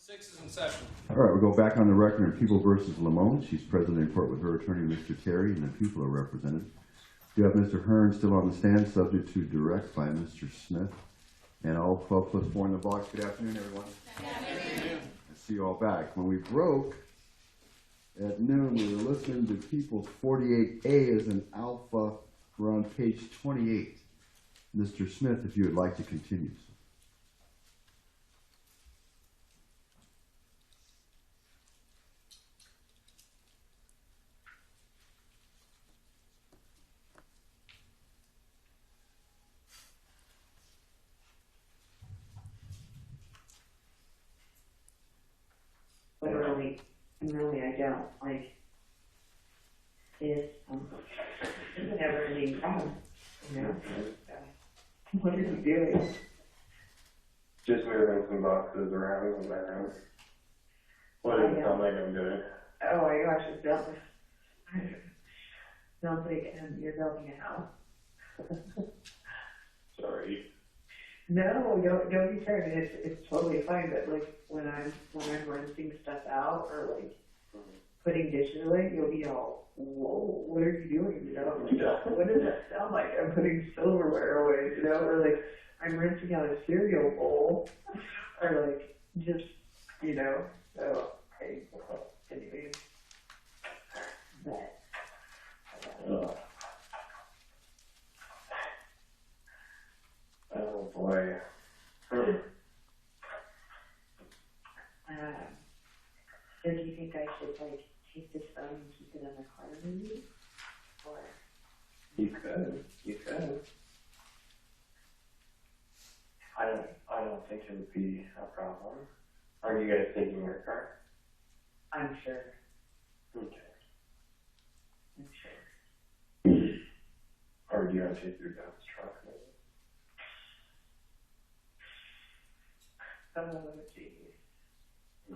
Six is in session. All right, we'll go back on the record in People versus Limon. She's present in court with her attorney, Mr. Terry, and the people are represented. We have Mr. Hearn still on the stand, subject to direct by Mr. Smith. And all 12 plus 4 in the box. Good afternoon, everyone. Good afternoon. I see you all back. When we broke at noon, we were listening to People's 48A as an alpha. We're on page 28. Mr. Smith, if you would like to continue. Really, I don't. Like, it's a never-ending problem, you know? What are you doing? Just moving some boxes around in my room. What does it sound like I'm doing? Oh my gosh, it sounds like you're building a house. Sorry. No, don't be sorry. It's totally fine. But like when I'm rinsing stuff out or like putting dishes away, you'll be all, whoa, what are you doing? You know, like, what does that sound like? I'm putting silverware away, you know, or like I'm rinsing out a cereal bowl, or like just, you know. So anyways, but. Oh boy. So do you think I should like take this phone and keep it in the car maybe? Or You could. I don't think it would be a problem. Are you guys taking your car? I'm sure. Okay. I'm sure. Or do you want to take your dad's truck maybe? Oh, geez.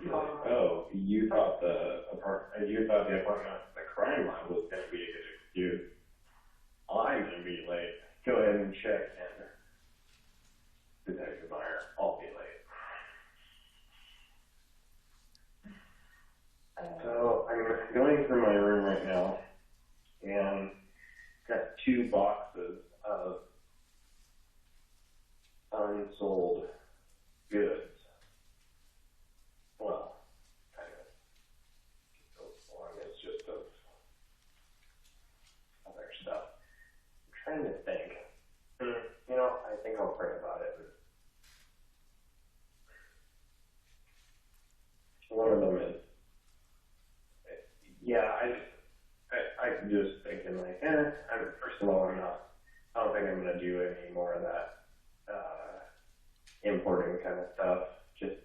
Oh, you thought the appointment, the crime line was going to be a good excuse. I'm going to be late. Go ahead and check in. Detective Meyer, I'll be late. So I'm going through my room right now and got 2 boxes of unsold goods. Well, kind of. It's just of other stuff. I'm trying to think. You know, I think I'll pray about it. One of them is, yeah, I'm just thinking like, first of all, I don't think I'm going to do any more of that importing kind of stuff. Just,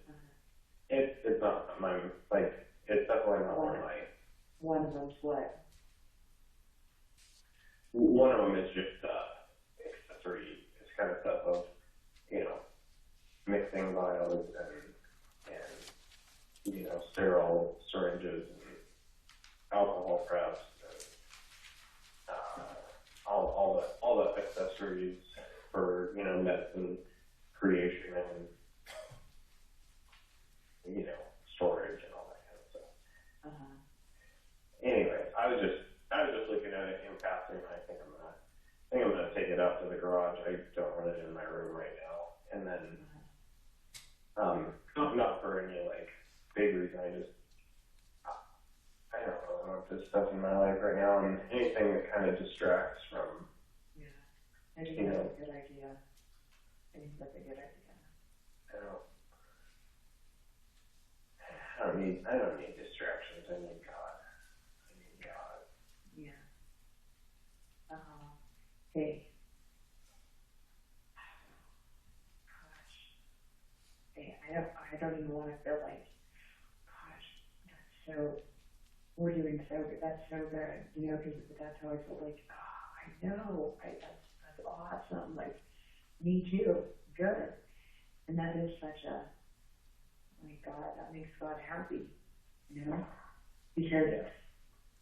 it's not my, like, it's definitely not on my. One of them's what? One of them is just accessory, it's kind of stuff of, you know, mixing vials and you know, sterile syringes and alcohol preps and all the accessories for, you know, medicine creation and, you know, storage and all that kind of stuff. Anyway, I was just looking at it in passing, and I think I'm gonna take it out to the garage. I don't want it in my room right now, and then not for any like big reason. I don't really want this stuff in my life right now, and anything that kind of distracts from. Yeah, I think that's a good idea. I think that's a good idea. I don't need distractions. I need God. Yeah. Hey. Gosh. Hey, I don't even want to feel like, we're doing so good. That's so good. You know, because that's how I feel like, I know. That's awesome. Like, me too. Good. And that is such a, oh my God, that makes God happy, you know? Because,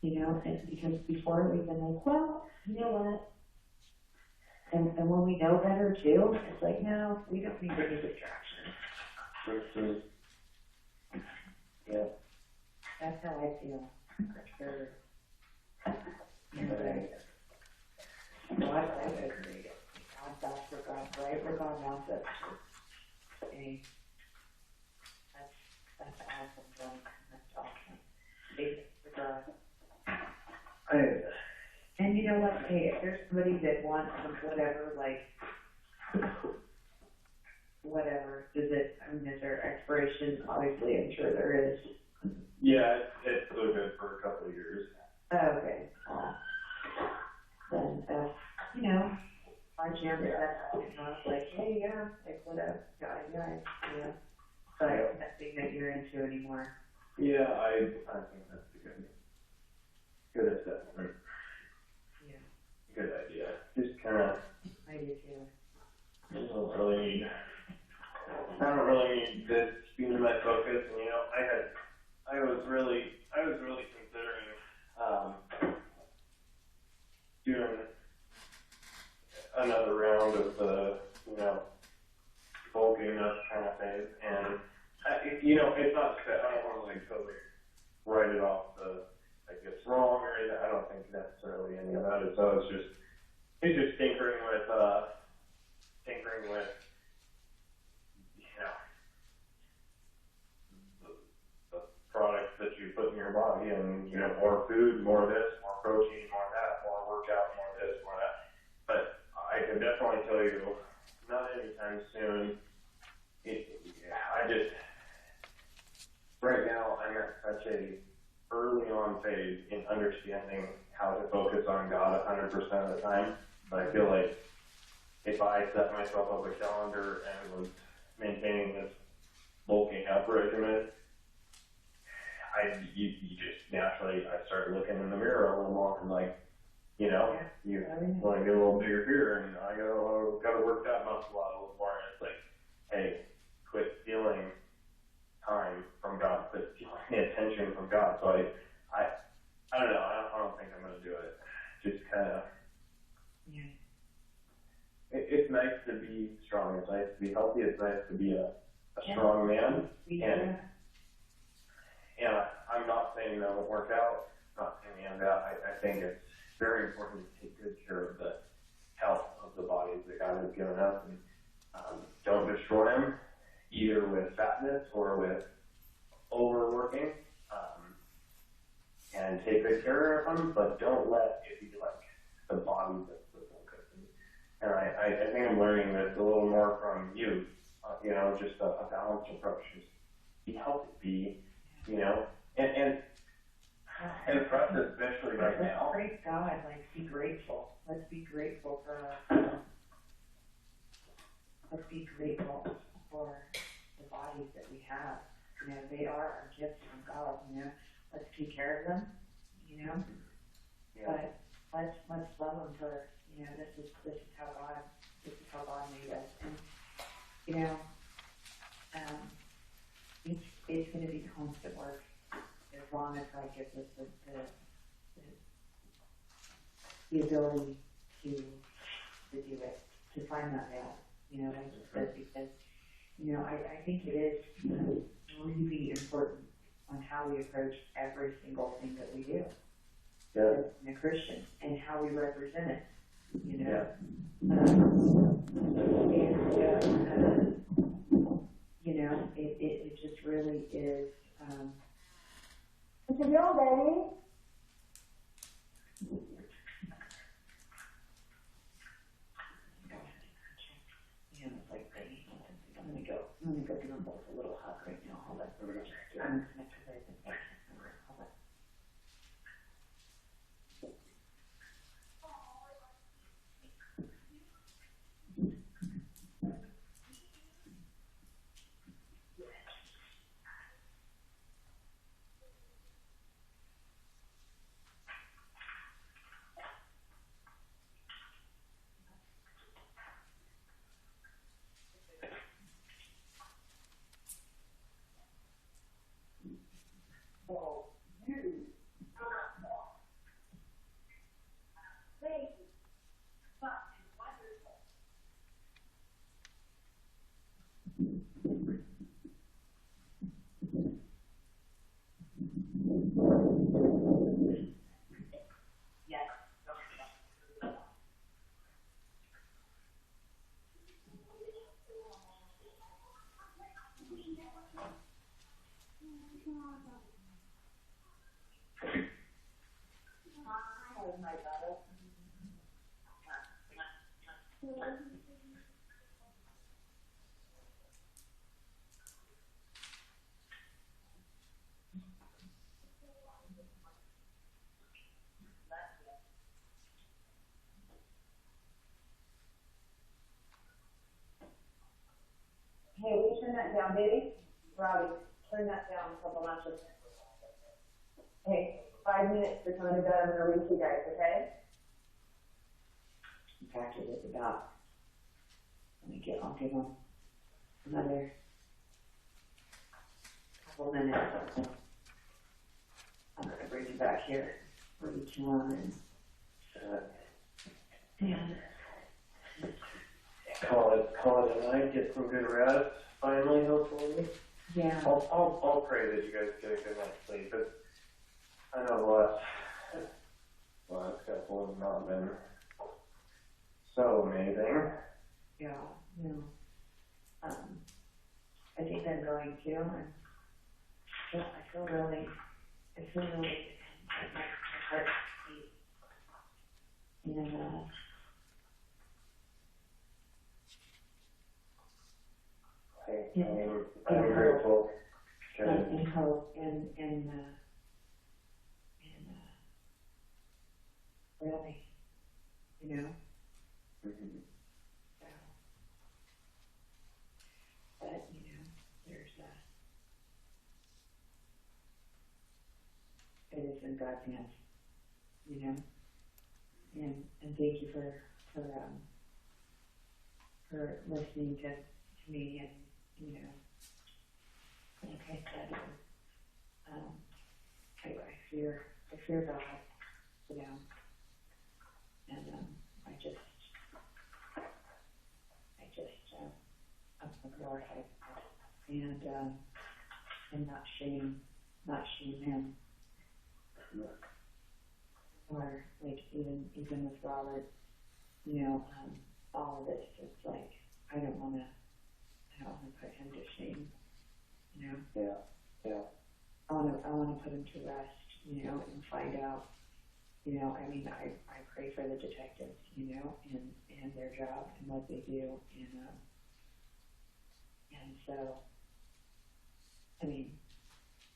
you know, because before we've been like, well, you know what? And when we know better too, it's like, no, we don't need any distractions. Yeah. That's how I feel. For, anyway. No, I agree. That's where God, right where God wants us to be. That's awesome, John. That's awesome. Big for God. And you know what? Hey, if there's somebody that wants some whatever, like, whatever, is there expiration? Obviously, I'm sure there is. Yeah, it's still good for a couple of years. Oh, okay. Then, you know, our jam is like, hey, yeah, like, whatever, guys, you know. But nothing that you're into anymore. Yeah, I think that's a good assessment. Yeah. Good idea. Just kind of. I do too. I don't really need this being my focus, and you know, I was really considering doing another round of the, you know, bulking up kind of thing, and you know, it's not that I don't want to like totally write it off like it's wrong or anything. I don't think necessarily any of that is. So it's just tinkering with you know, the products that you put in your body, and you know, more food, more this, more protein, more that, more workout, more this, more that. But I can definitely tell you, not anytime soon. Right now I'm at such a early on phase in understanding how to focus on God 100% of the time. But I feel like if I set myself up a calendar and was maintaining this bulking up regimen, you just naturally, I start looking in the mirror a little more and like, you know, you want to get a little bigger here, and I got to work that muscle out a little more. And it's like, hey, quit stealing time from God, quit stealing attention from God. So I don't know. I don't think I'm going to do it. Just kind of. Yeah. It's nice to be strong. It's nice to be healthy. It's nice to be a strong man. Yeah. And I'm not saying no, don't work out. I'm not saying any of that. I think it's very important to take good care of the health of the bodies that God has given us, and don't destroy them either with fatness or with overworking. And take good care of them, but don't let it be like the body that's the focus. And I think I'm learning this a little more from you. You know, just a balanced approach. Just be healthy, you know, and for us, especially right now. Praise God, like, be grateful. Let's be grateful let's be grateful for the bodies that we have. You know, they are our gifts from God, you know. Let's take care of them, you know. Yeah. But let's love them for, you know, this is how God made us. And, you know, it's going to be constant work as long as God gives us the ability to do it, to find that out, you know, like I said, because, you know, I think it is really important on how we approach every single thing that we do as a Christian and how we represent it, you know. You know, it just really is. It's a real baby. Yeah, it's like baby. I'm gonna go give them both a little hug right now. Hold on. I'm gonna connect with her. Hold on. Hey, will you turn that down, baby? Robbie, turn that down a couple notches. Hey, 5 minutes for coming to bed. I'm gonna reach you guys, okay? In fact, it is about, I'll give them another couple minutes. I'm gonna bring you back here for each one and Call it a night, get some good rest, finally, hopefully. yeah. I'll pray that you guys get a good night's sleep. I know the last couple have not been so amazing. Yeah, no. I think I'm going to. I feel really like my heart beat. And, I'm grateful. and hope and really, you know. Mm-hmm. So, but you know, there's it is in God's hands, you know. And thank you for listening to me and you know, like I said, I fear God, you know, and I'm glorified and not shame him, or like even with Robert, you know, all of this, it's like I don't want to put him to shame, you know. Yeah. I want to put him to rest, you know, and find out, you know. I mean, I pray for the detectives, you know, and their job and what they do, and so, I mean,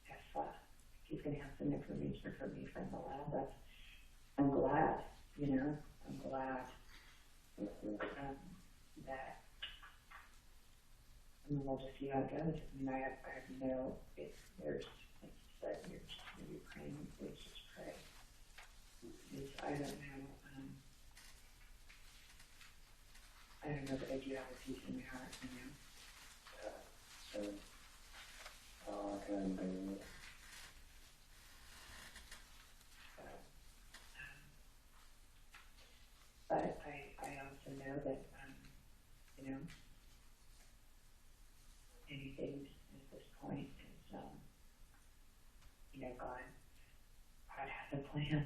if he's going to have some information for me from the lab, I'm glad, you know. I'm glad that. I mean, we'll just see how it goes. I mean, I know if there's, like you said, you're just going to be praying, please just pray. Because I don't know, but I do have a peace in my heart, you know. But I also know that, you know, anything at this point is, you know, God has a plan.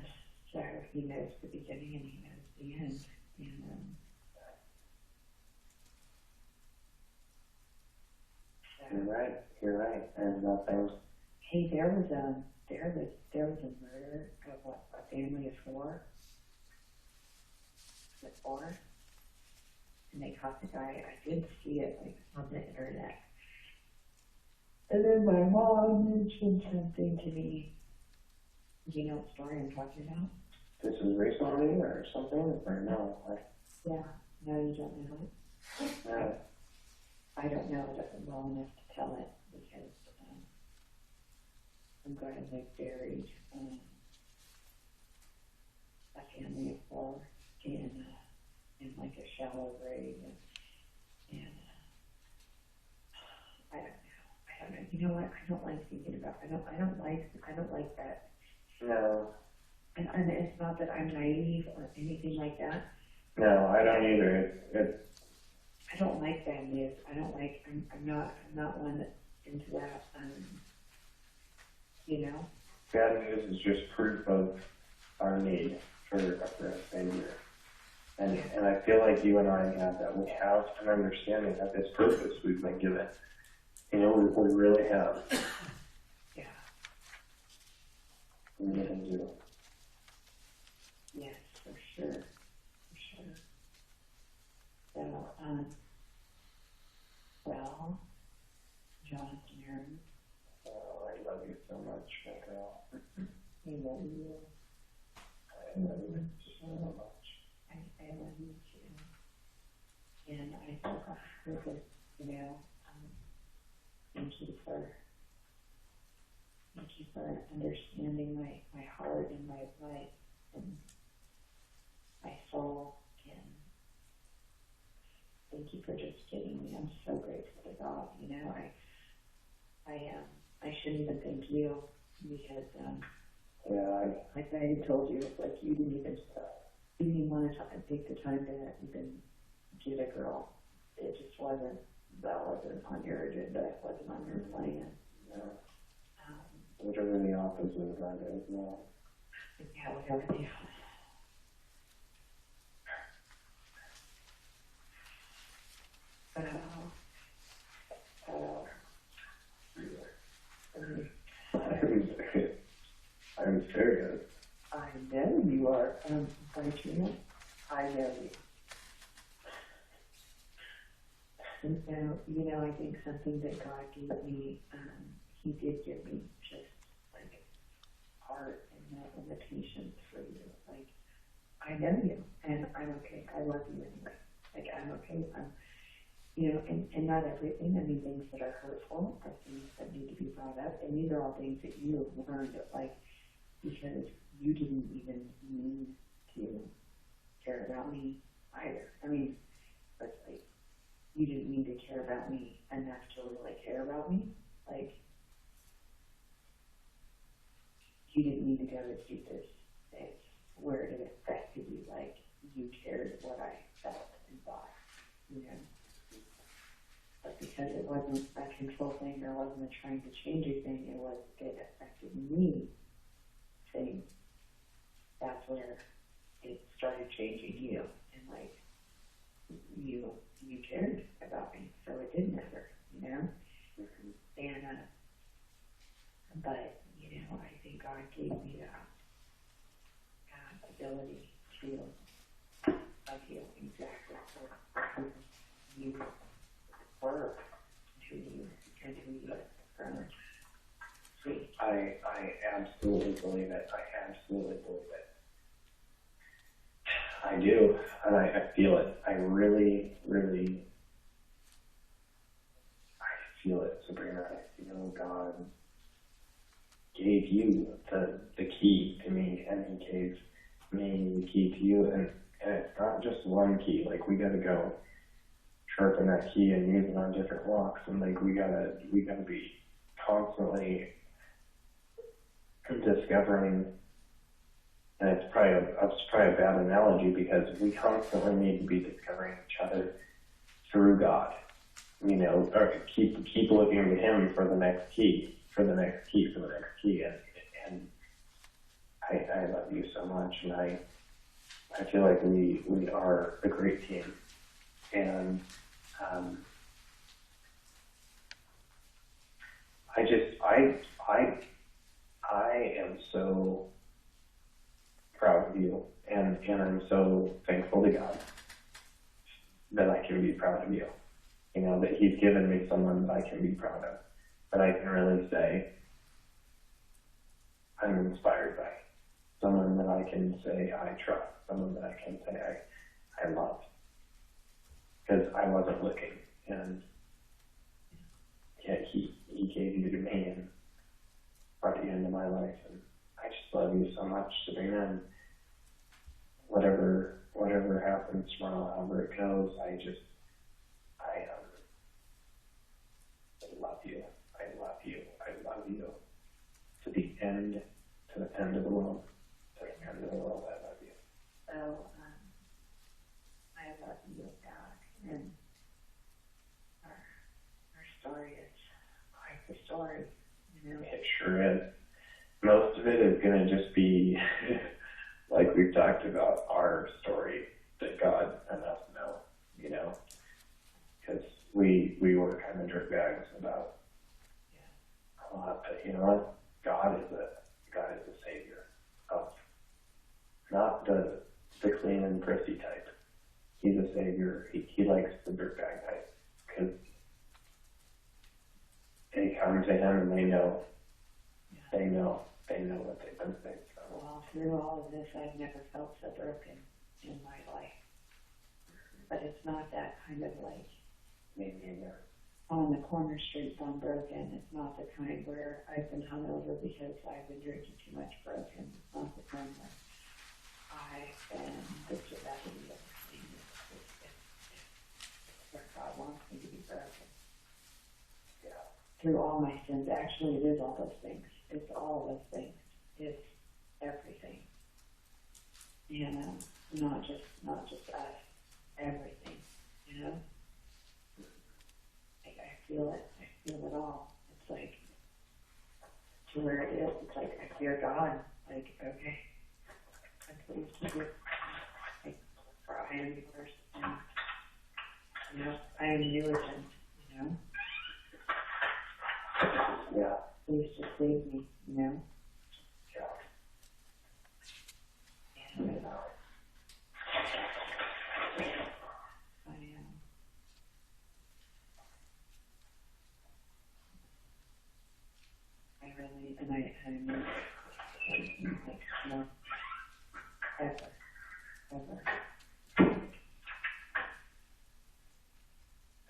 So he knows the beginning and he knows the end. And so, You're right. And nothing. hey, there was a murder of a family of four. Was it four? And they caught the guy. I did see it like on the internet. And then my mom mentioned something to me. Do you know what story I'm talking about? This is recently or something? Or no? Yeah. No, you don't know it? No. I don't know it well enough to tell it because I'm going to like buried a family of four in like a shallow grave and I don't know. You know what? I don't like thinking about. I don't like that. No. And it's not that I'm naive or anything like that. No, I don't either. It's I don't like bad news. I'm not one that's into that. You know. Bad news is just proof of our need for a Savior. And I feel like you and I have that. We have an understanding of this purpose we've been given. You know, we really have. Yeah. We really do. Yes, for sure. For sure. So, well, Jonathan Hearn, Oh, I love you so much, my girl. I love you. I love you so much. I love you too. And I think that, you know, thank you for understanding my heart and my life and my soul, and thank you for just getting me. I'm so grateful to God. You know, I shouldn't even thank you because, like I had told you, it's like you didn't even want to take the time to even get a girl. It just wasn't. That wasn't on your agenda. It wasn't on your plan. No. Whatever the opposite of that is now. Yeah, whatever the I'm serious. I know you are, Sabrina. I know you. And so, you know, I think something that God gave me, He did give me just like heart and the patience for you. Like, I know you, and I'm okay. I love you anyway. Like, I'm okay. You know, and not everything. I mean, things that are hurtful are things that need to be brought up, and these are all things that you have learned, like, because you didn't even mean to care about me either. I mean, but like, you didn't mean to care about me enough to really care about me. Like, you didn't need to go through this where it affected you. Like, you cared what I felt and thought, you know. But because it wasn't a control thing or wasn't a trying to change anything, it affected me. Saying that's where it started changing you, and like you cared about me, so it did matter, you know. And but you know, I think God gave me that ability to love you exactly for who you were, who you are. I absolutely believe it. I absolutely believe it. I do, and I feel it. I really, really, I feel it, Sabrina. I feel God gave you the key to me, and He gave me the key to you, and it's not just one key. Like, we gotta go sharpen that key and use it on different walks, and like we gotta be constantly discovering. And it's probably a bad analogy, because we constantly need to be discovering each other through God. You know, or keep looking to Him for the next key, and I love you so much, and I feel like we are a great team, and I am so proud of you, and I'm so thankful to God that I can be proud of you. You know, that He's given me someone that I can be proud of, that I can really say I'm inspired by, someone that I can say I trust, someone that I can say I love, because I wasn't looking, and yet He gave you to me and brought you into my life, and I just love you so much, Sabrina, and whatever happens tomorrow, however it goes, I love you. I love you. I love you. To the end of the world. To the end of the world, I love you. So, I love you back, and our story is quite the story, you know. It sure is. Most of it is going to just be, like we've talked about, our story that God and us know, you know, because we were kind of dirtbags about a lot, but you know what? God is a savior of not the clean and prissy type. He's a savior. He likes the dirtbag type because they come to him and they know what they've been through. Well, through all of this, I've never felt so broken in my life. But it's not that kind of like, Maybe on the corner streets I'm broken. It's not the kind where I've been hung over because I've been drinking too much broken. It's not the kind where I've been the severity of the thing. It's where God wants me to be broken. yeah. Through all my sins. Actually, it is all those things. It's all those things. It's everything. You know, not just us. Everything. You know? I feel it all. It's like, to where it is, it's like, I fear God. Like, okay, I'm pleased to do, like, for I am yours, and, you know, I am new again, you know? Yeah. Please just save me, you know? Yeah. And, I really, and I mean, like, no, ever.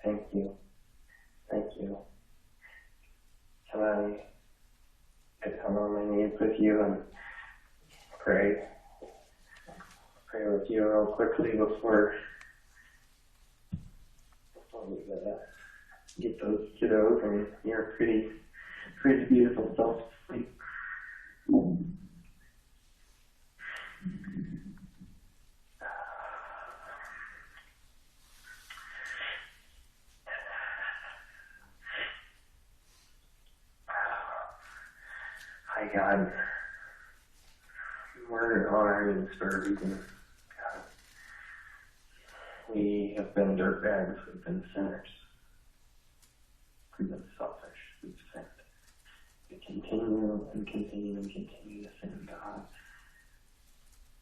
Thank you. Can I get down on my knees with you and pray with you real quickly before we get those kiddos and your pretty beautiful self to sleep. Hi, God. We're on our knees for a reason, God. We have been dirtbags. We've been sinners. We've been selfish. We've sinned. We continue to sin, God.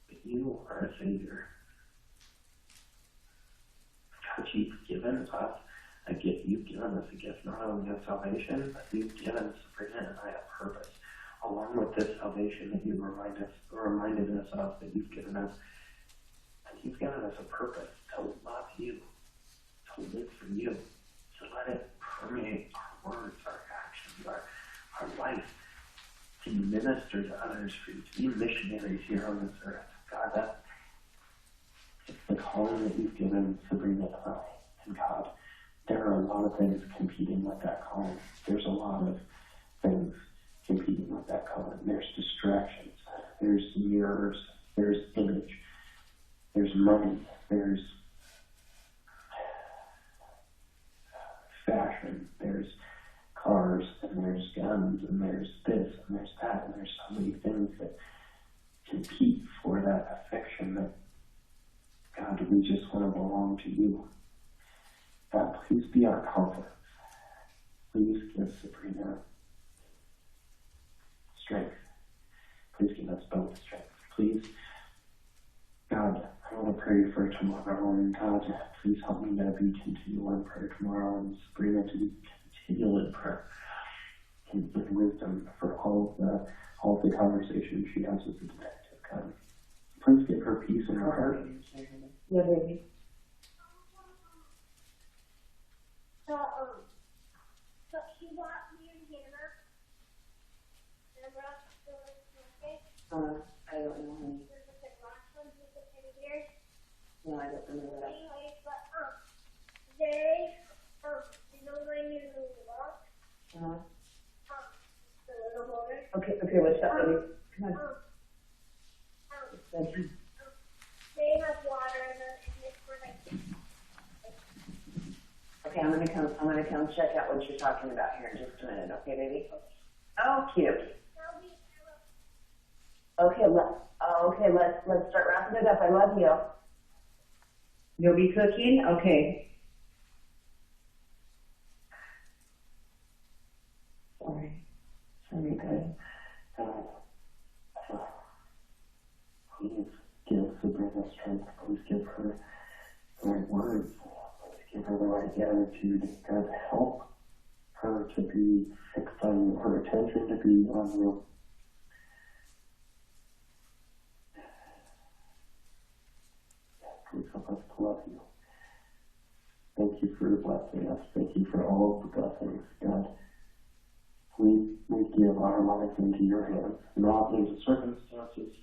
But you are a Savior. God, you've given us a gift. You've given us a gift, not only of salvation, but you've given Sabrina and I a purpose. Along with this salvation that you reminded us of, that you've given us, and you've given us a purpose to love you, to live for you, to let it permeate our words, our actions, our life, to minister to others for you, to be missionaries here on this earth. God, it's the calling that you've given Sabrina and I. And God, there are a lot of things competing with that calling. There's a lot of things competing with that calling. There's distractions. There's mirrors. There's image. There's money. There's fashion. There's cars, and there's guns, and there's this, and there's that, and there's so many things that compete for that affection that, God, we just want to belong to you. God, please be our confidence. Please give Sabrina strength. Please give us both strength. Please, God, I want to pray for tomorrow, and God, please help me to be continual in prayer tomorrow, and Sabrina to be continual in prayer and wisdom for all of the conversations she has with the detective. God, please give her peace in her heart. Yeah, baby. So she bought me a hammer. Remember us doing okay? I don't know, honey. There's a big rock one with the teddy bears. No, I don't remember that. Anyways, but they you know when you walk, the little holder. Okay, what's up, baby? Come on. Bedtime. They have water in it for like. Okay, I'm gonna come check out what you're talking about here in just a minute, okay, baby? Oh, cute. Okay, let's start wrapping it up. I love you. You'll be cooking? Okay. Sorry. the strength. Please give her the right words. Please give her the right attitude. God, help her to be fixed on you, her attention to be on you. Please help us to love you. Thank you for blessing us. Thank you for all of the blessings, God. We give our lives into your hands, not into circumstances,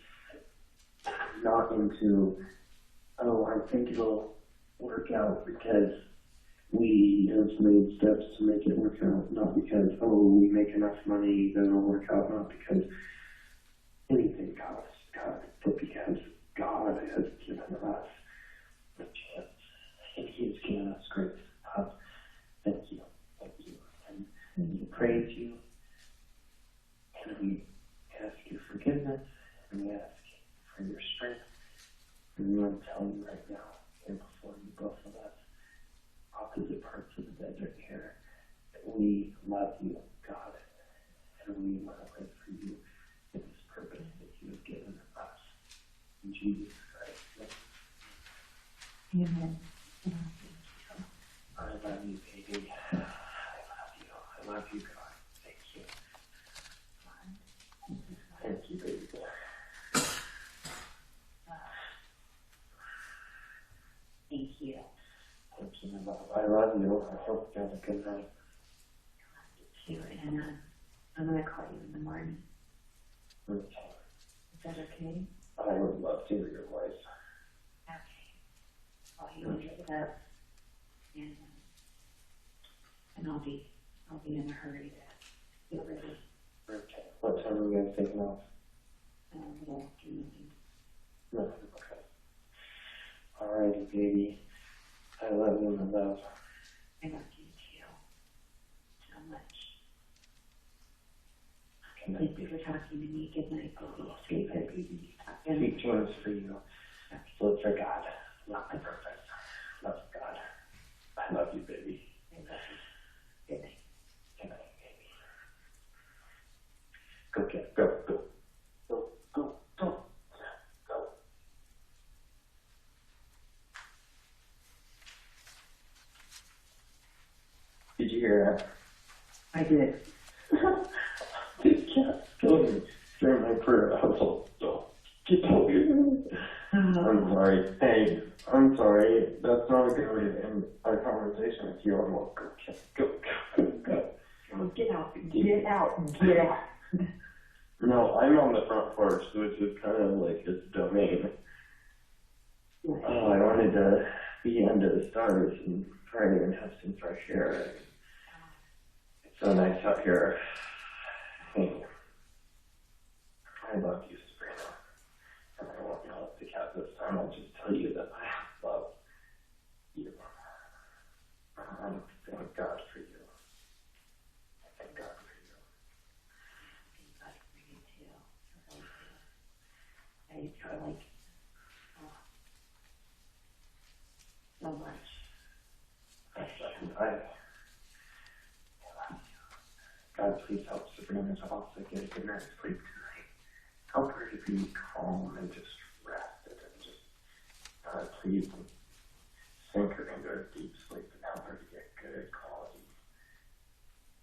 not into, oh, I think it'll work out because we have made steps to make it work out, not because, oh, we make enough money, then it'll work out, not because anything costs, God, but because God has given us the chance, and He has given us grace. Thank you, and we praise you, and we ask your forgiveness, and we ask for your strength, and we want to tell you right now, and before you, both of us, opposite parts of the desert here, that we love you, God, and we want to live for you in this purpose that you have given us. In Jesus Christ. Amen. I love you, baby. I love you. I love you, God. Thank you. Thank you, baby. Thank you. Thank you, love. I love you. I hope you have a good night. I love you too, and I'm going to call you in the morning. Okay. Is that okay? I would love to hear your voice. Okay. I'll you when you get up, and I'll be in a hurry to get ready. Okay. What time are you guys taking off? Good afternoon. Nothing. Okay. Alrighty, baby. I love you, my love. I love you too. So much. Good night, Thank you for talking to me. Good night, baby. Good night, baby. Sweet dreams for you. Live for God. Love my purpose. Love God. I love you, baby. I love you. Good night. Good night, baby. Go get, go, go. Go, go, go. Go. Did you hear that? I did. These cats killed me during my prayer. I was like, don't get over here. I'm sorry. Hey, I'm sorry. That's not a good way to end our conversation with you. I'm like, go, go, go, go. Oh, get out. Get out. Get out. No, I'm on the front porch, which is kind of like his domain. Oh, I wanted to be under the stars and try and have some fresh air. It's so nice out here. Hey, I love you, Sabrina. And I won't yell at the cat this time. I'll just tell you that I love you. I thank God for you. I thank God for you. Thank God for you too. I really do. I feel like so much. I love you. God, please help Sabrina to also get a good night's sleep tonight. Help her to be calm and just rested and just, please sink her into a deep sleep and help her to get good quality,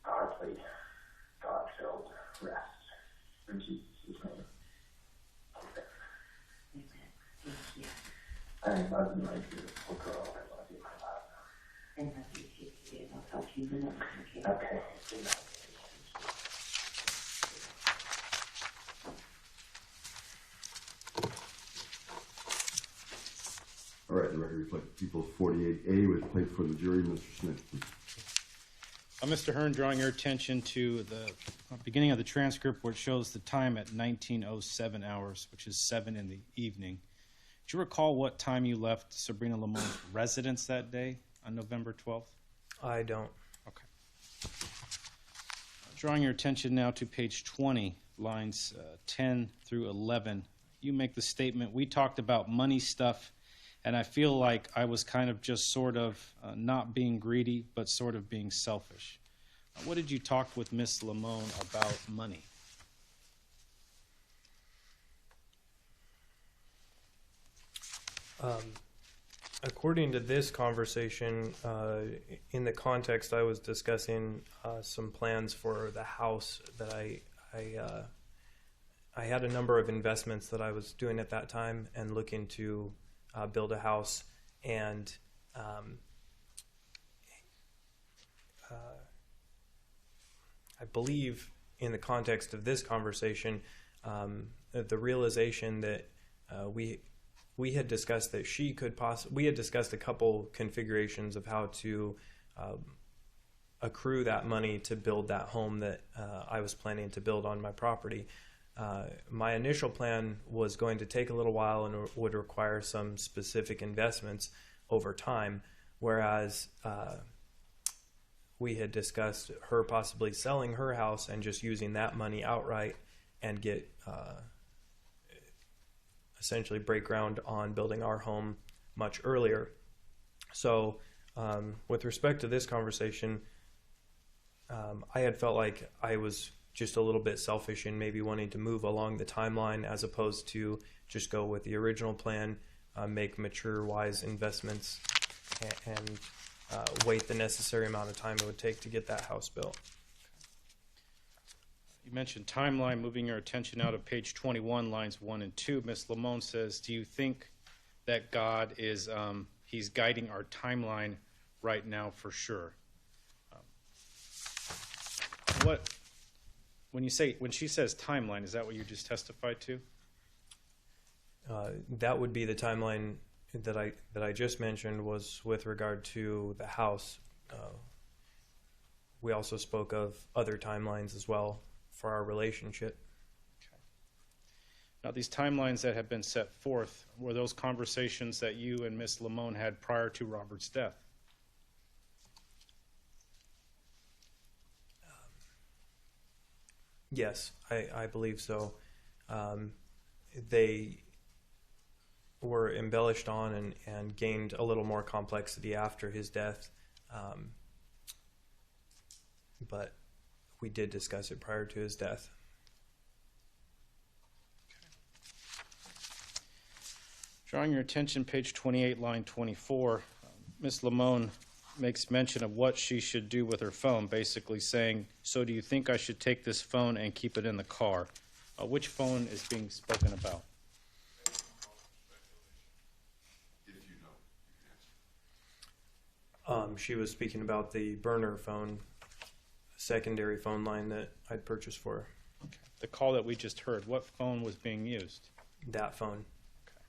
godly, God-filled rest. In Jesus' name. Amen. Thank you. I love you, my beautiful girl. I love you, my love. I love you too. I'll talk to you in the morning. Okay. Good night. All right, the record reflects People's 48A was played for the jury. Mr. Smith, please. Mr. Hearn, drawing your attention to the beginning of the transcript where it shows the time at 19:07 hours, which is 7 in the evening. Do you recall what time you left Sabrina Limon's residence that day on November 12th? I don't. Okay. Drawing your attention now to page 20, lines 10 through 11. You make the statement, we talked about money stuff, and I feel like I was kind of just sort of not being greedy, but sort of being selfish. What did you talk with Miss Limon about money? According to this conversation, in the context, I was discussing some plans for the house that I had a number of investments that I was doing at that time and looking to build a house. And I believe in the context of this conversation, the realization that we had discussed that she could we had discussed a couple configurations of how to accrue that money to build that home that I was planning to build on my property. My initial plan was going to take a little while and would require some specific investments over time, whereas we had discussed her possibly selling her house and just using that money outright and get essentially break ground on building our home much earlier. So with respect to this conversation, I had felt like I was just a little bit selfish in maybe wanting to move along the timeline as opposed to just go with the original plan, make mature, wise investments, and wait the necessary amount of time it would take to get that house built. You mentioned timeline, moving your attention out of page 21, lines 1 and 2. Ms. Limon says, do you think that God is, he's guiding our timeline right now for sure? When she says timeline, is that what you just testified to? That would be the timeline that I just mentioned, was with regard to the house. We also spoke of other timelines as well for our relationship. Okay. Now, these timelines that have been set forth, were those conversations that you and Ms. Limon had prior to Robert's death? Yes, I believe so. They were embellished on and gained a little more complexity after his death. But we did discuss it prior to his death. Drawing your attention, page 28, line 24, Ms. Limon makes mention of what she should do with her phone, basically saying, so do you think I should take this phone and keep it in the car? Which phone is being spoken about? She was speaking about the burner phone, secondary phone line that I'd purchased for her. Okay. The call that we just heard, what phone was being used? That phone. Okay.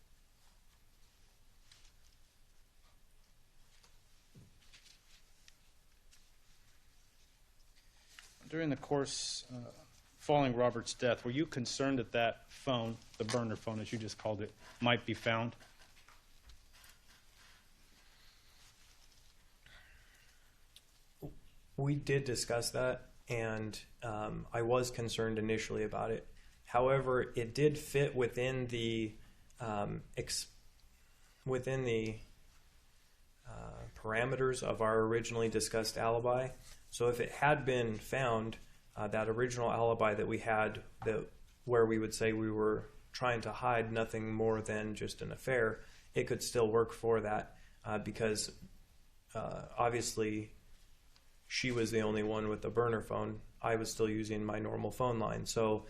During the course following Robert's death, were you concerned that that phone, the burner phone as you just called it, might be found? We did discuss that, and I was concerned initially about it. However, it did fit within the parameters of our originally discussed alibi. So if it had been found, that original alibi that we had, where we would say we were trying to hide nothing more than just an affair, it could still work for that because obviously she was the only one with the burner phone. I was still using my normal phone line. So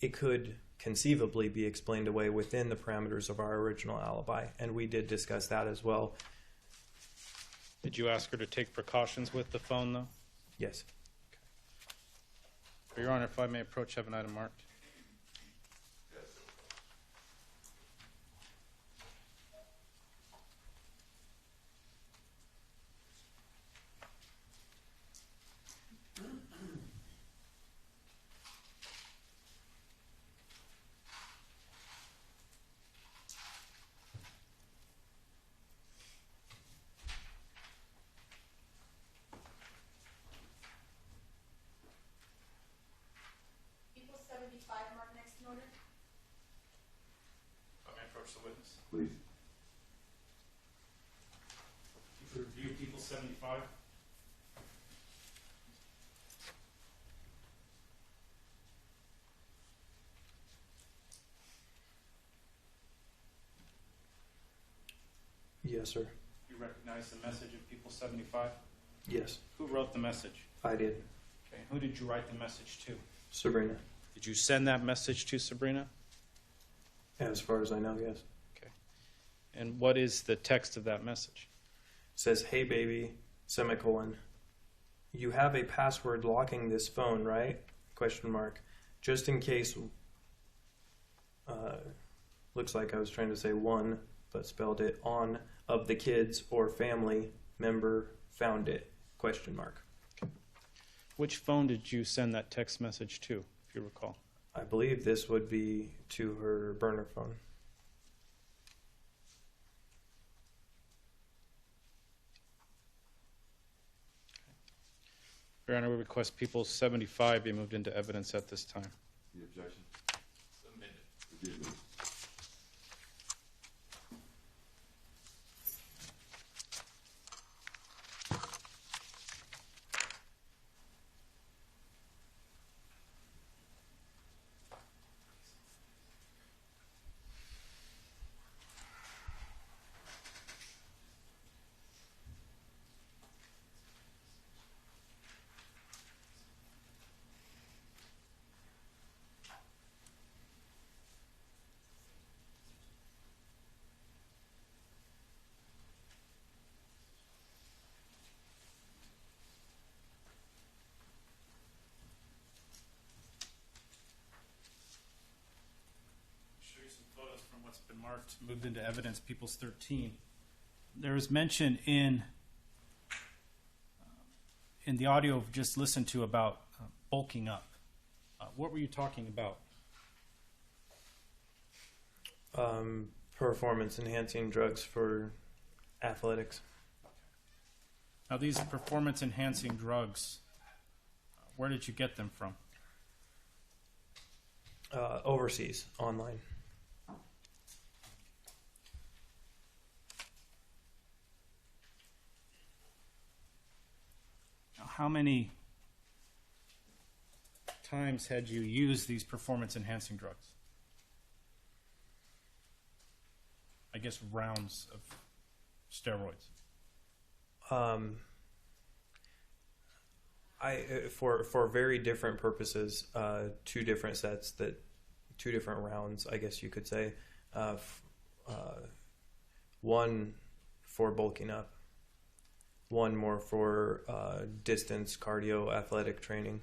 it could conceivably be explained away within the parameters of our original alibi, and we did discuss that as well. Did you ask her to take precautions with the phone, though? Yes. Your Honor, if I may approach, have an item marked. The witness. Please. You could review People 75. Yes, sir. You recognize the message of People 75? Yes, Who wrote the message? I did. Okay. Who did you write the message to? Sabrina. Did you send that message to Sabrina? As far as I know, yes. Okay. And what is the text of that message? It says, "Hey baby, semicolon. You have a password locking this phone, right? Question mark. Just in case, looks like I was trying to say one, but spelled it on, of the kids or family member found it? Question mark. Which phone did you send that text message to, if you recall? I believe this would be to her burner phone. Your Honor, we request People 75 be moved into evidence at this time. The objection? Submitted. Show you some photos from what's been marked, moved into evidence, People's 13. There was mention in the audio of just listened to about bulking up. What were you talking about? Performance enhancing drugs for athletics. Now, these performance enhancing drugs, where did you get them from? Overseas, online. Now, how many times had you used these performance enhancing drugs? I guess rounds of steroids. For very different purposes, two different sets, two different rounds, I guess you could say. One for bulking up, one more for distance cardio athletic training.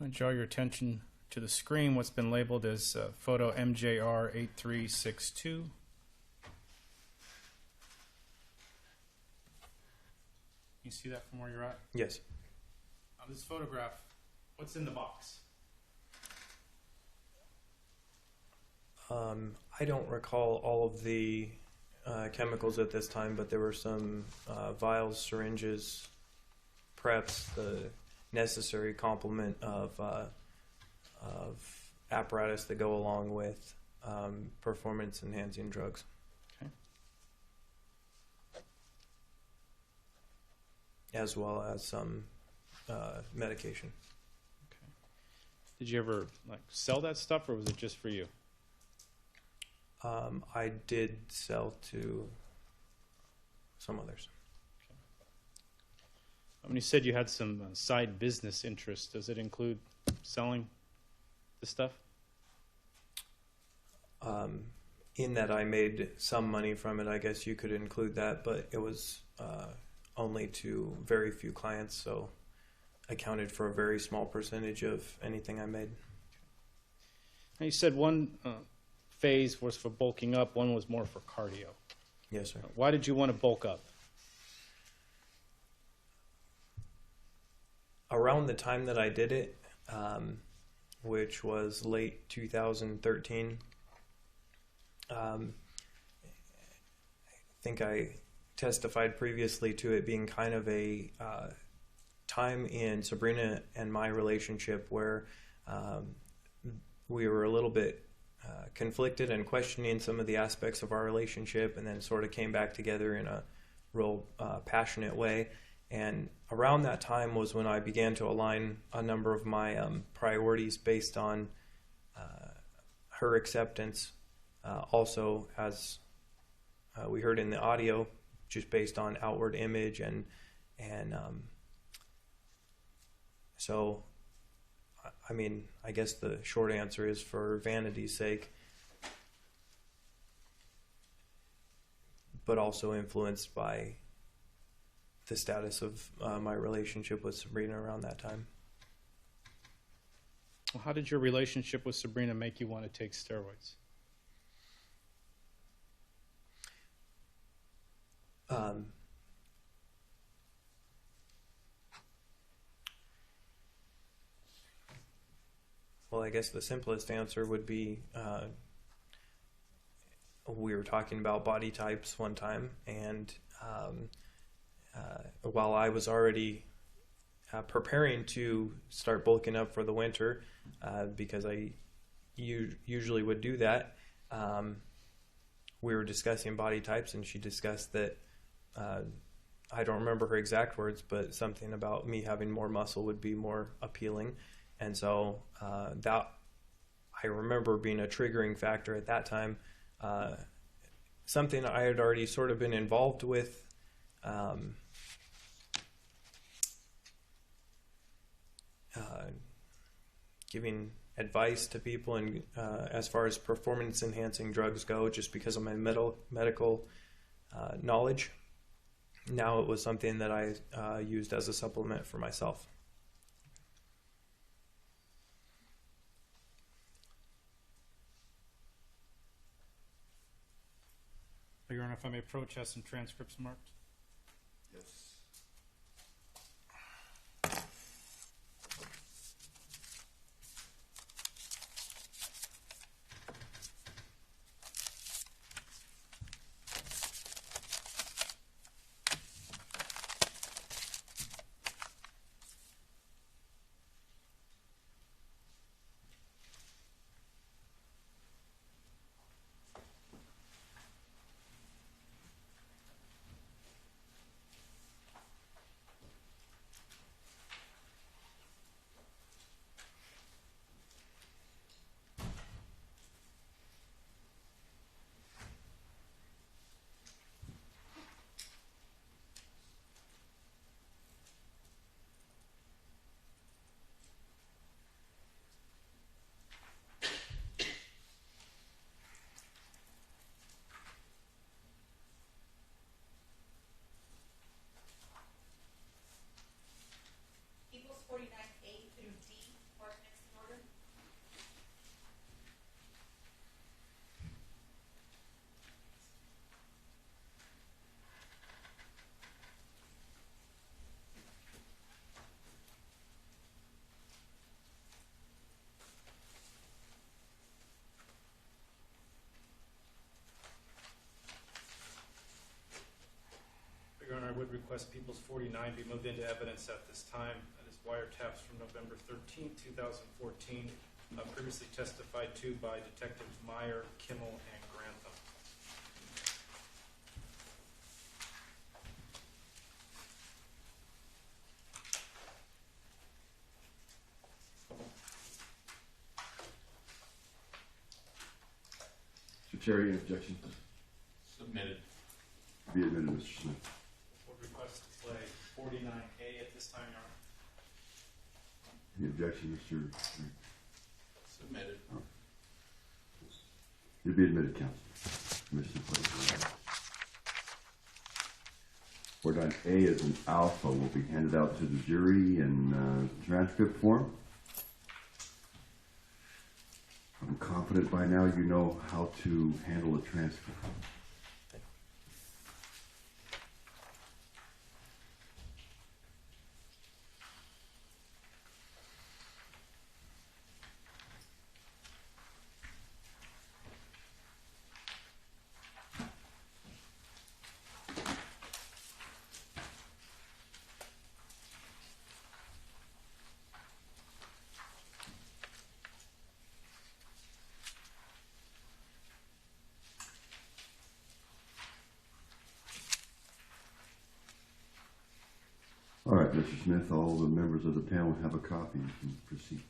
I draw your attention to the screen, what's been labeled as photo MJR 8362. You see that from where you're at? Yes. Now, this photograph, what's in the box? I don't recall all of the chemicals at this time, but there were some vials, syringes, preps, the necessary complement of apparatus that go along with performance enhancing drugs. Okay. As well as some medication. Okay. Did you ever sell that stuff, or was it just for you? I did sell to some others. When you said you had some side business interest, does it include selling the stuff? In that I made some money from it, I guess you could include that, but it was only to very few clients, so accounted for a very small percentage of anything I made. Now, you said one phase was for bulking up, one was more for cardio. Yes, sir. Why did you want to bulk up? Around the time that I did it, which was late 2013, I think I testified previously to it being kind of a time in Sabrina and my relationship where we were a little bit conflicted and questioning some of the aspects of our relationship, and then sort of came back together in a real passionate way. And around that time was when I began to align a number of my priorities based on her acceptance. Also, as we heard in the audio, just based on outward image and so, I mean, I guess the short answer is for vanity's sake, but also influenced by the status of my relationship with Sabrina around that time. Well, how did your relationship with Sabrina make you want to take steroids? Well, I guess the simplest answer would be we were talking about body types one time, and while I was already preparing to start bulking up for the winter, because I usually would do that, we were discussing body types, and she discussed that I don't remember her exact words, but something about me having more muscle would be more appealing. And so that I remember being a triggering factor at that time, something I had already sort of been involved with. Giving advice to people, and as far as performance enhancing drugs go, just because of my medical knowledge. Now it was something that I used as a supplement for myself. Your Honor, if I may approach, has some transcripts marked. Yes. Your Honor, I would request People's 49 be moved into evidence at this time. That is wiretaps from November 13, 2014, previously testified to by Detectives Meyer, Kimmel, and Grantham. Mr. Terry, any objection? Submitted. Be admitted, Mr. Smith. Would request to play 49A at this time, Your Honor. Any objection, Mr. Submitted. You'll be admitted, counsel. Commissioner, please. Where A is an alpha will be handed out to the jury in transcript form. I'm confident by now you know how to handle a transcript. All right, Mr. Smith, all the members of the panel have a copy. You can proceed.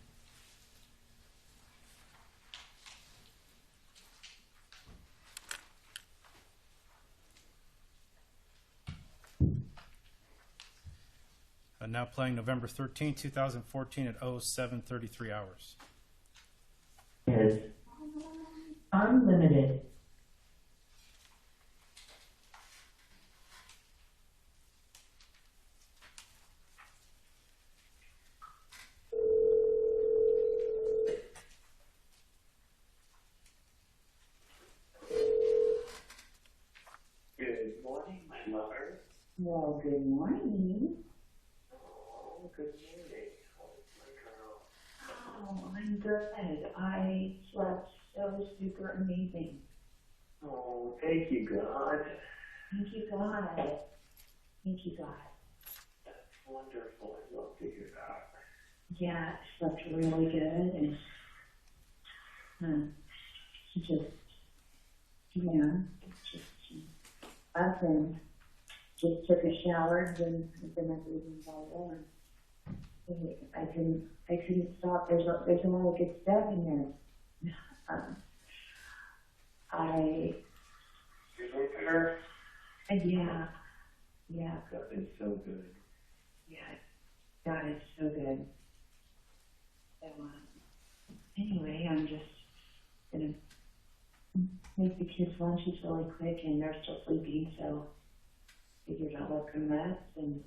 Now playing November 13, 2014 at 07:33 hours. Is unlimited. Good morning, my mother. Well, good morning. Oh, good morning. Oh, my girl. Oh, I'm good. I slept so super amazing. Oh, thank you, God. Thank you, God. Thank you, God. That's wonderful. I love to hear that. Yeah, I slept really good, and just, up and just took a shower, and then I was reading the Bible, and I couldn't stop. There's a lot of good stuff in there. You look at her? Yeah, God is so good. yeah, God is so good. So, anyway, I'm just gonna make the kids' lunches really quick, and they're still sleeping, so figured I'll let them rest, and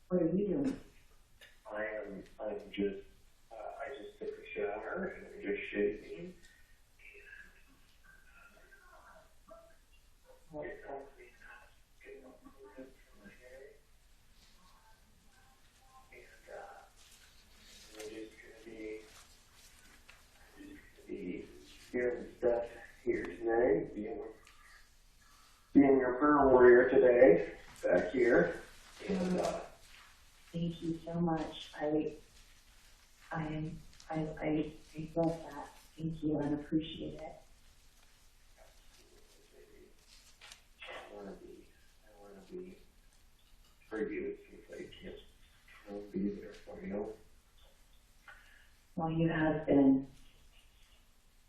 what are you doing? I'm just, I just took a shower and I'm just shaving. Hearing stuff here today, being your prayer warrior today, back here, and Thank you so much. I love that. Thank you, and appreciate it. I want to be for you. It seems like I'll be there for you. Well, you have been.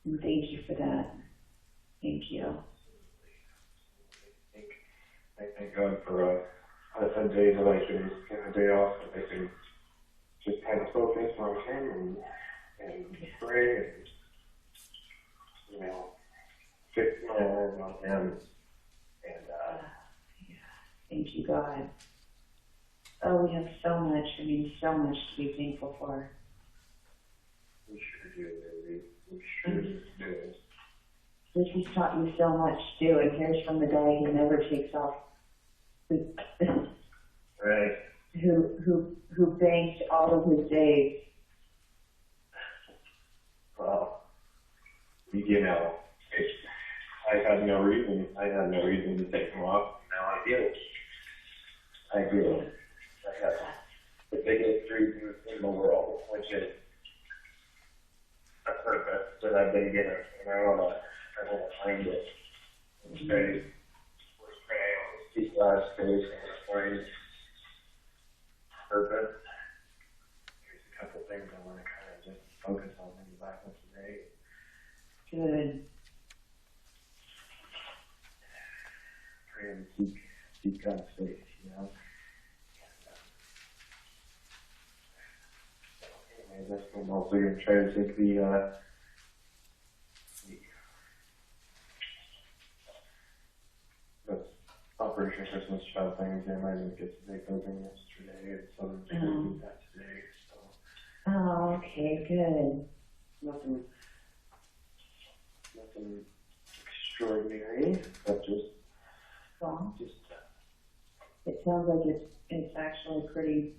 And thank you for that. Thank you. I thank God for a day that I can get a day off and I can just kind of focus on Him and pray and, fix my eyes on Him. And, Thank you, God. Oh, we have so much. So much to be thankful for. we sure do, Lily. We sure do. This has taught you so much too. And here's from the guy who never takes off, Right. who banked all of his days. Well, I had no reason to take them off. Now I do. I have the biggest reason in the world, which is a purpose that I've been given, and I want to find it. Let's pray on seek God's face and find purpose. There's a couple things I want to kind of just focus on in the Bible today. Good. Pray and seek God's face, Anyway, this one also going to try to take the some Christmas shopping. Jim, I didn't get to make anything yesterday, and so I'm just gonna do that today. So Oh, okay, good. nothing extraordinary, but Well, just it sounds like it's actually pretty,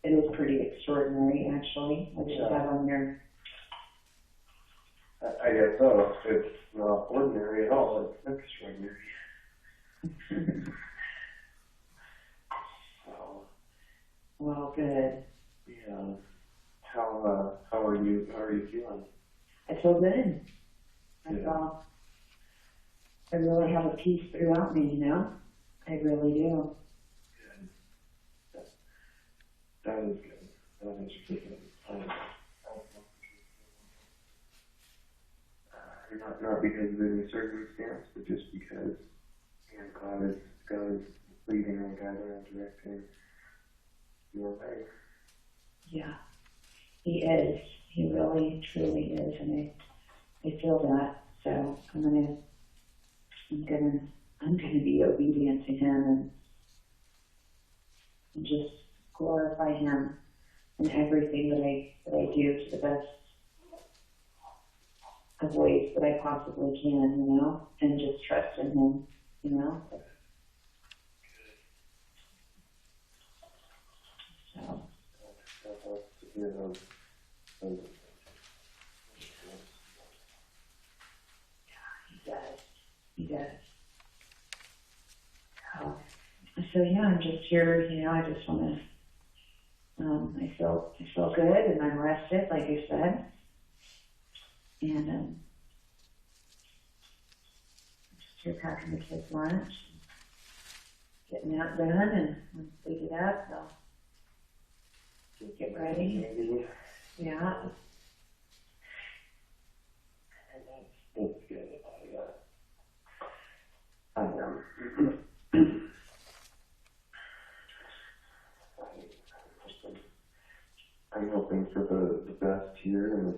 it is pretty extraordinary, actually, what you have on your, I guess so. It's not ordinary at all. It's extraordinary. So, well, good. yeah. How are you? How are you feeling? I feel good. I Yeah. feel, I really have a peace throughout me, you know? I really do. Good. That is good. That is really good. Not because of any circumstance, but just because God is leading and guiding and directing your way. Yeah, he is. He really, truly is, and I feel that. So I'm gonna be obedient to him and just glorify him in everything that I do to the best of ways that I possibly can, you know, and just trust in him, you know. So. He does. So yeah, I'm just here, you know, I just want to, I feel good and I'm rested, like I said. And I'm just here packing the kids' lunch, getting that done, and once they get up, they'll get ready. Yeah. That's good. I'm hoping for the best here, and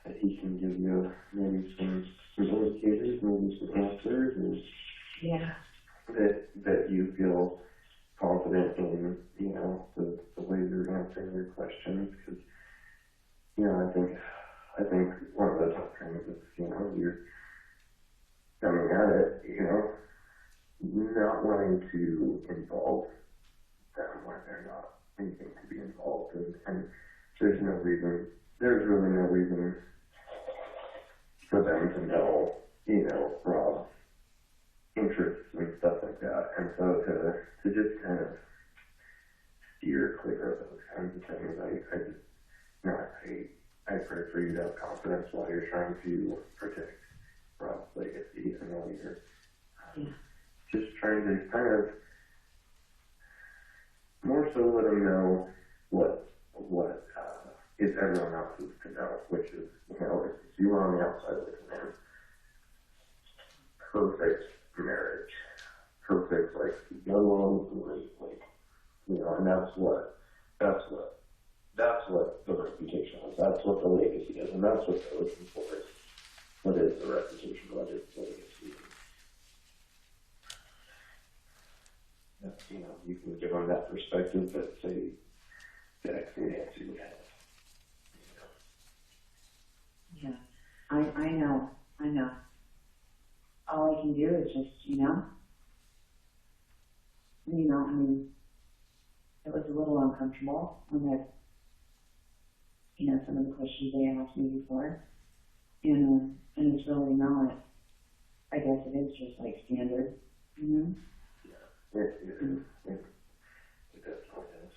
that he can give you maybe some indicators, maybe some answers, and Yeah. that you feel confident in, you know, the way you're answering your questions, because, you know, I think one of the tough things is, you know, you're coming at it, you know, not wanting to involve them where they're not anything to be involved in, and there's really no reason for them to know, you know, Rob's interests and stuff like that, and so to just kind of steer clear of those kinds of things, I pray for you to have confidence while you're trying to protect Rob's legacy, and while you're just trying to kind of more so let him know what is everyone else's to know, which is, you know, if you were on the outside looking in, perfect marriage, perfect, like, young ones, like, you know, and that's what the reputation is, that's what the legacy is, and that's what they're looking for is, what is the reputation, what is the legacy. You know, you can give them that perspective that, say, Dex and Nancy would have. Yeah, I know. All I can do is just, you know, I mean, it was a little uncomfortable when I, you know, some of the questions they asked me before, and it's really not, I guess it is just like standard, you know? Yeah, it definitely is.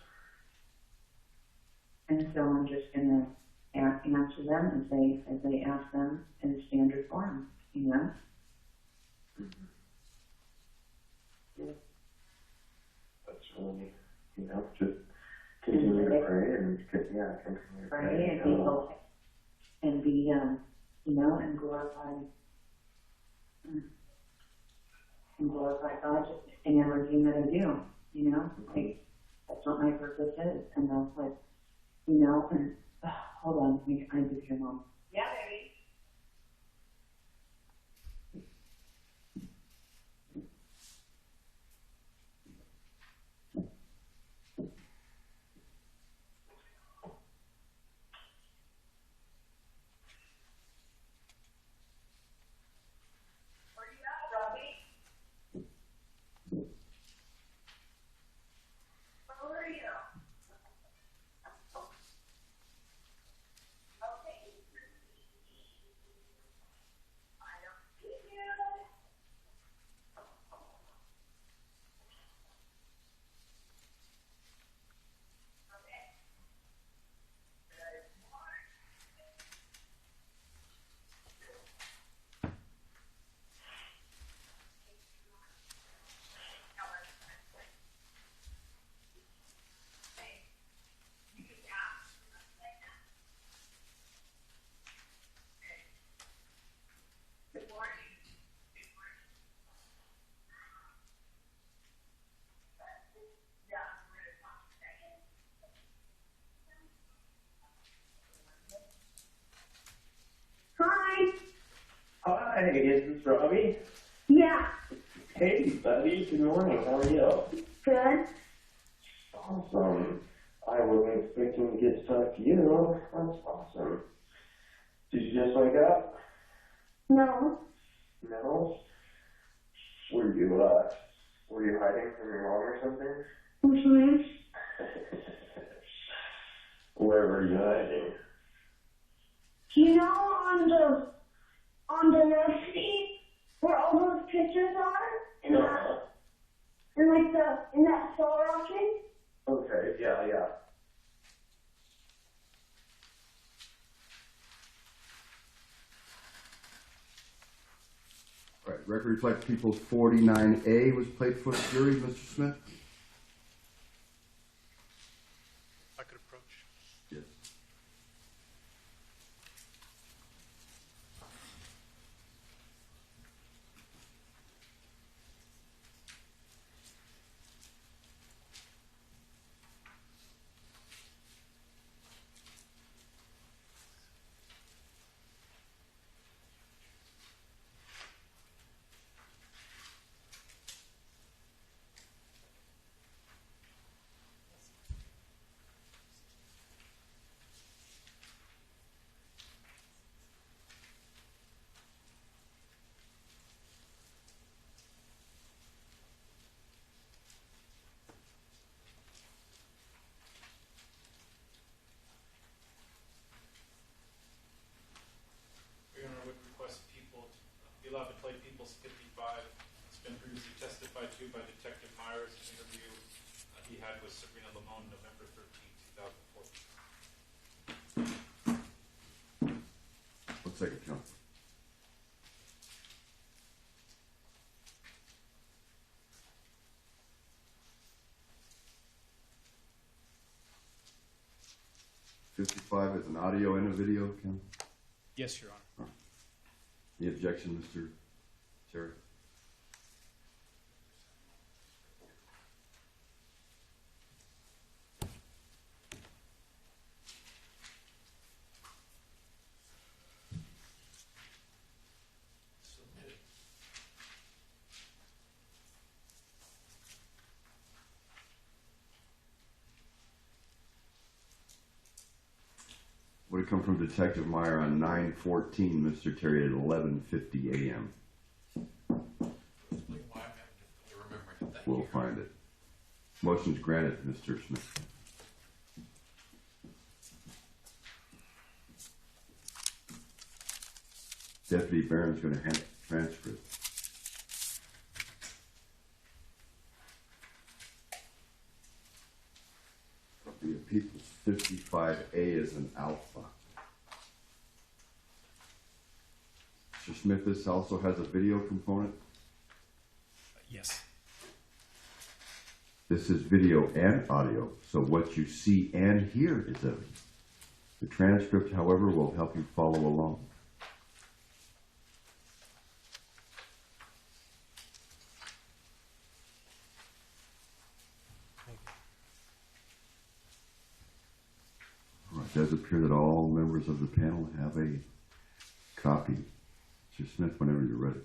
And so I'm just gonna answer them as they ask them in a standard form, you know? Mm-hmm. Yeah. That's really, you know, just continue to pray and continue to Pray and be holy and be, you know, and glorify God just in everything that I do, you know? Like, that's what my purpose is, and that's what, you know, and hold on, I do hear Mom. Yeah, baby. Robbie? Yeah, Hey, buddy. Good morning. How are you? good. Awesome. I wasn't expecting to get to talk to you. That's awesome. Did you just wake up? No. No? Were you hiding from your mom or something? Mm-hmm. Where were you hiding? You know on the left seat where all those pictures are? In that soul rocket? Okay, yeah. All right, record reflects People's 49A was played for the jury, Mr. Smith? I could approach. Yes. Your Honor, would request people be allowed to play People's 55. It's been previously testified to by Detective Myers, an interview he had with Sabrina Limon November 13, 2014. 1 second, Counsel. $55 is an audio and a video, Counsel? Yes, Your Honor. Any objection, Mr. Terry? Submitted. Would it come from Detective Meyer on 9/14, Mr. Terry, at 11:50 a.m.? Explain why I'm having difficulty remembering it. Thank We'll you. find it. Motion's granted, Mr. Smith. Deputy Barron's going to hand transcript. The People's 55A is an alpha. Mr. Smith, this also has a video component. Yes. This is video and audio, so what you see and hear is evidence. The transcript, however, will help you follow along. All right, it does appear that all members of the panel have a copy. Mr. Smith, whenever you're ready.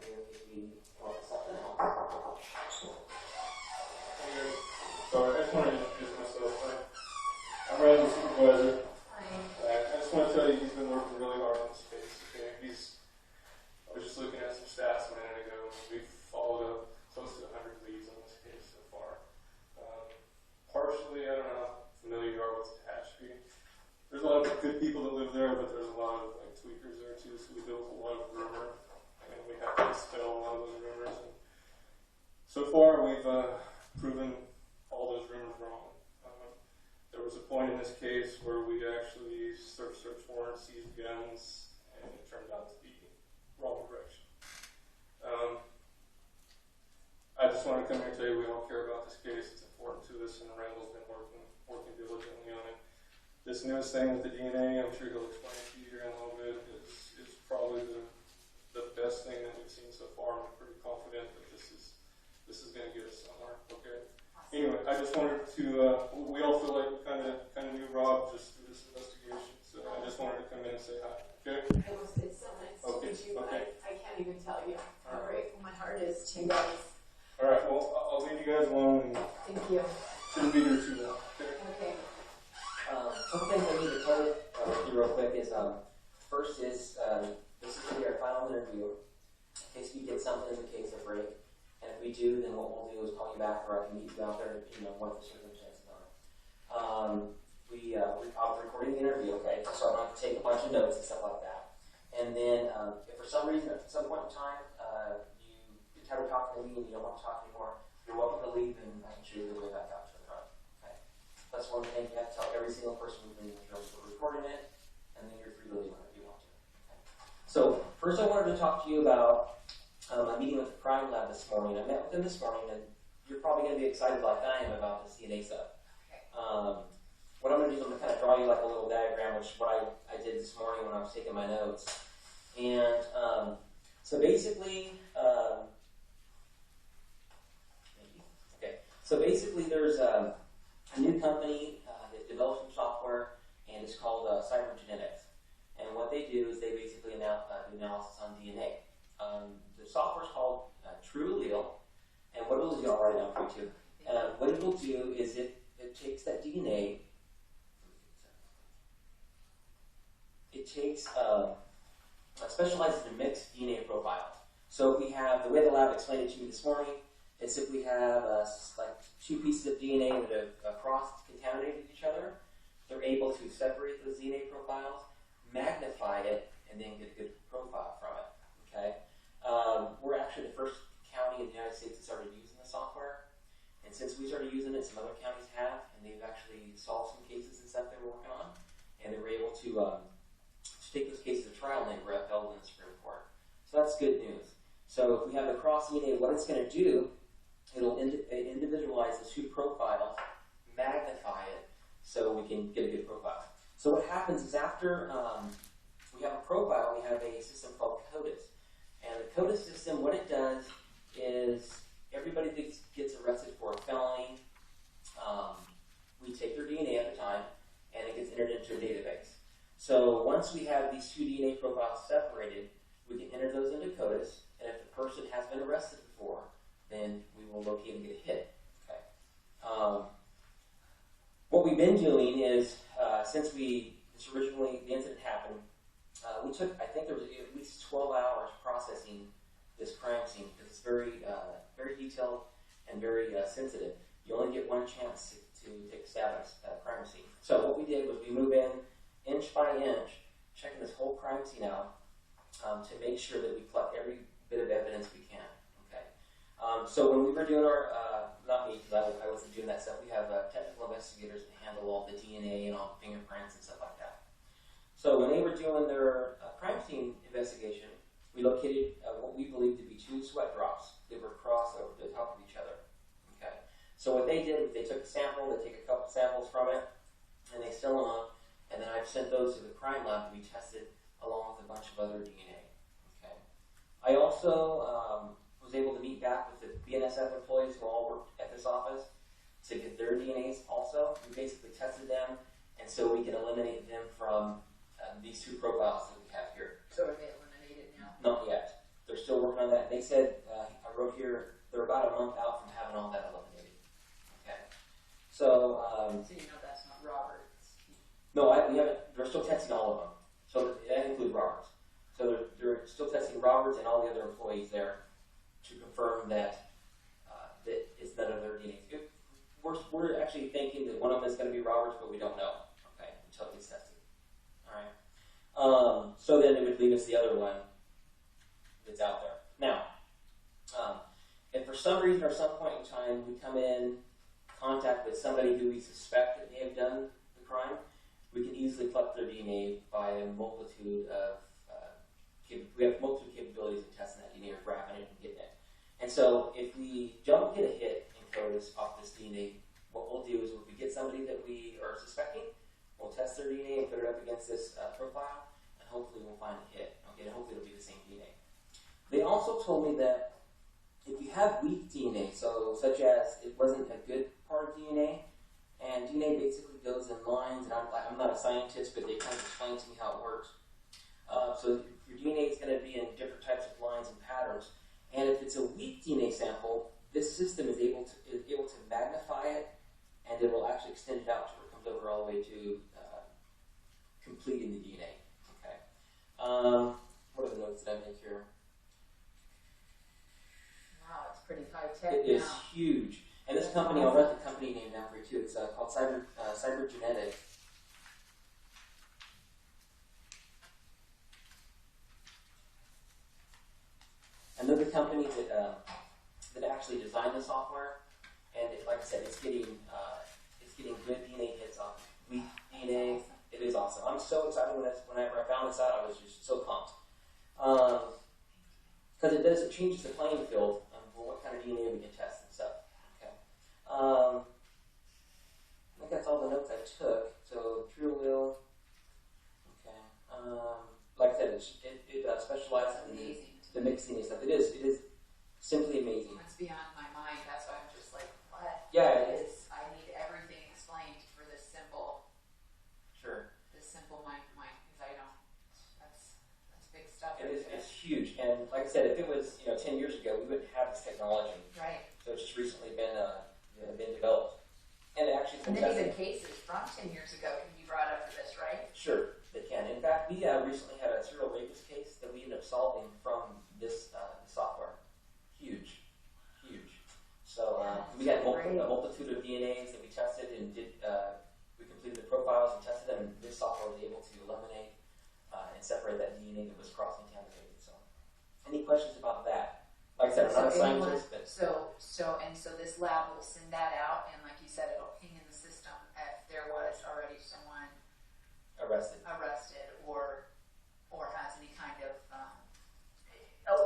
here in case we come up with something else. Sorry, I just want to introduce myself. I'm Randall, supervisor. I just want to tell you he's been working really hard on this case. Okay? I was just looking at some stats a minute ago. We've followed up close to 100 leads on this case so far. Partially, I don't know how familiar you are with Tehachapi. There's a lot of good people that live there, but there's a lot of like tweakers there too. So we deal with a lot of rumor, and we have to dispel a lot of those rumors. And so far, we've proven all those rumors wrong. There was a point in this case where we actually search warrants, seized guns, and it turned out to be wrong direction. I just want to come here and tell you we all care about this case. It's important to us, and Randall's been working diligently on it. This newest thing with the DNA, I'm sure he'll explain it to you here in a little bit, is probably the best thing that we've seen so far. I'm pretty confident that this is going to get us somewhere. Okay. Anyway, I just wanted to. We all feel like we kind of knew Rob just through this investigation, so I just wanted to come in and say hi. Okay. It's so nice to meet you. Okay. I can't even tell you how grateful my heart is to you guys. All right. Well, I'll leave you guys alone. And Thank you. shouldn't be here too long. Okay. Okay. Couple things I need to tell you real quick is, first is, this is going to be our final interview. In case we get something in the case of break. And if we do, then what we'll do is call you back, or I can meet you out there, what the circumstances are. I'll be recording the interview, okay? So I don't have to take a bunch of notes and stuff like that. And then, if for some reason, at some point in time, you try to talk to me and you don't want to talk anymore, you're welcome to leave, and I can show you the way back out to the front. Okay? That's one thing you have to tell every single person who's in the room for recording it, and then you're free to leave whenever you want to. Okay? So, first I wanted to talk to you about my meeting with the crime lab this morning. I met with them this morning, and you're probably going to be excited like I am about this DNA stuff. Okay. What I'm going to do is I'm going to kind of draw you like a little diagram, which is what I did this morning when I was taking my notes. And so basically, there's a new company that develops some software, and it's called Cybergenetics. And what they do is they basically do analysis on DNA. The software is called True Allele, and what it'll do, I'll write it down for you too. What it will do is it takes that DNA, specializes in mixed DNA profiles. So if we have, the way the lab explained it to me this morning, is if we have like two pieces of DNA that have cross-contaminated each other, they're able to separate those DNA profiles, magnify it, and then get a good profile from it. Okay. We're actually the first county in the United States that started using the software. And since we started using it, some other counties have, and they've actually solved some cases and stuff they were working on. And they were able to take those cases to trial, and they were upheld in the Supreme Court. So that's good news. So if we have the cross DNA, what it's going to do, it'll individualize the two profiles, magnify it, so we can get a good profile. So what happens is after we have a profile, we have a system called CODIS. And the CODIS system, what it does is everybody that gets arrested for a felony, we take their DNA at the time, and it gets entered into a database. So once we have these two DNA profiles separated, we can enter those into CODIS, and if the person has been arrested before, then we will locate and get a hit. Okay. What we've been doing is, since the incident happened, we took, I think there was at least 12 hours processing this crime scene, because it's very, very detailed and very sensitive. You only get one chance to take a stab at a crime scene. So what we did was we move in inch by inch, checking this whole crime scene out to make sure that we collect every bit of evidence we can. Okay. So when we were doing our, not me, because I wasn't doing that stuff, we have technical investigators that handle all the DNA and all the fingerprints and stuff like that. So when they were doing their crime scene investigation, we located what we believe to be two sweat drops that were crossed over the top of each other. Okay. So what they did was they took a sample, they take a couple samples from it, and they seal them up, and then I've sent those to the crime lab to be tested along with a bunch of other DNA. Okay. I also was able to meet back with the BNSF employees who all worked at this office to get their DNAs also. We basically tested them, and so we can eliminate them from these two profiles that we have here. So are they eliminated now? Not yet. They're still working on that. They said, I wrote here, they're about a month out from having all that eliminated. Okay. So, So you know that's not Robert's. no, we haven't. They're still testing all of them. So that includes Roberts. So they're still testing Roberts and all the other employees there to confirm that that it's none of their DNA. We're actually thinking that one of them is going to be Roberts, but we don't know. Okay, until it gets tested. All right. So then it would leave us the other one that's out there. Now, if for some reason or some point in time we come in contact with somebody who we suspect that may have done the crime, we can easily collect their DNA by a multitude of we have multiple capabilities of testing that DNA or grabbing it and getting it. And so if we don't get a hit in CODIS off this DNA, what we'll do is if we get somebody that we are suspecting, we'll test their DNA and put it up against this profile, and hopefully we'll find a hit. Okay, and hopefully it'll be the same DNA. They also told me that if you have weak DNA, so such as it wasn't a good part of DNA, and DNA basically goes in lines, and I'm not a scientist, but they kind of explain to me how it works. So your DNA is going to be in different types of lines and patterns, and if it's a weak DNA sample, this system is able to magnify it, and it will actually extend it out to where it comes over all the way to completing the DNA. Okay. What are the notes that I make here? Wow, it's pretty high tech It is huge. And this company, I'll write the company name down for you too. It's called Cybergenetic. And they're the company that actually designed the software. And like I said, it's getting good DNA hits off weak DNA. It is awesome. I'm so excited whenever I found this out. I was just so pumped because it changes the playing field for what kind of DNA we can test and stuff. Okay. I think that's all the notes I took. So drill wheel. Okay. Like I said, it specializes in the mixed DNA stuff. It is simply amazing. It's beyond my mind. That's why I'm just like, what? Yeah, it is. I need everything explained for this simple. Sure. This simple mind, because I don't. That's big stuff. It's huge. And like I said, if it was 10 years ago, we wouldn't have this technology. Right. So it's just recently been developed. And it actually. And then even cases from 10 years ago can be brought up for this, right? Sure, they can. In fact, we recently had a serial rapist case that we ended up solving from this software. Huge. So we had a multitude of DNAs that we tested and we completed the profiles and tested them, and this software was able to eliminate and separate that DNA that was cross-contaminated. So, any questions about that? Like I said, I'm not a scientist, but so this lab will send that out, and like you said, it'll ping in the system if there was already someone arrested or has any kind of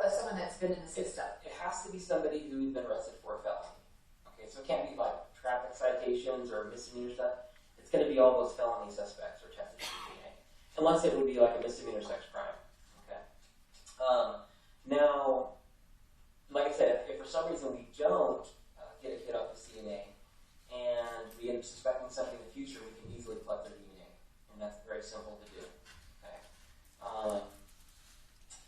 someone that's been in the system. It has to be somebody who's been arrested for a felony. Okay, so it can't be like traffic citations or misdemeanor stuff. It's going to be all those felony suspects or tested for DNA, unless it would be like a misdemeanor sex crime. Okay. Now, like I said, if for some reason we don't get a hit off this DNA and we end up suspecting something in the future, we can easily collect their DNA, and that's very simple to do. Okay.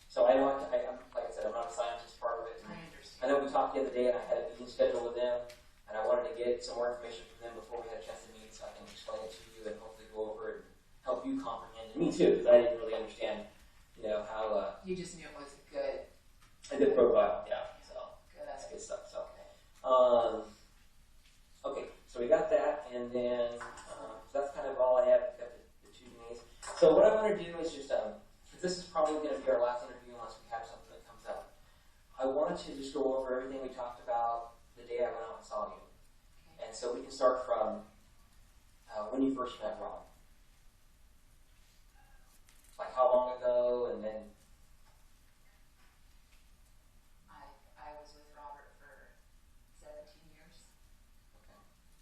So like I said, I'm not a scientist part of it. I understand. I know we talked the other day, and I had a meeting scheduled with them, and I wanted to get some more information from them before we had a chance to meet, so I can explain it to you and hopefully go over it and help you comprehend it. Me too, because I didn't really understand, how. You just knew it was a good profile, yeah. So good. that's good stuff. So, okay, so we got that, and then that's kind of all I have. Got the two DNAs. So what I want to do is just this is probably going to be our last interview unless we have something that comes up. I wanted to just go over everything we talked about the day I went out and saw you. Okay. And so we can start from when you first met Rob. Like how long ago, and then... I was with Robert for 17 years. Okay.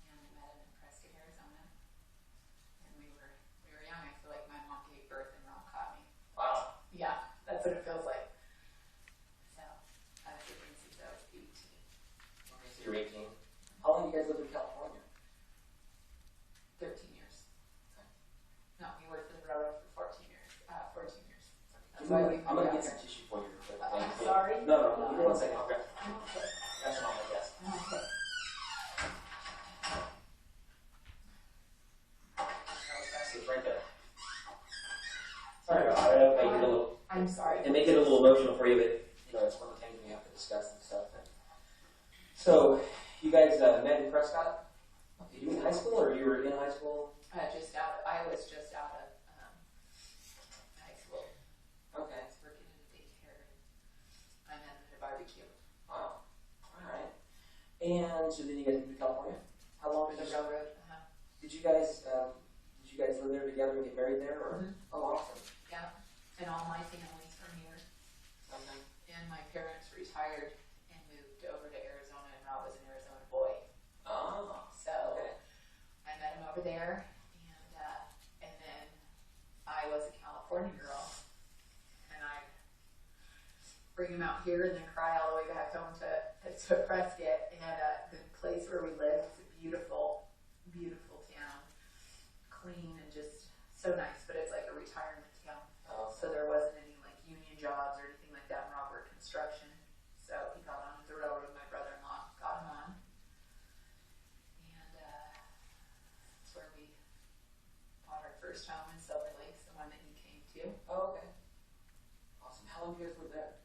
And I met him in Prescott, Arizona. And we were young. I feel like my mom gave birth and Rob caught me. Wow. Yeah, that's what it feels like. So, I've been with him since I was 18. Okay, so you're 18. How long have you guys lived in California? 13 years. Okay. No, he worked for the railroad for 14 years. 14 years. You second. I'll grab some on my desk. Okay. It's right there. Sorry about it. Make it a little. I'm sorry. And make it a little emotional for you, but you know, it's one of the things we have to discuss and stuff. So, you guys met in Prescott? Okay, you were in high school, or you were in high school? I was just out of high school. Okay. I was working in a daycare. I met him at a barbecue. Wow. All right. And so then you guys moved to California. How long The did railroad. you guys live there together and get married there? Or oh, awesome. Yeah. And all my family's from here. Okay. And my parents retired and moved over to Arizona, and Rob was an Arizona boy. Oh. So Okay. I met him over there, and then I was a California girl, and I bring him out here and then cry all the way back home to Prescott. And the place where we lived is a beautiful, beautiful town, clean and just so nice. But it's like a retirement town, so there wasn't any like union jobs or anything like that. And Rob worked construction, so he got on the railroad. My brother-in-law got him on. And that's where we bought our first home in Silver Lakes, the one that he came to. Oh, okay. Awesome. How long have you guys lived there?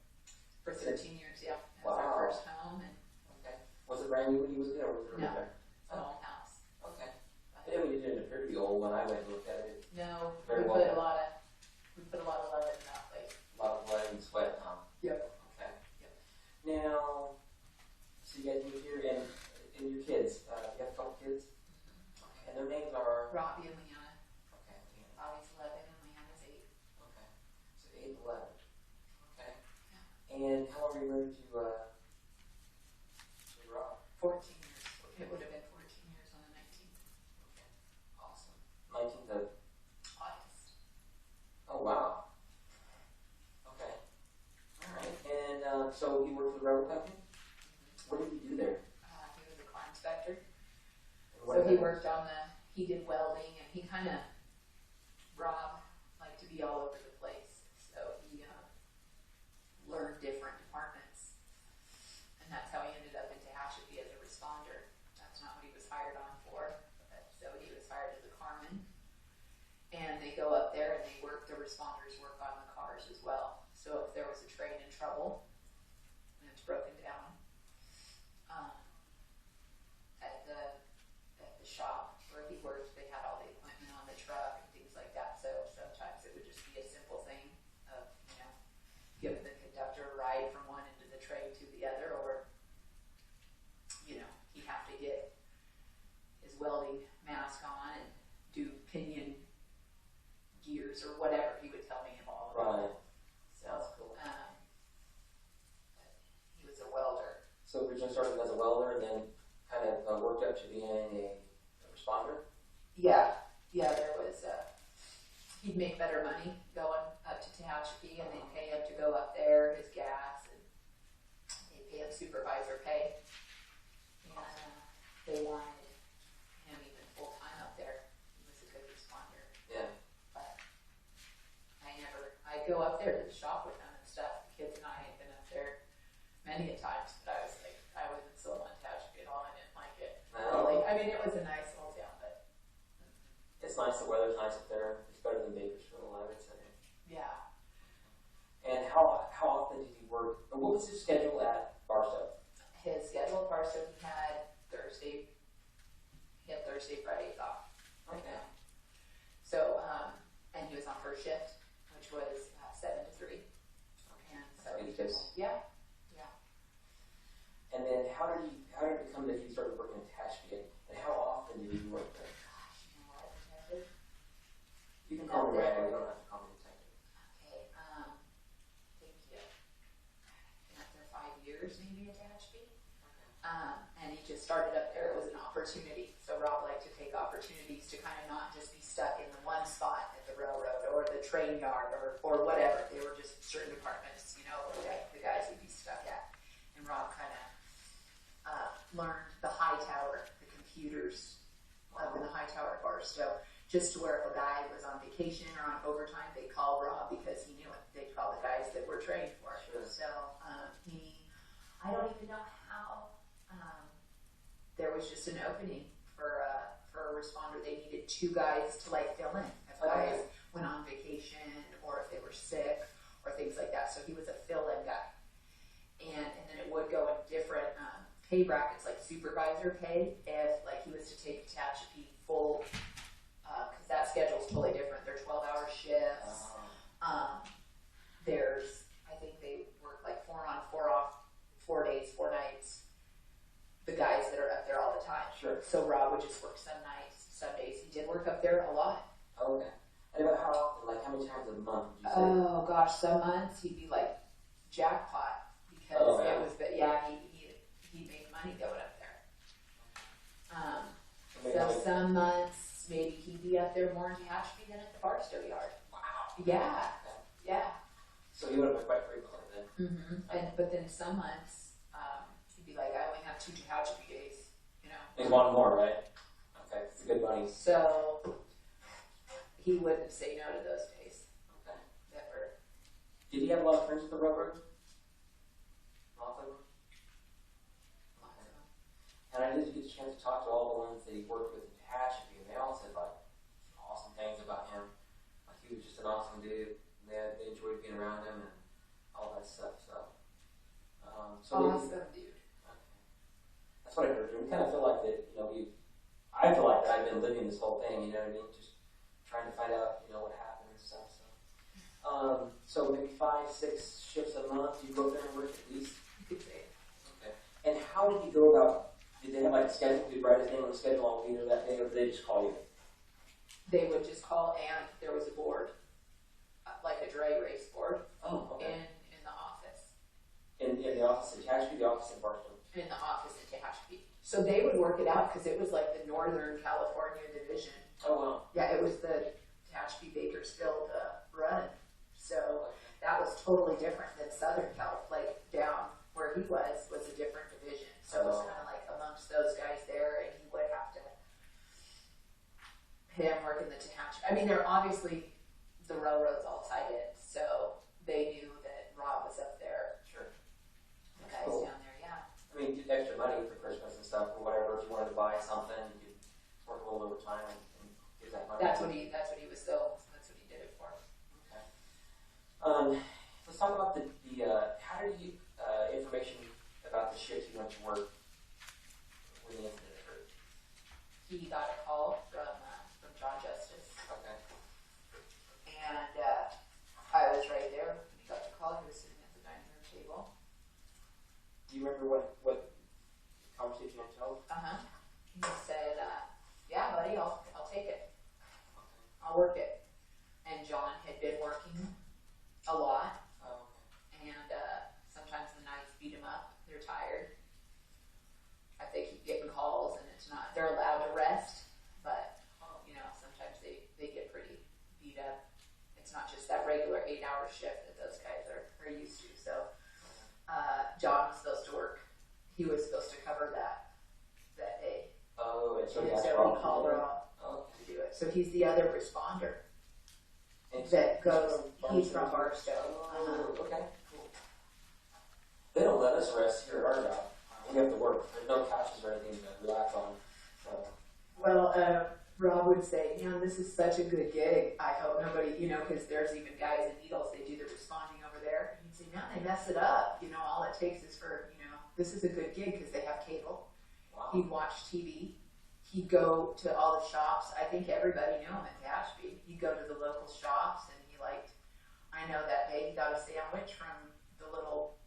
For 13 years, yeah. That was Wow. our first home, and Okay. Was it brand new when you was there, or was it No. there? it's an old house. Okay. Yeah, it didn't appear to be old when I went and looked at it. No, Very we well put done. a lot of love in that place. A lot of blood and sweat, huh? Yep. Okay. Yep. Now, so you guys moved here, and your kids, you have a couple kids? Okay. And their names are? Robbie and Leanna. Okay. Leanna. Robbie's 11 and Leanna's 8. Okay. So 8 and 11. Okay. And how long were you married to Rob? 14 years. It would have been 14 years on the 19th Okay. Awesome. 19th of? August. Oh, wow. Okay. All right. And so you worked for the railroad company? What did you do there? He was a car inspector. And what So he did- worked on he did welding, and he kind of, Rob liked to be all over the place. So he learned different departments. And that's how he ended up in Tehachapi as a responder. That's not what he was hired on for. So he was hired as a carman. And they go up there and the responders work on the cars as well. So if there was a train in trouble and it's broken down, at the shop where he worked, they had all the equipment on the truck and things like that. So sometimes it would just be a simple thing of, giving the conductor a ride from one end of the train to the other, or, he'd have to get his welding mask on and do pinion gears or whatever. He would tell me all about Right. it. So, That's cool. he was a welder. So originally started as a welder, and then kind of worked up to being a responder? Yeah, there was, he'd make better money going up to Tehachapi, and they'd pay him to go up there, his gas, and they'd pay him supervisor pay. And they wanted him even full-time up there. He was a good responder. Yeah. But I'd go up there to the shop with him and stuff. The kids and I had been up there many a times, but I was like, I wasn't so on Tehachapi at all. I didn't like it. No. Really. I mean, it was a nice little town, but It's nice, the weather's nice up there. It's better than Bakersfield, I would say. yeah. And how often did you work, or what was his schedule at Barstow? His schedule, Barstow, he had Fridays off. Okay. So, and he was on first shift, which was 7 to 3. And so That's he good just, yeah. And then how did it come that you started working at Tehachapi, and how often did you work there? Gosh, you know what, Detective? You can call me Randall, you don't have to call me Detective. Okay, thank you. Been up there 5 years, maybe, at Tehachapi. And he just started up there. It was an opportunity. So Rob liked to take opportunities to kind of not just be stuck in the one spot at the railroad or the train yard or whatever. They were just certain departments, the guys would be stuck at. And Rob kind of learned the high tower, the computers up in the high tower at Barstow, just to where if a guy was on vacation or on overtime, they'd call Rob because he knew it. They'd call the guys that were trained for it. Sure. So he was just an opening for a responder. They needed 2 guys to like fill in if guys went on vacation or if they were sick or things like that. So he was a fill-in guy. And then it would go in different pay brackets, like supervisor pay, if like he was to take Tehachapi full, because that schedule is totally different. They're 12-hour shifts. There's, I think they work like 4 on, 4 off, 4 days, 4 nights. The guys that are up there all the time. Sure. So Rob would just work some nights, some days. He did work up there a lot. Okay. And about how often, like how many times a month would you say? Oh gosh, some months he'd be like jackpot because it was, but yeah, he made money going up there. So some months maybe he'd be up there more in Tehachapi than at the Barstow yard. Wow. Yeah, yeah. So he would have been quite frequently then. Mm-hmm. But then some months he'd be like, I only have 2 Tehachapi days, you know. He's one more, right? Okay, it's a good money. So he wouldn't say no to those days. Okay. Never. Did he have a lot of friends with the railroad? Lots of them? And I did get a chance to talk to all the ones that he worked with in Tehachapi, and they all said like awesome things about him. Like he was just an awesome dude. And they enjoyed being around him and all that stuff. So, Awesome dude. Okay. That's what I heard. We kind of feel like that. You know, I feel like that I've been living this whole thing. You know what I mean? Just trying to find out, you know, what happened and stuff. So maybe 5, 6 shifts a month. You go there and work at least. You could say. Okay. And how did you go about? Did they have like a schedule? Did you write his name on the schedule? I'll be there that day, or did they just call you? They would just call, and there was a board, like a dray race board, Oh, okay. in the office. In the office in Tehachapi, the office in Barstow. In the office in Tehachapi. So they would work it out because it was like the Northern California division. Oh wow. Yeah, it was the Tehachapi Bakersfield run. So that was totally different than Southern Cal, like down where he was a different division. So it was kind of like amongst those guys there, and he would have to him working the Tehachapi. I mean, they're obviously the railroads all tied in, so they knew that Rob was up there. Sure. The guys Cool. down there, yeah. I mean, get extra money for Christmas and stuff or whatever. If you wanted to buy something, you could work a little overtime and give that money. That's what he was so. That's what he did it for. Okay. Let's talk about the how did you information about the shift you went to work when the incident occurred? He got a call from John Justice, Okay. and I was right there when he got the call. He was sitting at the dining room table. Do you remember what conversation you held? He said, "Yeah, buddy, I'll take it. I'll work it." And John had been working a lot, Oh, and sometimes the nights beat him up. They're tired. They keep getting calls, and it's not. They're allowed to rest, but you know sometimes they get pretty beat up. It's not just that regular 8-hour shift that those guys are used to. So John was supposed to work. He was supposed to cover that day. Oh, and so And that's so Rob. he called Rob Oh, to do it. So he's the other responder and that goes. from He's from Barstow. Oh, okay, cool. They don't let us rest here at our job. We have to work. There's no couches or anything to relax on. So. Well, Rob would say, "Man, this is such a good gig. I hope nobody, you know, because there's even guys in Needles. They do the responding over there. And he'd say, "Man, they mess it up. You know, all it takes is for, you know, this is a good gig because they have cable." Wow. He'd watch TV. He'd go to all the shops. I think everybody knew him at Tehachapi. He'd go to the local shops, and he liked. I know that day he got a sandwich from the little.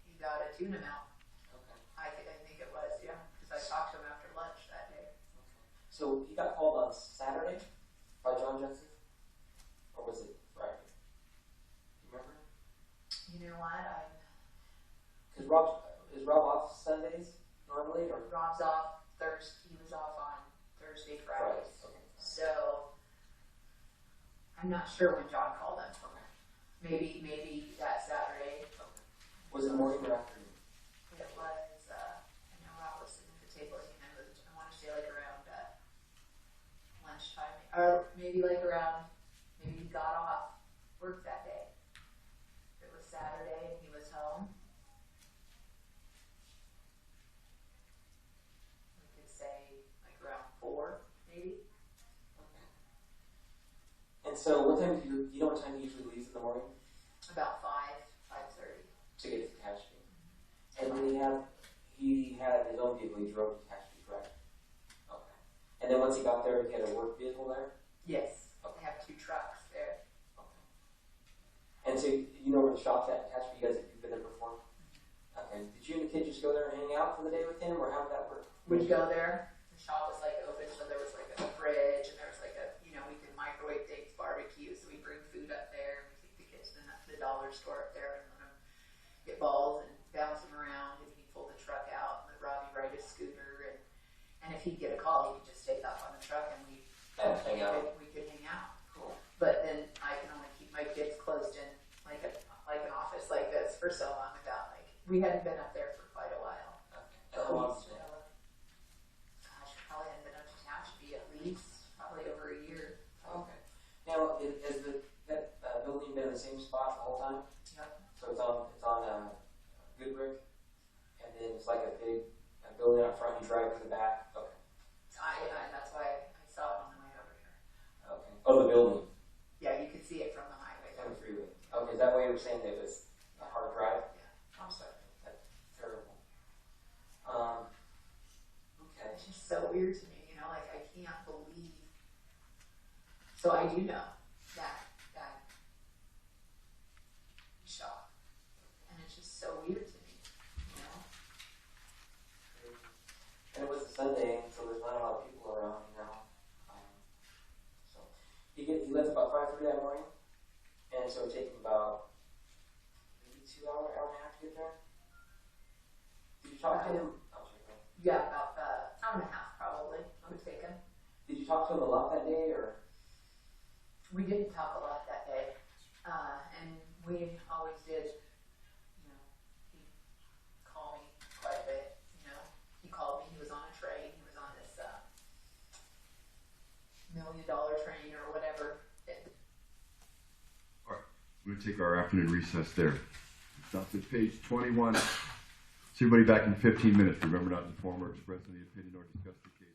He got a tuna melt. Okay. I think it was, yeah, because I talked to him after lunch that day. So he got called on Saturday by John Jensen? Or was it Friday? Do you remember? You know what? Because is Rob off Sundays normally? Or Rob's off Thursday. He was off on Thursday, Fridays. Okay. So I'm not sure when John called him. Okay. Maybe that Saturday. Okay. Was it morning or afternoon? It was. I know Rob was sitting at the table. I want to say like around lunchtime, or maybe like around. Maybe he got off work that day. It was Saturday, and he was home. so what time do you know what time he usually leaves in the morning About 5:30. to get to Tehachapi? And then he had his own vehicle. He drove to Tehachapi, correct? Okay. And then once he got there, he had a work vehicle there. Yes. They have 2 trucks there. Okay. And so you know where the shop's at, Tehachapi? You guys have been there before? Okay. Did you and the kid just go there and hang out for the day with him, or how did that work? We'd go there. The shop was like open, so there was like a fridge, and there was like a, we could microwave things, barbecue, so we bring food up there. We take the kids to the dollar store up there and let them get balls and bounce them around. And he'd pull the truck out, and let Robbie ride his scooter, and if he'd get a call, he could just take off on the truck, and we Hang out. could hang out. Cool. But then I can only keep my kids closed in like an office like this for so long without we hadn't been up there for quite a while. Okay. And how long has it been? Gosh, we probably hadn't been up to Tehachapi at least probably over a year. Okay. Now, has that building been in the same spot the whole time? Yep. So it's on good brick, and then it's like a big building out front. You drive to the back. Okay. That's why I saw it on the way over here. Okay. Oh, the building. Yeah, you could see it from the highway. On the freeway. Okay. Is that why you were saying that it was a hard drive? Yeah. I'm sorry. That's terrible. Okay. It's just so weird to me, I can't believe. So I do know that shop, and it's just so weird to me, And it was a Sunday, so there's not a lot of people around, so he left about 5:30 that morning, and so it took him about maybe 2 hour and a half to get there. Did you talk to him? Oh, sorry, go ahead. Yeah, about hour and a half probably. I would take him. Did you talk to him a lot that day, or? We didn't talk a lot that day, and we always did. He'd call me quite a bit. He called me. He was on a train. He was on this $1 million train or whatever. All right, we're going to take our afternoon recess there. Stop at page 21. See everybody back in 15 minutes. Remember not to inform or express any opinion or discuss the case.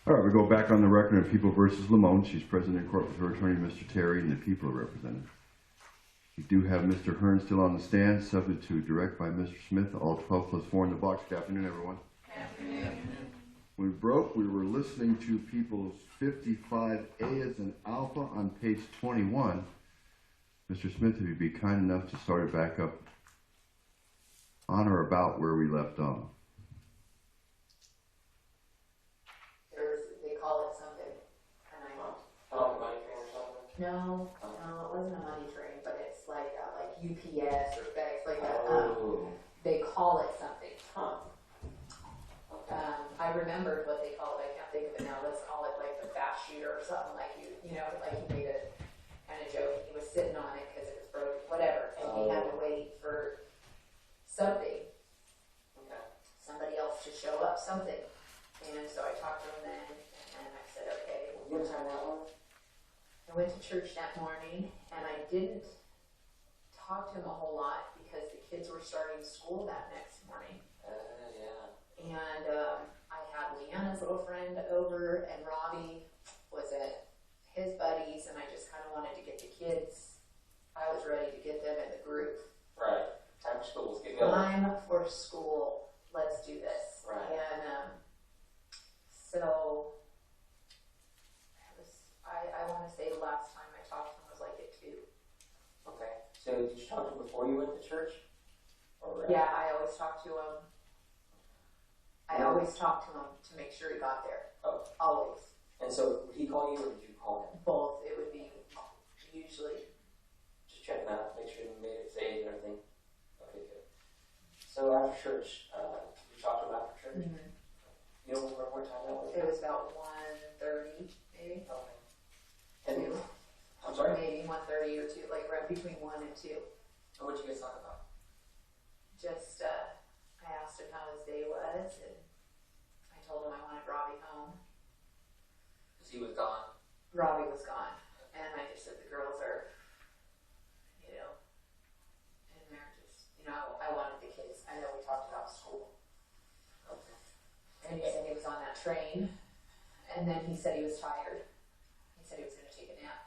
All right, we go back on the record of People versus Limon. She's present in court with her attorney, Mr. Terry, and the people are represented. We do have Mr. Hearn still on the stand, subject to direct by Mr. Smith. All 12 plus 4 in the box. Good afternoon, everyone. Good afternoon. When we broke, we were listening to People's 55A as an alpha on page 21. Mr. Smith, if you'd be kind enough to start it back up on or about where we left off. They call it something, and I don't. Oh, the money train or something? No, it wasn't a money train, but it's like UPS or FedEx, like that. Oh. They call it something. Huh. I remembered what they call it. I can't think of it now. Let's call it like the fast shooter or something like you know, like he made a kind of joke. He was sitting on it because it was broken, whatever, and he had to wait for something, somebody else to show up, something. And so I talked to him then, and I said, okay. What time that was? I went to church that morning, and I didn't talk to him a whole lot because the kids were starting school that next morning. Yeah. And I had Leanna's little friend over, and Robbie was at his buddies, and I just kind of wanted to get the kids. I was ready to get them in the group. Right. Time for school. Let's get going. Time for school. Let's do this. Right. And so I want to say the last time I talked to him was like at 2. Okay. So did you talk to him before you went to church? Or, Yeah, I always talk to him. I always talk to him to make sure he got there. Oh. Always. And so would he call you or did you call him? Both. It would be usually. Just checking out, make sure you made it safe and everything. Okay, good. So after church, you talked to him after church? Mm-hmm. You don't remember what time that was? It was about 1:30, maybe. Okay. And 2. I'm sorry? Maybe 1:30 or 2, like right between 1 and 2. And what did you guys talk about? Just, I asked him how his day was, and I told him I wanted Robbie home. Because he was gone. Robbie was gone, and I just said the girls are, you know, and they're just, you know, I wanted the kids. I know we talked about school. Okay. And he said he was on that train, and then he said he was tired. He said he was going to take a nap.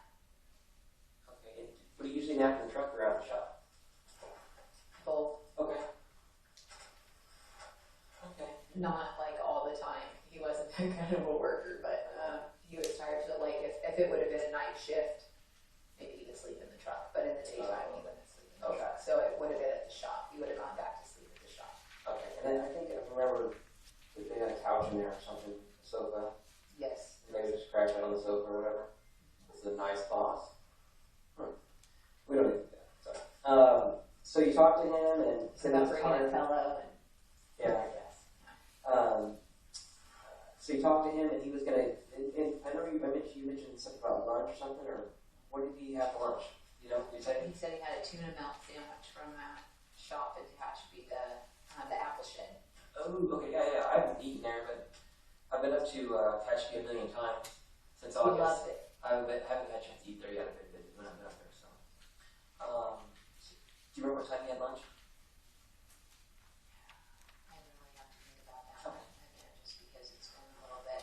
Okay. And would he usually nap in the truck or out of the shop? Both. Okay. Okay. Not like all the time. He wasn't that kind of a worker, but he was tired. So like if it would have been a night shift, maybe he would sleep in the truck. But in the daytime, he wouldn't sleep in the truck. So it would have been at the shop. He would have gone back to sleep at the shop. Okay. And then I think I remember that they had a couch in there or something, a sofa. Yes. Maybe just crash out on the sofa or whatever. This is a nice boss. We don't need that. Sorry. So you talked to him and said he was Bringing tired. a pillow and Yeah. yes. So you talked to him and he was gonna. And I know you mentioned something about lunch or something, or what did he have for lunch? You know, you said. He said he had a tuna melt sandwich from a shop in Tehachapi, the apple shed. Oh, okay, yeah. I haven't eaten there, but I've been up to Tehachapi a million times since He August. loved it. I haven't had a chance to eat there yet. I've been when I've been up there. So, do you remember what time you had lunch? I really have to think about that one, just because it's been a little bit.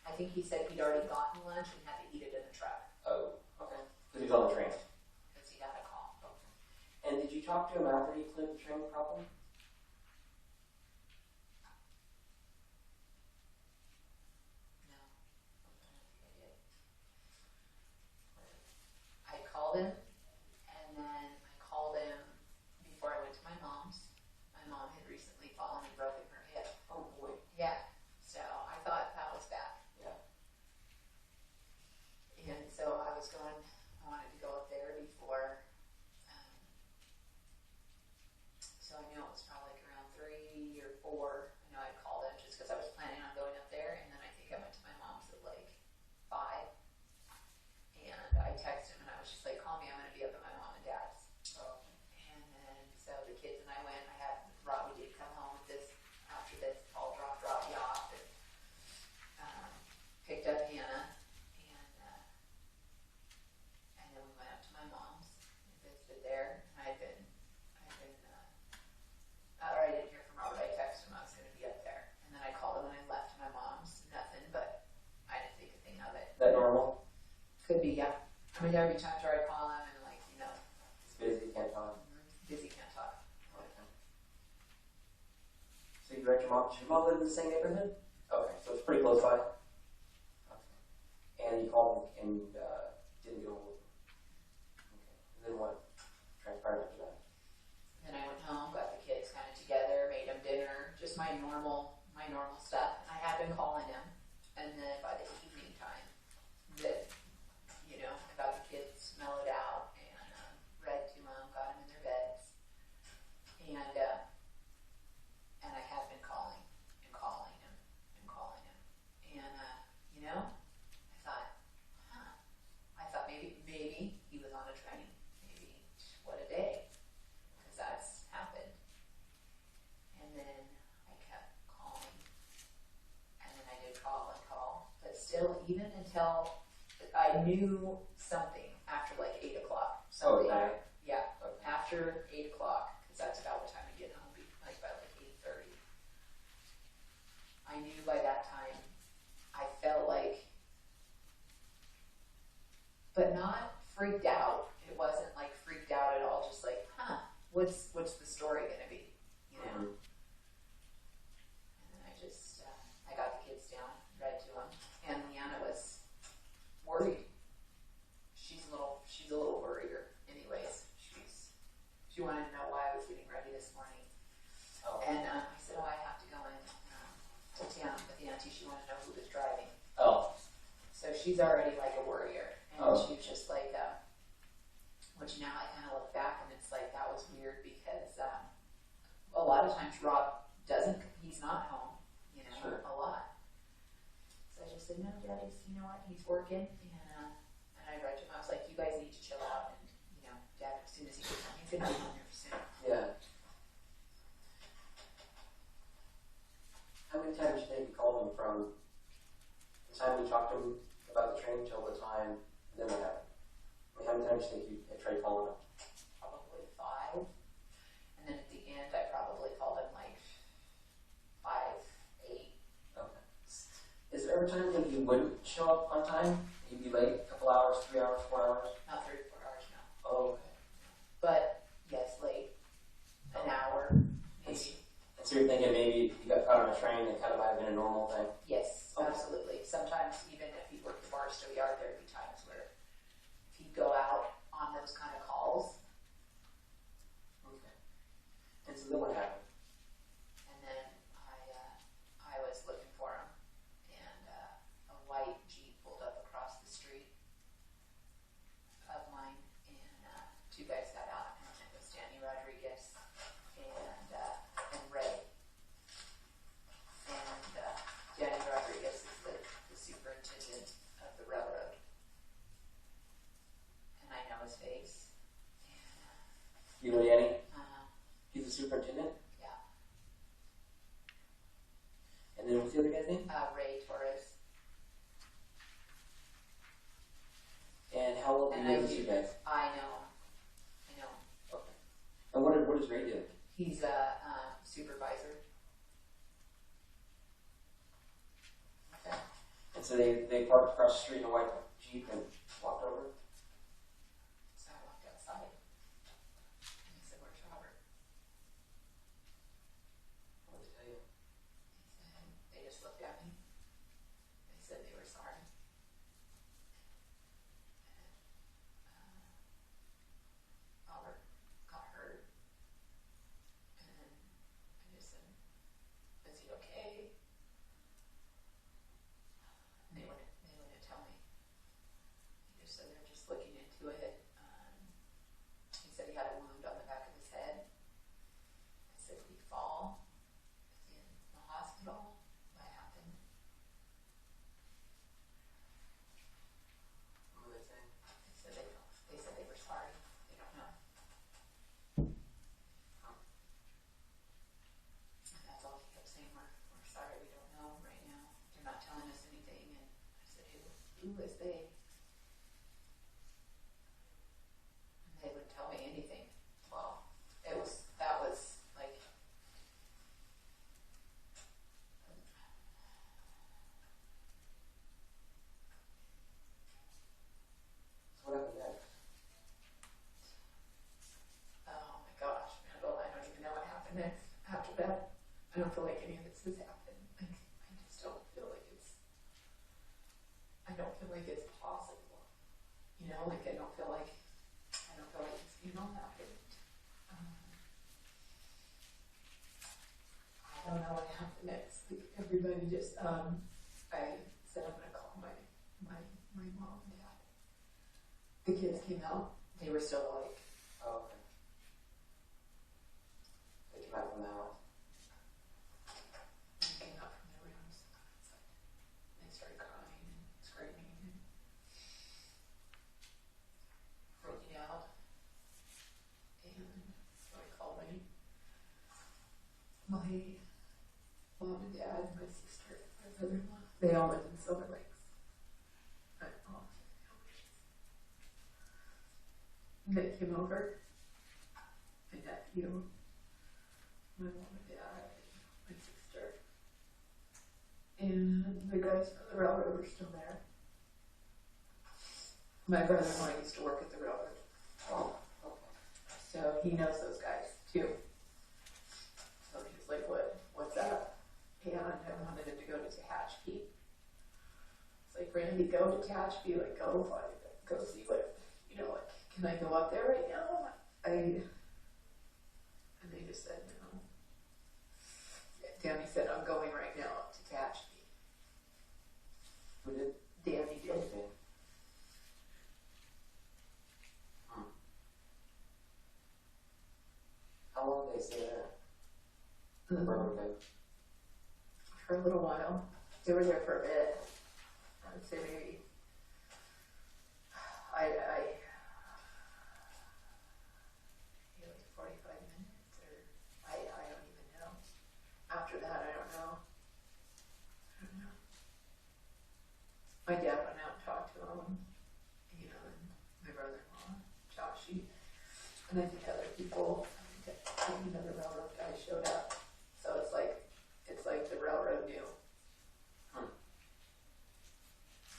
I think he said he'd already gotten lunch and had to eat it in the truck Oh, okay. Because he was on the train. because he got a call. Okay. And did you talk to him after he cleared the train problem? No, I don't think I did. I called him, and then I called him before I went to my mom's. My mom had recently fallen and broken her hip. Oh boy. Yeah, so I thought that was bad. Yeah. And so I wanted to go up there before, so I knew it was Could be, yeah. I mean, there'd be times where I'd call him and like, you know, It's busy, can't talk. busy, can't talk. Okay. So you direct your mom? Does your mom live in the same neighborhood? Okay, so it's pretty close by. Okay. And you called and didn't get hold of them. Okay. And then what transpired after that? Then I went home, got the kids kind of together, made them dinner, just my normal stuff. I had been calling him, and then by the evening time, that, you know, I got the kids mellowed out and read to them, got them in their beds, and I had been calling and calling him and calling him, and you know, I thought maybe he was on a train, maybe what a day, because that's happened, and then I kept calling, and then I did call and call, but still, even until I knew something after like 8 o'clock. Something, Okay. yeah, Okay. after 8 o'clock, because that's about the time I get home, like by like 8:30. I knew by that time, I felt like, but not freaked out. It wasn't like freaked out at all, just like, what's the story gonna be, you know? Mhm. And then I got the kids down, read to them, and Leanna was worried. She's a little worrier, anyways. She wanted to know why I was getting ready this morning, Oh. and I said, I have to go in to town with the auntie. She wanted to know who was driving, Oh. so she's already like a worrier, and Oh. she was just like, which now I kind of look back and it's like that was weird because a lot of times Rob he's not home, you know, Sure. a lot. So I just said, no, Daddy's, you know what, he's working, and I read to him, I was like, you guys need to chill out, and, you know, Dad, as soon as he gets home, he's gonna be home here soon. Yeah. How many times do you think you called him from the time you talked to him about the train till the time, and then what happened? I mean, how many times do you think you had tried calling him? Probably 5, and then at the end, I probably called him like 5, 8. Okay. Is there ever time when you wouldn't show up on time? You'd be late a couple hours, 3 hours, 4 hours? Not 3 to 4 hours now. Oh, okay. But yes, late, an hour, maybe. And so you're thinking maybe you got caught on a train that kind of might have been a normal thing? Yes, Okay. absolutely. Sometimes even if he worked the Barstow Yard, there'd be times where if he'd go out on those kind of calls, Okay. And so then what happened? and then I was looking for him, and a white Jeep pulled up across the street of mine, and 2 guys got out, and it was Danny Rodriguez and Ray. And Danny Rodriguez is the superintendent of the railroad. And I know his face. You know Danny? And, He's the superintendent? yeah, And then what's the other guy's name? Ray Torres. And how well do you And know these 2 guys? I know him. Okay. And what does Ray do? He's a supervisor. Okay. And so they parked across the street in a white Jeep and walked over? So I walked outside. And he said, where's Robert? What did they tell you? He said, they just looked at me. They said they were sorry. And Robert got hurt. And then I just said, is he okay? And they wouldn't tell me. They just said they're just know, like I don't feel like this funeral happened. I don't know what happened next. Like everybody just, I said I'm gonna call my mom and dad. The kids came out. They were still like, Oh, okay. They came out from the house. they came out from their rooms. They started crying and screaming and freaking out. And so I called my mom and dad, my sister, my brother-in-law. They all lived in Silver Lakes. They came over, my nephew, my mom and dad, my sister, and the guys from the railroad were still there. My brother-in-law used to work at the railroad, Oh, okay. so he knows those guys too. So he was like, what's up? And I wanted him to go to Tehachapi. It's like, Randy, go to Tehachapi, like, go see what, you know, like, can I go up there right now? And they just said no. Danny said, I'm going right now up to Tehachapi. Who did? Danny did. Okay. How long did they stay there? Where were they? For a little while. They were there for a bit. I would say maybe, maybe like 45 minutes, or I don't even know. After that, I don't know. My dad went out and talked to him, you know, and my brother-in-law, Joshy, and I think other people, you know, the railroad guy showed up. So it's like the railroad knew.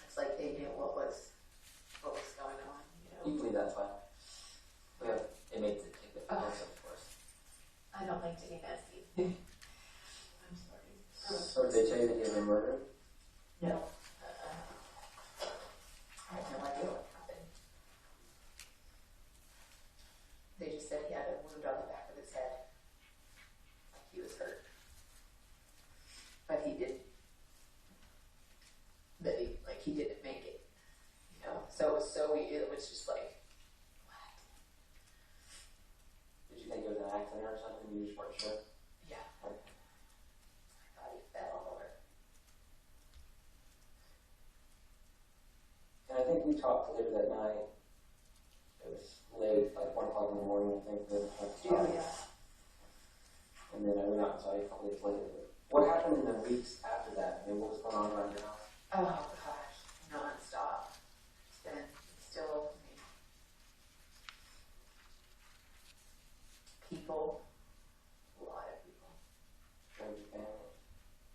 It's like they knew what was going on, you know. Usually that's why. It makes it take the focus, of course. I don't like to be messy. I'm sorry. So did they tell you that you had been murdered? No. I have no idea what happened. They just said he had a wound on the back of his head. Like he was hurt. But he didn't. He didn't make it. You know? So it was just like, what? Did you think it was an accident or something? You just weren't sure? Yeah. Okay. I thought he fell or. And I think we talked later that night. It was late, like 1 o'clock in the morning, I think. Yeah. And then I went out and saw you a couple days later. But what happened in the weeks after that? I mean, what was going on around your house? Oh gosh, non-stop. It's still, I mean, people, a lot of people. Friends and family?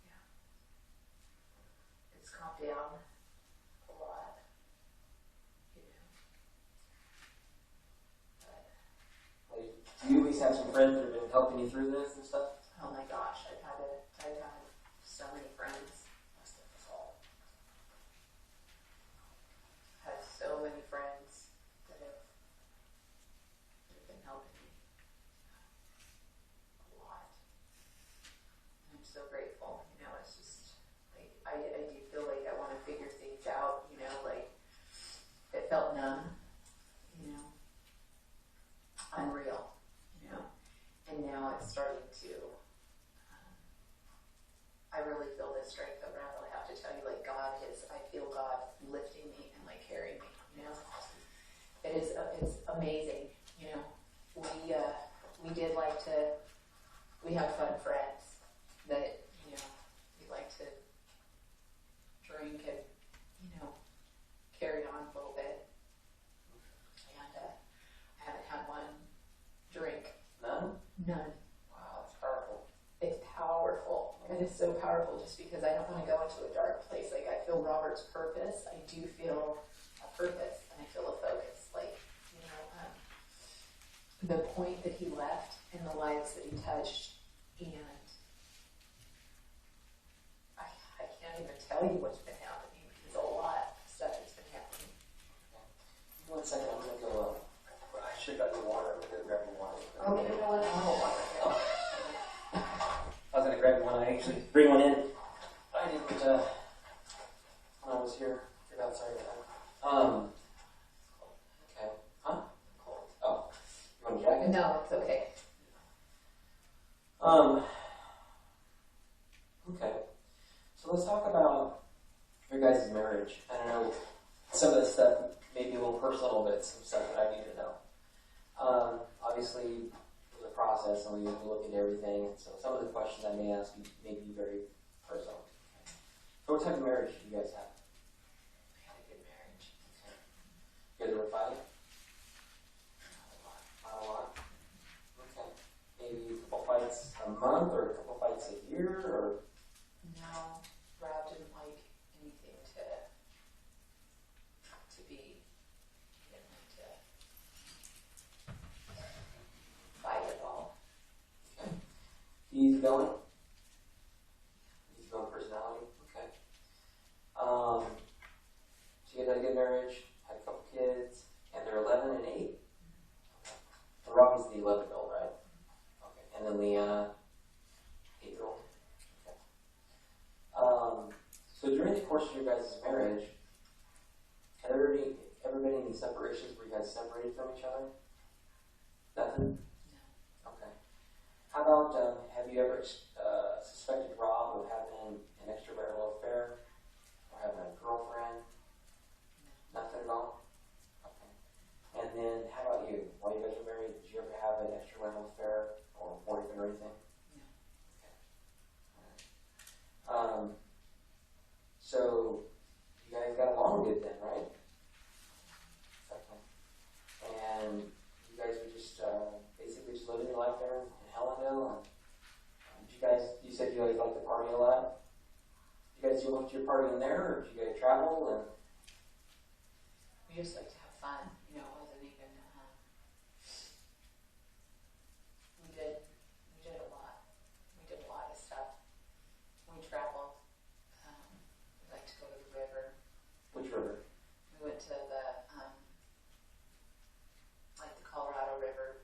Yeah. It's calmed down a lot, you know. But, Like, do you at least have some friends that have been helping you through this and stuff? oh my gosh, I've had so many friends. Had so many friends that have been helping me a lot. And I'm so grateful. You know, it's just like I do feel like I want to figure things out. You know, like it felt numb. You know, unreal. You know, and now it's starting to. I really feel this strength around. I have to tell you, like God is. I feel God lifting me and like carrying me. You know, it is. It's amazing. You know, we did like to. We have fun friends that you know we like to drink and you know carry on a little bit. And I haven't had one drink. None? None. Wow, that's powerful. It's powerful. It is so powerful just because I don't want to go into a dark place. Like I feel Robert's purpose. I do feel a purpose and I feel a focus. Like, you know, the point that he left and the lives that he touched. And I can't even tell you what's been happening because a lot of stuff has been happening. You want God, sorry about that. Okay. Huh? Cold. Oh, you want a jacket? No, it's okay. Okay. So let's talk about your guys' marriage. I don't know, some of this stuff may be a little personal, but some stuff that I need to know. Obviously, there's a process, and we have to look into everything. So some of the questions I may ask you may be very personal. So what type of marriage do you guys have? We had a good marriage. Okay. You guys ever fight? Not a lot. Not a lot. Okay. Maybe a couple fights a month, or a couple fights a year, or No, Rob didn't like anything to be, he didn't like to fight at all. okay. Easygoing? Easygoing personality? Okay. So you guys had a good marriage, had a couple kids, and they're 11 and 8? Okay. And Robbie's the 11-year-old, right? Okay. And then Leanna, 8-year-old? Okay. So during the course of your guys' marriage, have there ever been any separations where you guys separated from each other? Nothing? No. Okay. How about, have you ever suspected Rob of having an extramarital affair? Or having a girlfriend? Nothing at all? Okay. And then, how about you? While you guys were married, did you ever have an extramarital affair or boyfriend or anything? No. Okay. All right. So, you guys got along good then, right? Okay. And you guys were just basically just living your life there in Helena. You said you guys like to party a lot. You guys do much of your partying there, or do you guys travel? And We just like to have fun, you know, it wasn't even, we did a lot. We did a lot of stuff. We traveled, we like to go to the river. which river? We went to the, like the Colorado River,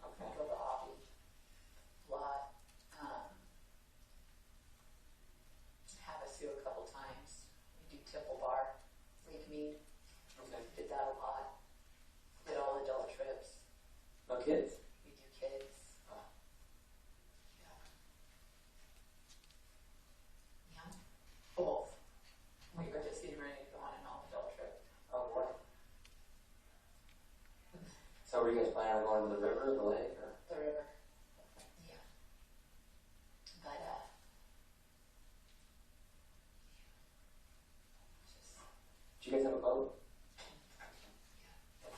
Okay. go to Avi a lot. Havasu a couple times. We do Tipple Bar, Lake Mead. Okay. Did that a lot. Did all adult trips. No kids? We do kids. Oh. Yeah. Both. We were just getting ready to go on an all adult trip. Oh, boy. So were you guys planning on going to the river or the lake? Or? The river. Yeah. But just Did you guys have a boat?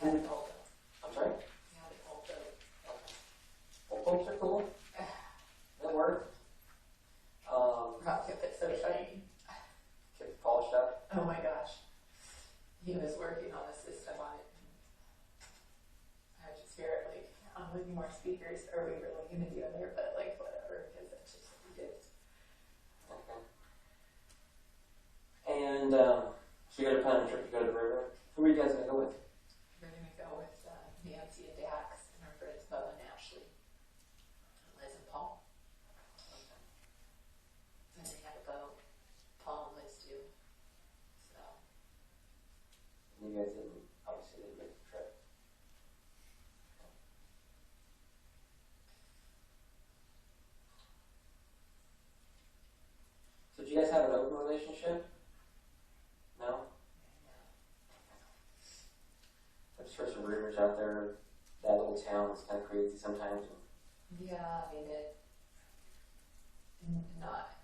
had an old boat. I'm sorry? We had an old boat. Okay. Well, boats are cool. That worked. Rob kept it so shiny. Kept it polished up. Oh my gosh. He was working on the system on it. I would just hear it like, we need more speakers, or we were like going to do in there, but like whatever, because that's just what we did. Okay. And so you got a plan a trip to go to the river. Who are you guys going to go with? We're going to go with Nancy and Dax and our friends Bella and Ashley, Liz and Paul. And they have a boat. Paul and Liz do. So, You guys obviously didn't make the trip. So do you guys have an open relationship? No? I've just heard some rumors out there. That little town is kind of crazy sometimes. yeah, I mean, not,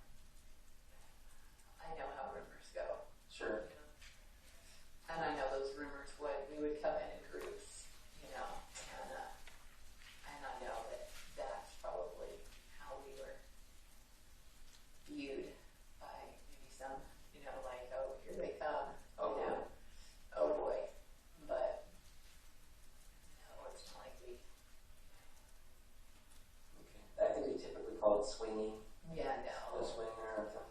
I know how rumors go. Sure. You know. And I know those rumors we would come in groups, you know, and I know that that's probably how we were viewed by maybe some, you know, like, oh, here they come, Oh, you know, oh boy, but no, it's not like we, Okay. I think we typically call it swinging. yeah, No no. swing or anything.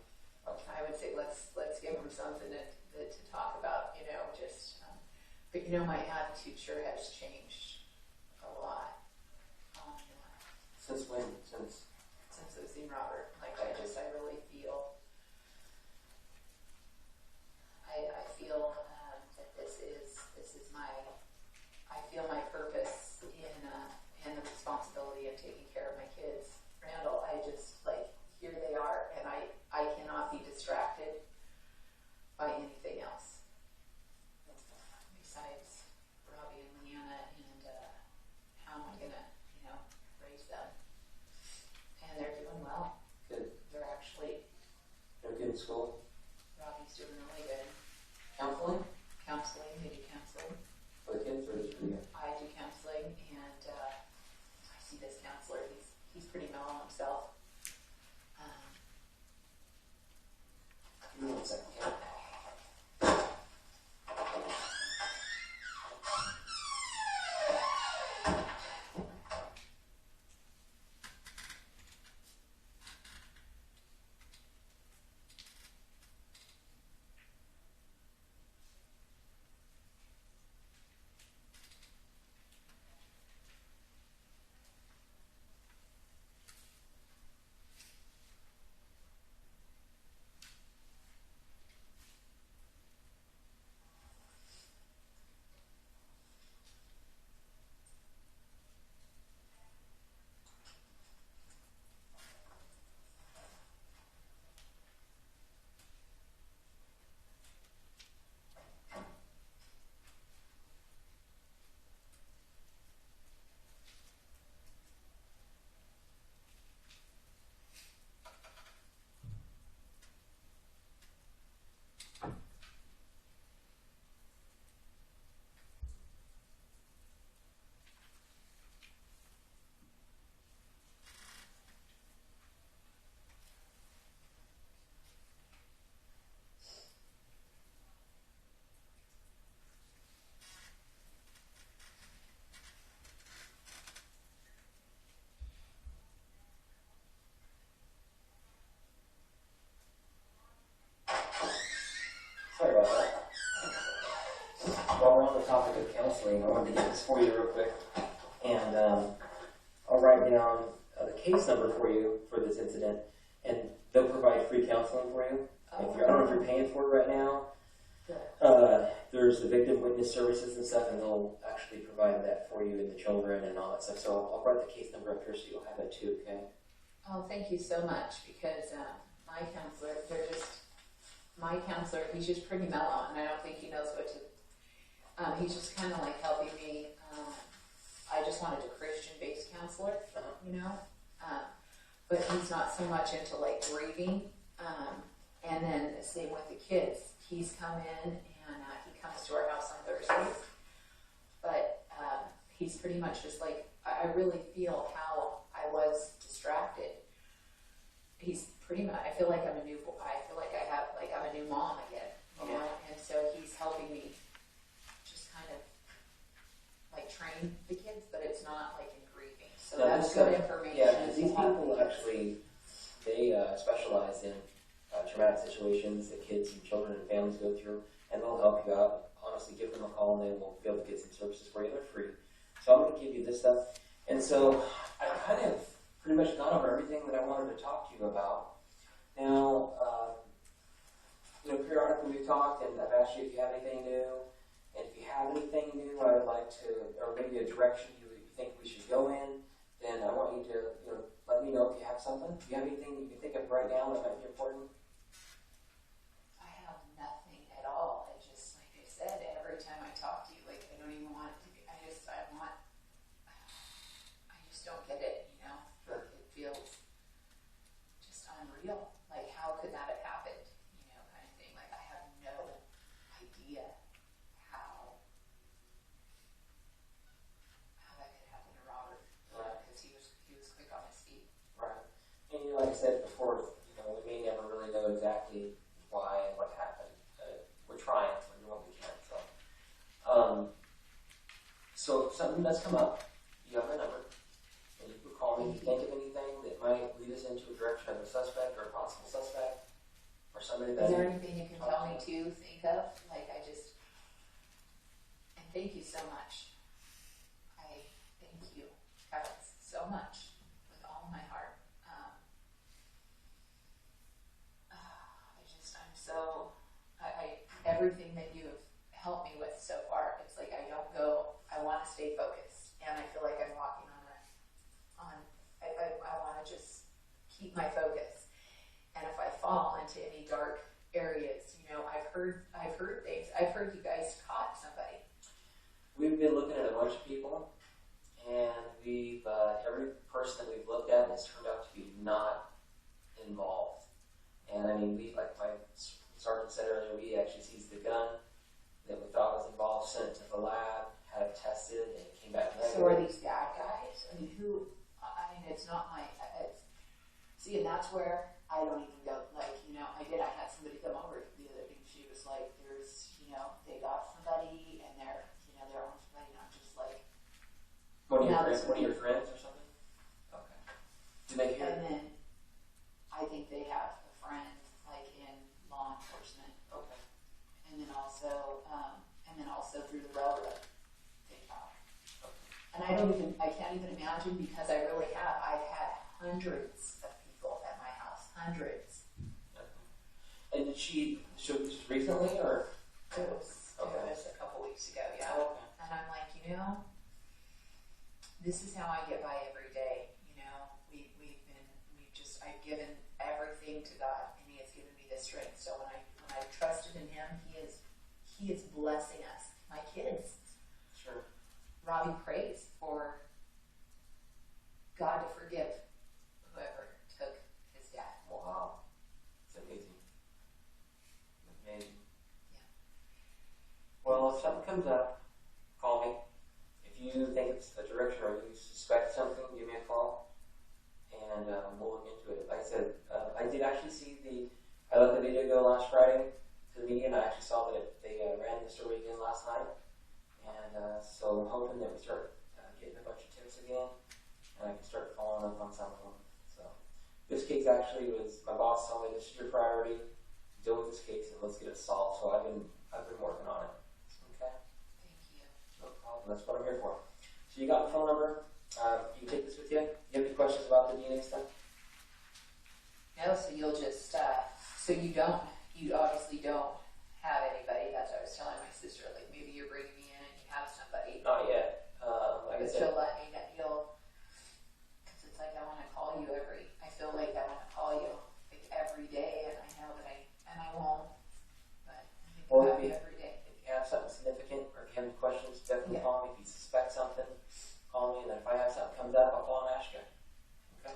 Okay. I would say let's give them something to talk about, you know, just, but you know, my attitude sure has changed a lot on, Since when? Since since I've seen Robert. Like, I really feel, I feel on the topic of counseling, I wanted to get this for you real quick. And I'll write down the case number for you for this incident, and they'll provide free counseling for you. I don't know if you're paying for it right now. There's the victim witness services and stuff, and they'll actually provide that for you and the children and all that stuff. So I'll write the case number up here so you'll have that too, okay? Oh, thank you so much, because my counselor, he's just pretty mellow, and I don't think he knows what to, he's just kind of like helping me. I just wanted a Christian-based counselor, you know, but he's not so much into like grieving. And then the same with the kids. He's come in and he comes to our house on Thursdays, but he's pretty much just like, I really feel how I was distracted. He's pretty much, I feel like I'm a new mom again, you know, and so he's helping me just kind of like train the kids, but it's not like in grieving. So no, that's good information. Yeah, because these people actually, they specialize in traumatic situations that kids and children and families go through, and they'll help you out. Honestly, give them a call and they will be able to get some services for you. They're free. So I'm going to give you this stuff. And so I kind of pretty much gone over everything that I wanted to talk to you about. Now, you know, periodically we've talked, and I've asked you if you have anything new. And if you have anything new, I would like to, or maybe a direction you think we should go in, then I want you to, you know, let me know if you have something. Do you have anything you can think of right now that might be important? I have nothing at all. I just, like I said, every time I talk to you, like, I don't even want it to be, I just don't get it, you know? Sure. It feels just unreal. Like, how could that have happened? You know, kind of thing. Like, I have no idea how that could happen to Robert. Right. Because he was quick on his feet. Right. And you know, like I said before, you know, we may never really know exactly why and what happened. We're trying. We're doing what we can. So if something does come up, you have my number, and you can call me if you think of anything that might lead us into a direction of a suspect or a possible suspect or somebody that. Is there anything you can tell me to think of? Like, and thank you so much. I thank you guys so much with all my heart. Everything that you have helped me with so far, it's like I want to stay focused, and I feel like I'm walking I want to just keep my focus. And if I fall into any dark areas, you know, I've heard things. I've heard you guys caught somebody. We've been looking at a bunch of people, and we've every person that we've looked at has turned out to be not involved. And I mean, like my sergeant said earlier, we actually seized the gun that we thought was involved, sent it to the lab, had it tested, and it came back negative. So are these bad guys? I mean, it's not my. See, and that's where I don't even go. Like, you know, I had somebody come over the other day. She was like, "There's, you know, they got somebody, and they're on somebody." And I'm just like, One of your friends or something? Okay. Do they hear? And then I think they have a friend like in law enforcement. Okay. And then also through the railroad, they talk. And I can't even imagine, because I really have. I've had hundreds of people at my house, hundreds. And did she just recently, or? It was a couple weeks ago, yeah. Okay. And I'm like, you know, this is how I get by every day. You know, I've given everything to God, and He has given me the strength. So when I trusted in Him, He is blessing us, my kids. Sure. Robbie prays for God to forgive whoever took his dad. Wow. It's amazing. Amazing. Yeah. Well, if something comes up, call me. If you think it's a direction or you suspect something, give me a call, and we'll look into it. Like I said, I did actually see I let the video go last Friday to the media, and I actually saw that they ran the story again last night. And so I'm hoping that we start getting a bunch of tips again, and I can start following up on some of them. So this case actually was, my boss told me, this is your priority, deal with this case and let's get it solved. So I've been working on it. Okay? Thank you. That's what I'm here for. So you got my phone number. You can take this with you. You have any questions about the DNA stuff? No, so you'll just, so you obviously don't have anybody. That's what I was telling my sister, like maybe you're bringing me in and you have somebody. Not yet. Like I But said, she'll let me, that because it's like I want to call you I feel like I want to call you like every day, and I know that I won't, but I think Well, about you every day. if you have something significant or if you have any questions, definitely Yeah. call me. If you suspect something, call me, and then if I have something comes up, I'll call and ask you. Okay?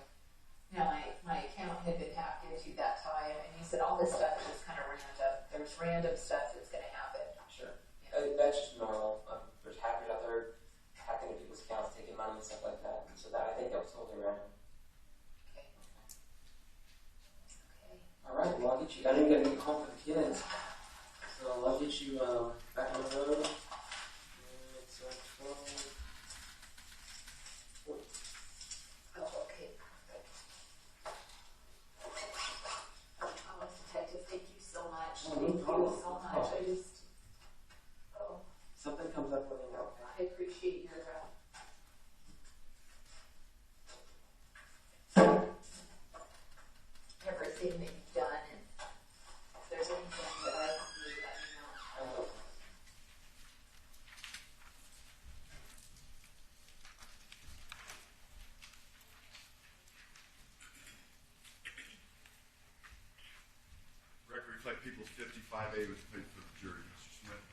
Now, my account had been hacked into that time, and you said all this stuff is just kind of random. There's random stuff that's going to happen. Sure. Yeah. That's just normal. There's hackers out there hacking into people's accounts, taking money and stuff like that. So that I think that was totally random. Okay. Okay. All right. Well, I'll get you. I know you got to get home for the kids, so I'll get you back on the road. It's 12. Oh, okay. Oh, Detective, thank you so much. Oh, no Thank you problem. so much. I just, Something comes up, let me know. I appreciate your everything that you've done, and if there's anything that I can do, let me know. Record reflect People's 55A was played for the jury, Mr. Smith.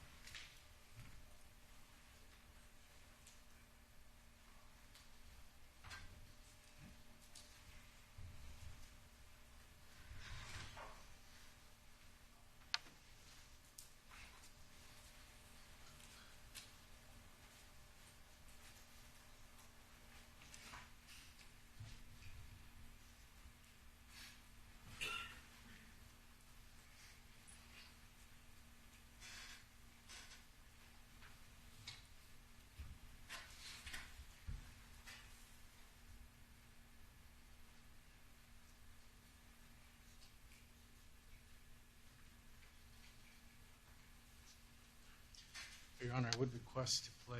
Your Honor, I would request to play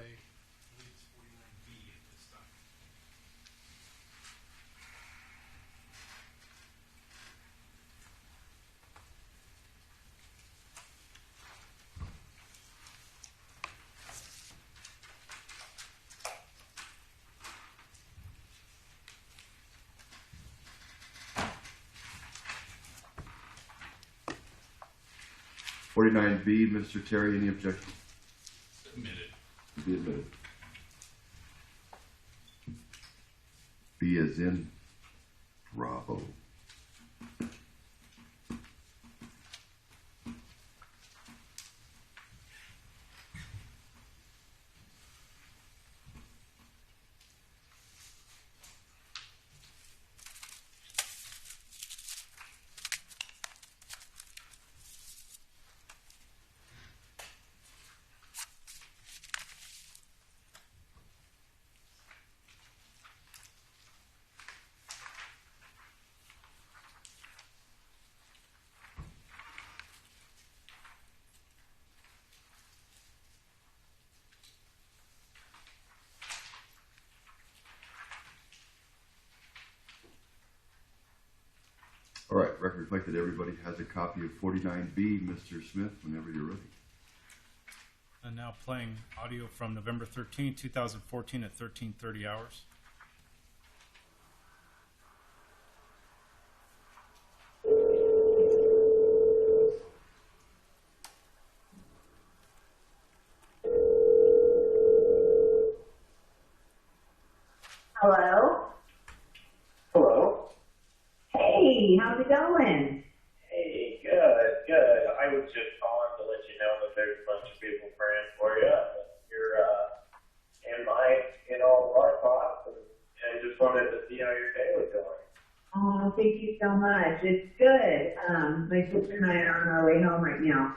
Leads 49B at this time. (49B), Mr. Terry, any objection? Admitted. Be admitted. B as in Bravo. All right, record reflected. Everybody has a copy of 49B. Mr. Smith, whenever you're ready. And now playing audio from November 13, 2014 at 13:30 hours. Hello? Hello. Hey, how's it going? Hey, good. I was just calling to let you know that there's a bunch of people praying for you. You're in all of our thoughts, and just wanted to see how your day was going. Oh, thank you so much. It's good. My sister and I are on our way home right now.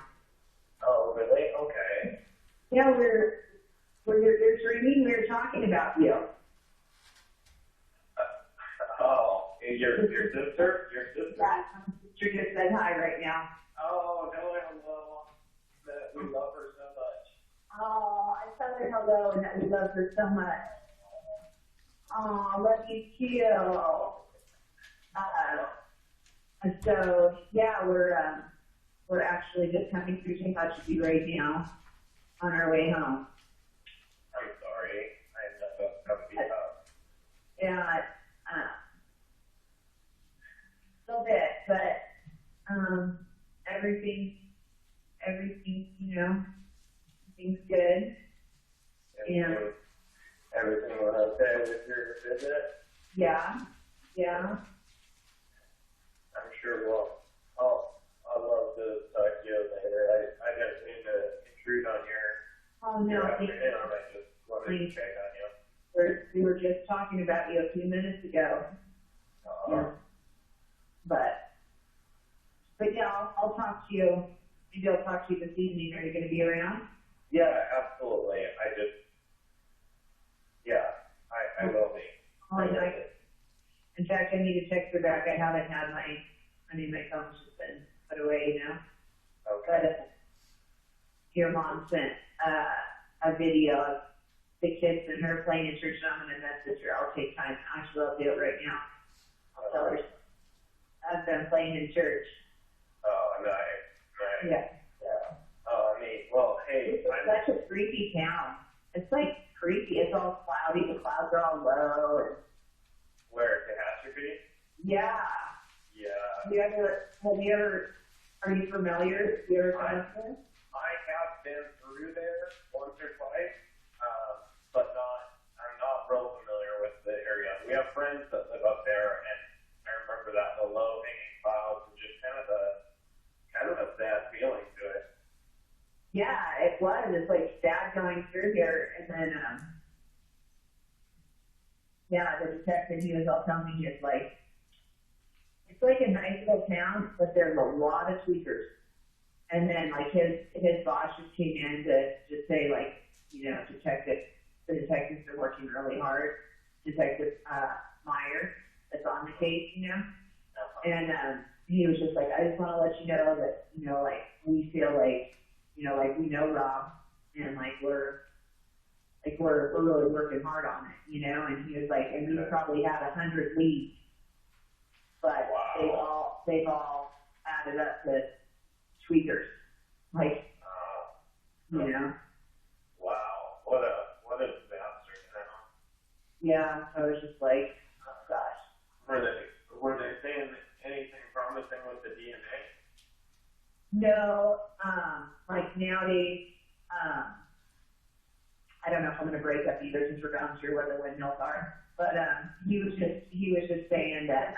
Oh, really? Okay. Yeah, we're dreaming. We were talking about you. Oh, your sister? Your sister? Yeah, my sister just said hi right now. Oh, no, I don't know. We love her so much. Oh, I felt her hello and that we love her so much. Aw, love you too. And so, yeah, we're actually just coming through Tehachapi right now on our way home. I'm sorry. I ended up coming up. Yeah, still bit, but everything, you know, everything's good. Yeah. Everything went okay with your visit? Yeah. I'm sure I'll love to talk to you later. I didn't mean to intrude on your afternoon. I just wanted to check on you. We were just talking about you a few minutes ago. Yeah. But yeah, I'll talk to you. Maybe I'll talk to you this evening. Are you going to be around? Yeah, absolutely. I will be. In fact, I need to text her back. I haven't had my phone's just been put away, you know. Okay. But your mom sent a video of the kids and her playing in church, and I'm going to message her. I'll take time. Actually, I'll do it right now. I'll tell her I've been playing in church. Oh, nice. Yeah. Oh, neat. Well, hey, It's such a creepy town. It's like creepy. It's all cloudy. The clouds are all low. And where, Tehachapi? yeah. Yeah. Are you familiar? You ever been up there? I have been through there once or twice, but I'm not real familiar with the area. We have friends that live up there, and I remember that the low hanging clouds and just kind of a sad feeling to it. Yeah, it was. It's like sad going through here, and then the detective, he was all telling me, it's like a nice little town, but there's a lot of tweakers. And then like his boss just came in to just say, like, you know, the detectives are working really hard. Detective Meyer, that's on the case, you know. And he was just like, I just want to let you know that, you know, like we feel like, you know, like we know Rob, and like we're really working hard on it, you know. And he was like, and we probably had 100 leads, but they've all added up to tweakers, like, you know. Wow, what a disaster, you know. Yeah, I was just like, oh gosh. Were they saying anything promising with the DNA? No, like nowadays, I don't know if I'm going to break up either since we're down through where the windmills are, but he was just saying that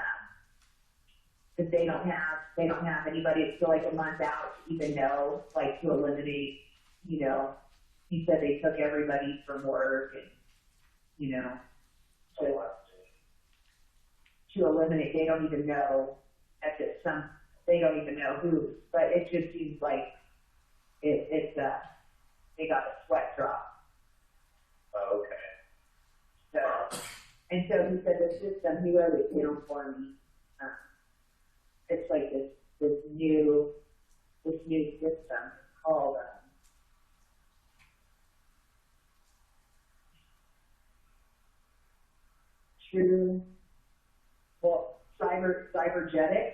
they don't have anybody. It's still like a month out to even know, like, to eliminate, you know. He said they took everybody from work, and, you know, to eliminate. They don't even know they don't even know who, but it just seems like they got a sweat drop. Okay. So, and so he said the system, he wrote it down for me. It's like this new system called cybergenetic,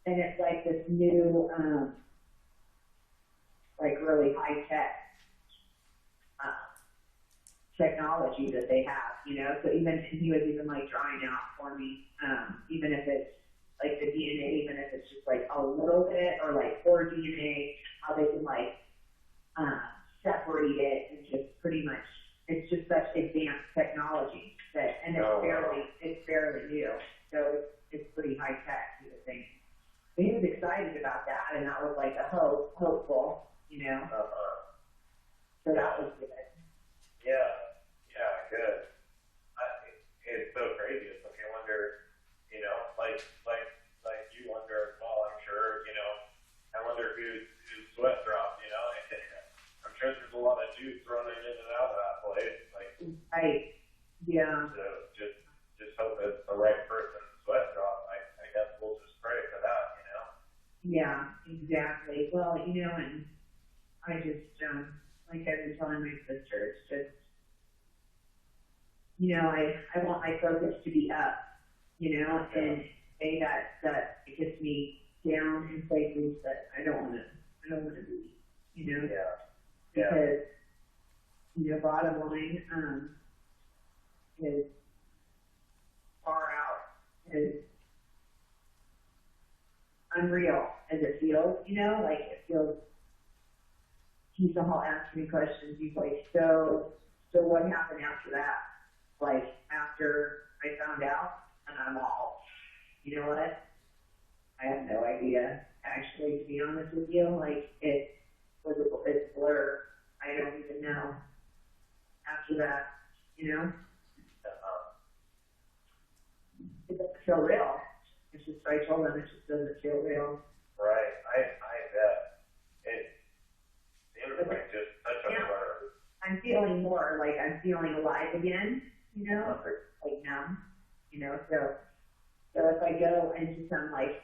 and it's like this new, like really high tech technology that they have, you know. So he was even like drawing out for me, even if it's like the DNA, even if it's just like a little bit, or like core DNA, how they can like separate it, and just pretty much, it's just such advanced technology that, and it's fairly new, so it's pretty high tech, you would think. But he was excited about that, and that was like a hopeful, you know. So that was good. Yeah, good. It's so crazy. It's like I wonder, you know, like you wonder as well, I'm sure, you know, I wonder whose sweat dropped, you know. I'm sure there's a lot of dudes running in and out of that place. Like, right. Yeah. So just hope it's the right person's sweat drop. I guess we'll just pray for that, you know. Yeah, exactly. Well, you know, and I just, like I've been telling my sister, it's just, you know, I want my focus to be up, you know, and say that it gets me down in places that I don't want to be, you know? Because, you know, bottom line, is far out, is unreal as it feels, you know, like it feels, he's all asking me questions. He's like, so what happened after that? Like, after I found out, and I'm all, you know what? I have no idea, actually, to be honest with you. Like, it's a blur. I don't even know after that, you know? It doesn't feel real. It's just, I told them, it just doesn't feel real. Right. I bet. The other thing, just touch on where I'm feeling more like I'm feeling alive again, you know, like numb, you know, so if I go into some, like,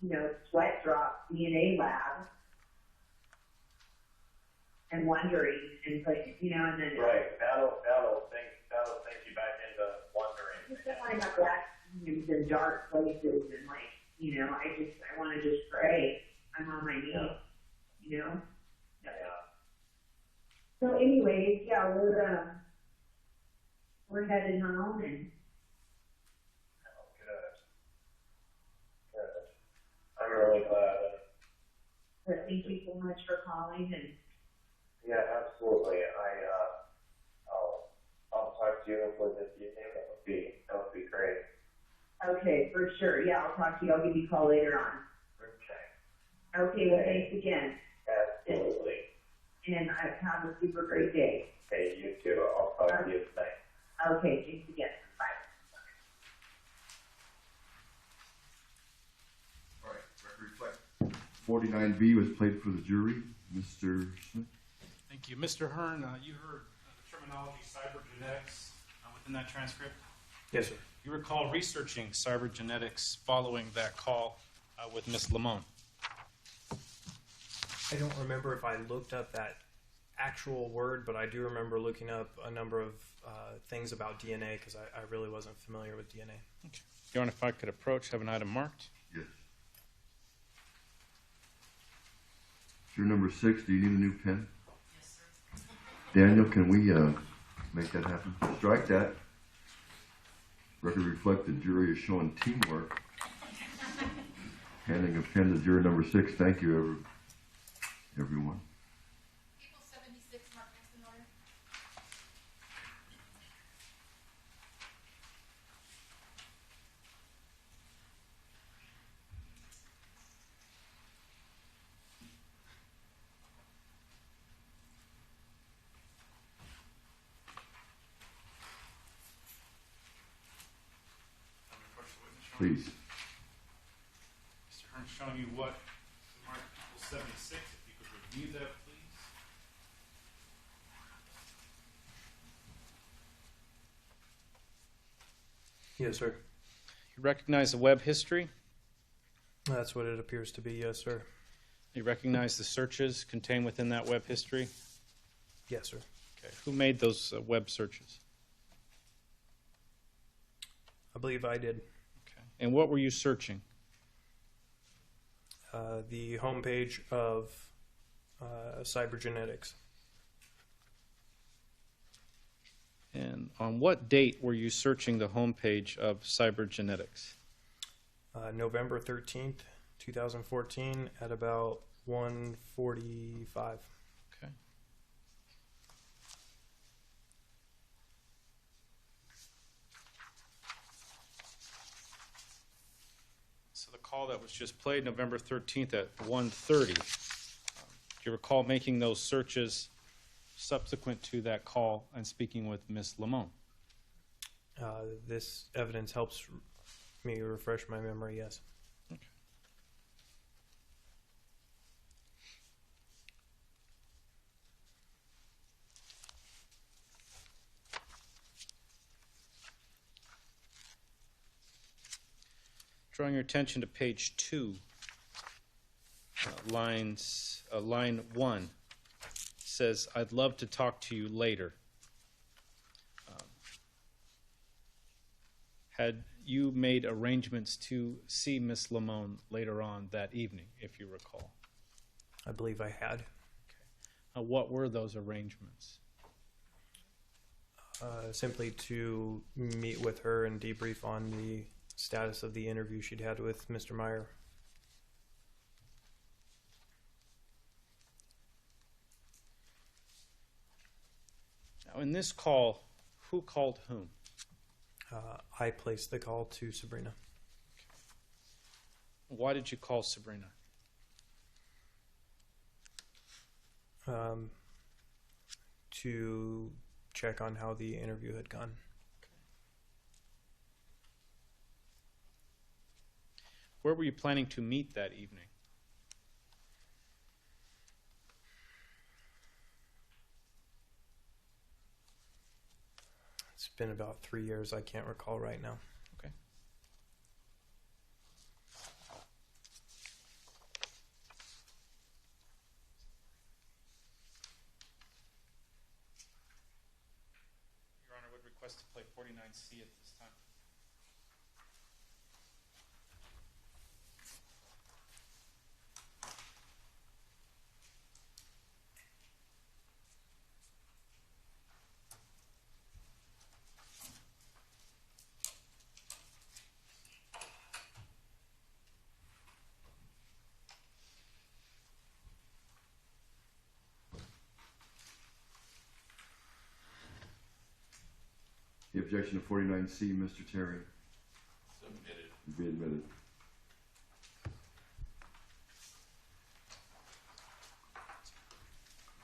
you know, sweat drop DNA lab and wondering and like, you know, and then right, that'll sink you back into wondering. I just don't want to have black in dark places and, like, you know, I want to just pray. I'm on my knees, you know. So anyways, yeah, we're headed home and. Good. I'm really glad. But thank you so much for calling and. Yeah, absolutely. I'll talk to you with this evening. That would be great. Okay, for sure. Yeah, I'll talk to you. I'll give you a call later on. Okay, well, thanks again. Absolutely. And have a super great day. Hey, you too. I'll talk to you tonight. Okay, thanks again. Bye. All right, record reflect. 49B was played for the jury. Mr. Smith? Thank you. Mr. Hearn, you heard the terminology cybergenetics within that transcript? Yes, sir. You recall researching cybergenetics following that call with Ms. Limon? I don't remember if I looked up that actual word, but I do remember looking up a number of things about DNA because I really wasn't familiar with DNA. Okay. Bjorn, if I could approach, have an item marked. Yes. Your number 6, do you need a new pen? Yes, sir. Daniel, can we make that happen? Strike that. Record reflect the jury is showing teamwork. Handing a pen to juror number 6. Thank you, everyone. April 76, Mark next in order. Please. Mr. Hearn showing you what marked April 76. If you could review that, please. Yes, sir. You recognize the web history? That's what it appears to be, yes, sir. You recognize the searches contained within that web history? Yes, sir. Okay. Who made those web searches? I believe I did. Okay. And what were you searching? The homepage of cybergenetics. And on what date were you searching the homepage of cybergenetics? November 13th, 2014 at about 1:45. Okay. So the call that was just played November 13th at 1:30. Do you recall making those searches subsequent to that call and speaking with Ms. Limon? This evidence helps me refresh my memory, yes. Okay. Drawing your attention to page 2, line 1 says, "I'd love to talk to you later." Had you made arrangements to see Miss Limon later on that evening, if you recall? I believe I had. What were those arrangements? Simply to meet with her and debrief on the status of the interview she'd had with Mr. Meyer. Now, in this call, who called whom? I placed the call to Sabrina. Why did you call Sabrina? To check on how the interview had gone. Where were you planning to meet that evening? It's been about 3 years. I can't recall right now. Okay. Your Honor, would request to play 49C at this time. The objection to 49C, Mr. Terry. Submitted. Be admitted.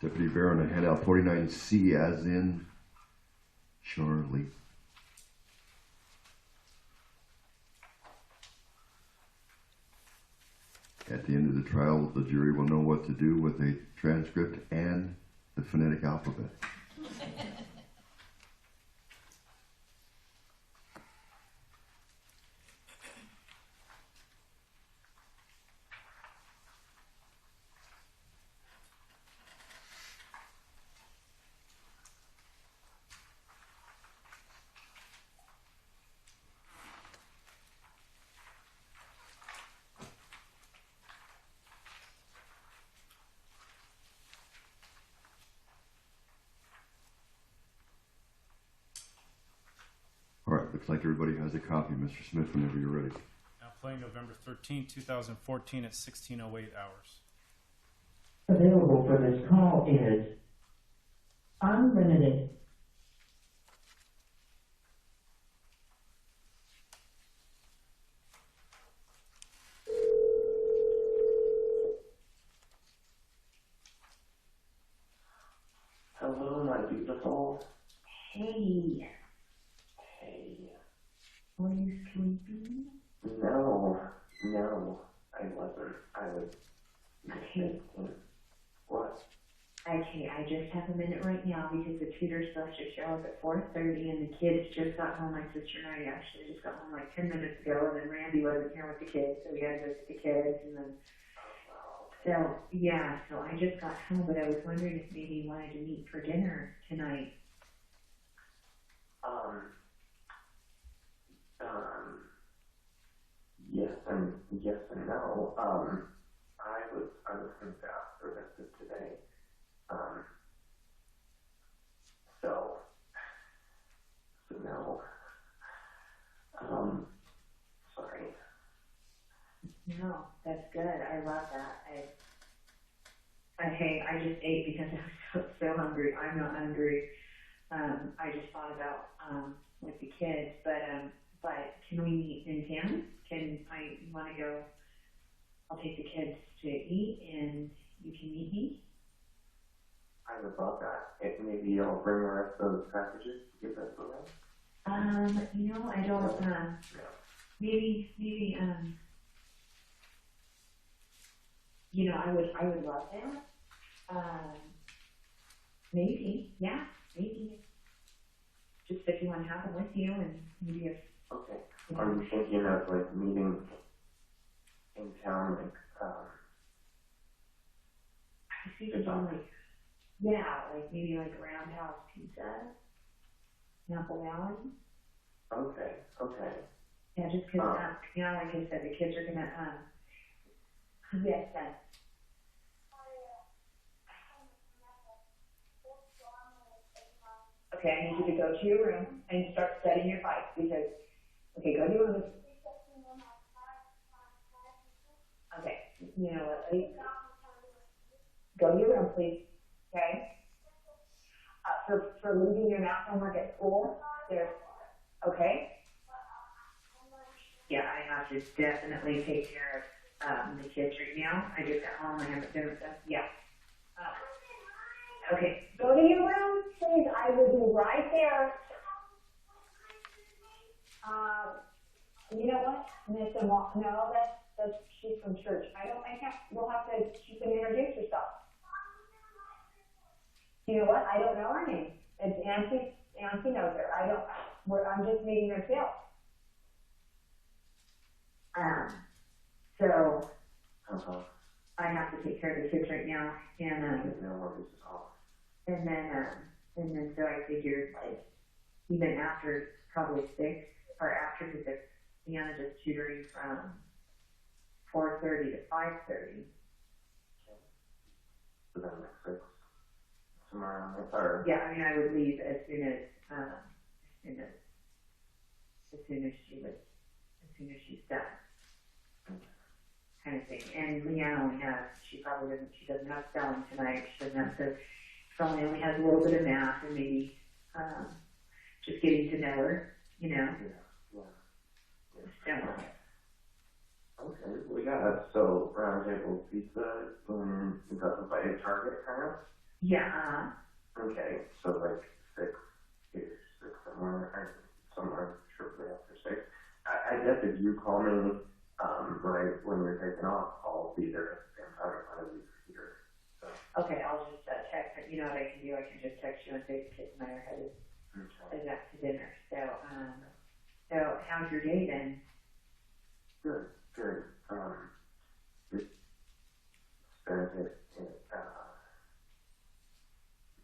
Deputy Baron, I hand out 49C as in Charlie. At the end of the trial, the jury will know what to do with a transcript and the phonetic alphabet. All right, looks like everybody has a copy. Mr. Smith, whenever you're ready. Now playing November 13, 2014 at 16:08 hours. Available for this call is unlimited. Hello, my beautiful. Hey, Hey. were you sleepy? No, I wasn't. I was Okay. What? Okay, I just have a minute right now because the tutor's supposed to show up at 4:30 and the kids just got home. My sister and I actually just got home like 10 minutes ago, and then Randy wasn't here with the kids, so we had to visit the kids, and then so I just got home, but I was wondering if maybe you wanted to meet for dinner tonight. Yes and no. I was going to ask for this today. So no. Sorry. No, that's good. I love that. I just ate because I was so hungry. I'm not hungry. I just thought about with the kids, but can we meet in town? Can I want to go? I'll take the kids to eat, and you can meet me. I would love that. Maybe I'll bring the rest of those packages to give that away. I don't. Maybe. I would love that. Maybe. Just if you want to have them with you, and maybe if. Okay. Are you thinking of like meeting in town, think it's on like, yeah, like maybe like Roundhouse Pizza, Apple Valley. Okay, okay. Yeah, just because, you know, like I said, the kids are gonna, yes, then. Okay, I need you to go to your room and start setting your bike because, okay, go to your room. Okay, you know what, please? Go to your room, please, okay? For leaving your math homework at school, there's, okay? Yeah, I have to definitely take care of the kids right now. I just got home, I haven't done stuff, yeah. Okay, go to your room, please, I will be right there. You know what, Miss Amar, no, that's, she's from church. I can't, you'll have to, she can introduce herself. You know what, I don't know her name. It's Auntie knows her. I'm just meeting her too. So, I have to take care of the kids right now, and then so I figured like even after probably 6 or after because Deanna just tutoring from 4:30 to 5:30. So then like 6, somewhere around there. Or... Yeah, I mean I would leave as soon as she's done. Kind of thing. And Leanne only has, she doesn't have spelling tonight, she doesn't have to, probably only has a little bit of math and maybe, just getting to know her, you know? Yeah. Okay, well yeah, so Round Table Pizza, is that by a Target kind of? Yeah, Okay, so like 6-ish, 6 somewhere shortly after 6. I guess if you call me, right when you're taking off, I'll be there at the same time if I leave here. So. Okay, I'll just text, you know what I can do, I can just text you and say the kids and I are headed to dinner. So how's your day then? Good. Just spent it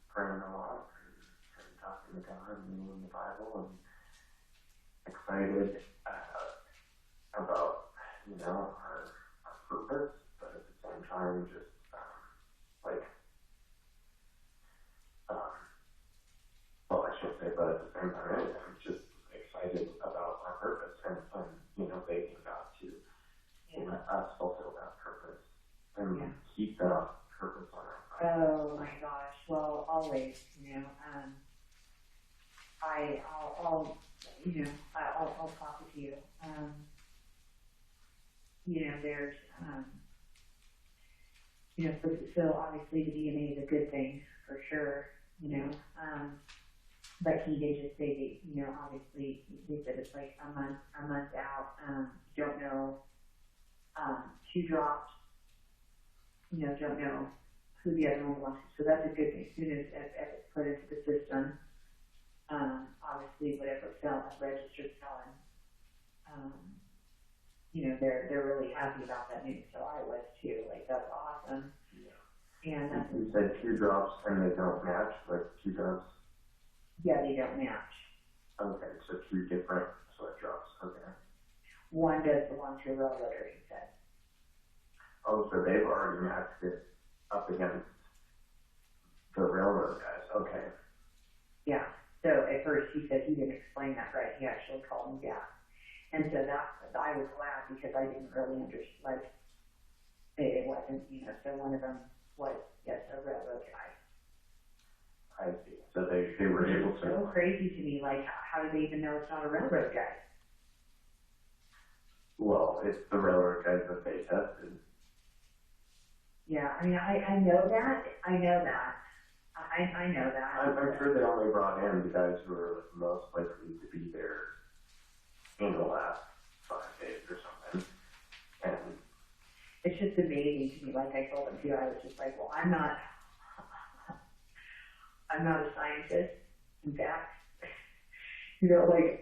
praying a lot and talking to God and reading the Bible and excited about, you know, our purpose, but at the same time just well, I shouldn't say but at the same time anyway, I'm just excited about our purpose and you know, begging God to let us fulfill that purpose and keep that purpose on our mind. Oh my gosh, well always, you know, I'll you know, I'll talk with you. You know, there's, you know, so obviously the DNA is a good thing for sure, you know, but he did just say that, you know, obviously they said it's like a month out, don't know, 2 drops, you know, don't know who the other one belongs to, so that's a good thing. As soon as it's put into the system, obviously whatever registered felon, you know, they're really happy about that news, so I was too, like that's awesome. Yeah. And you said 2 drops and they don't match, like 2 drops? Yeah, they don't match. Okay, so 2 different sweat drops, okay. One does belong to a railroader, he said. Oh, so they've already matched it up against the railroad guys, okay. Yeah, so at first he said he didn't explain that right, he actually called me back. And so I was glad because I didn't really understand, like, it wasn't, you know, so one of them was, yes, a railroad guy. I see. So they were able to. So crazy to me, like, how do they even know it's not a railroad guy? Well, it's the railroad guys that they tested. Yeah, I mean, I know that. I know that. I'm sure they only brought in the guys who were most likely to be there in the last 5 days or something. And it's just amazing to me. Like I told them too, I was just like, well, I'm not a scientist. In fact, you know, like,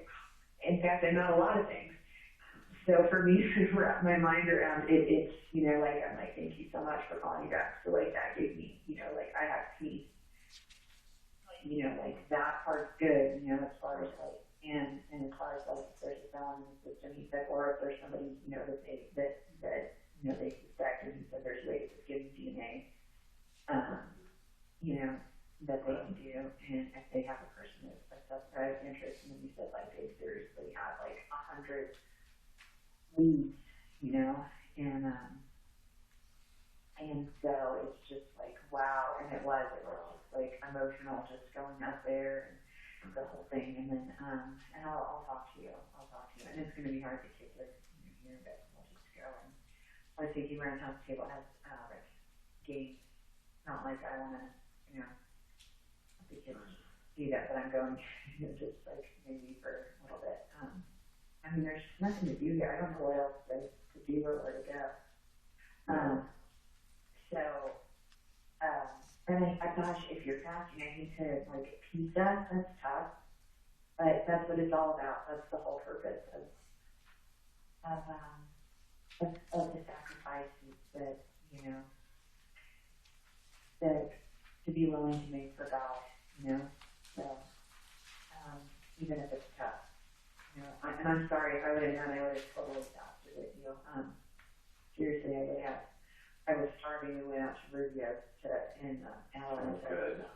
in fact, I'm not a lot of things. So for me to wrap my mind around it, it's, you know, like, I'm like, thank you so much for calling me back. So like that gave me, you know, like I have peace. You know, like that part's good, you know, as far as like, and as far as like if there's a felon in the system, he said, or if there's somebody, you know, that you know, they suspect, and he said there's ways of getting DNA, you know, that they can do, and if they have a person that's a suspect interest, and then he said like they seriously have like 100 leads, you know, and so it's just like, wow, and it was just like emotional just going up there and the whole thing, and then, and I'll talk to you, and it's gonna be hard to kick it here, but we'll just go, and I was thinking around house table has, like, games, not like I wanna, you know, the kids do that, but I'm going, you know, just like maybe for a little bit, I mean, there's nothing to do here, I don't know what else to do or where to go, and gosh, if you're fasting, I hate to, like, pizza, that's tough, but that's what it's all about, that's the whole purpose of the sacrifices that, you know, that to be willing to make for God, you know, so, even if it's tough, you know, and I'm sorry, if I would have known, I would have totally fasted with you, seriously, I would have. I was starving and went out to Rubio in Alabama.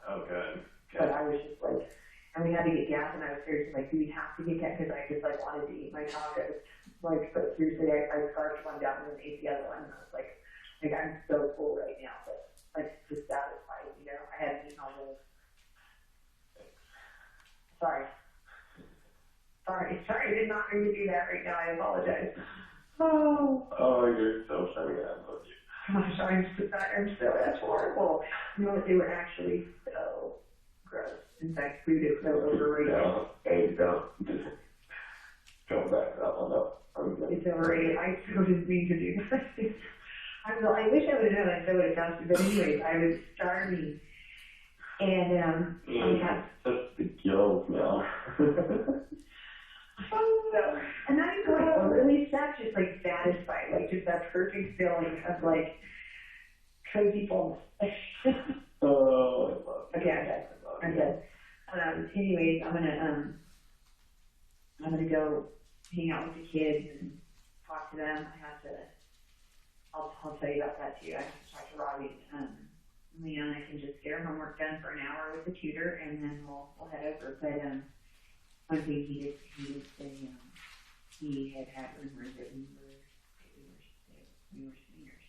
Oh, good. But I was just like, and we had to get gas, and I was seriously like, do we have to get gas? Because I just like wanted to eat my tacos. Like, but seriously, I scarfed one down and then ate the other one, and I was like, I'm so full right now, but like just satisfied, you know. I hadn't eaten all those. Sorry, I did not mean to do that right now. I apologize. Oh, you're so funny. I love you. Gosh, that's horrible. You know what, they were actually so gross. In fact, food is so overrated. No, hey, don't, just don't back that one up. It's overrated. I so didn't mean to do that. I wish I would have known, I so would have done it, but anyways, I was starving. And, I had... That's the guilt now. And not even like really sad, just like satisfied, like just that perfect feeling of like cozy fullness. Oh, I love you. Okay, I'm dead. Anyways, I'm gonna go hang out with the kids and talk to them. I'll tell you about that too. I have to talk to Robbie. Leon, I can just get her homework done for an hour with the tutor, and then we'll head over. But one thing he did say, he had rumors that we were swingers.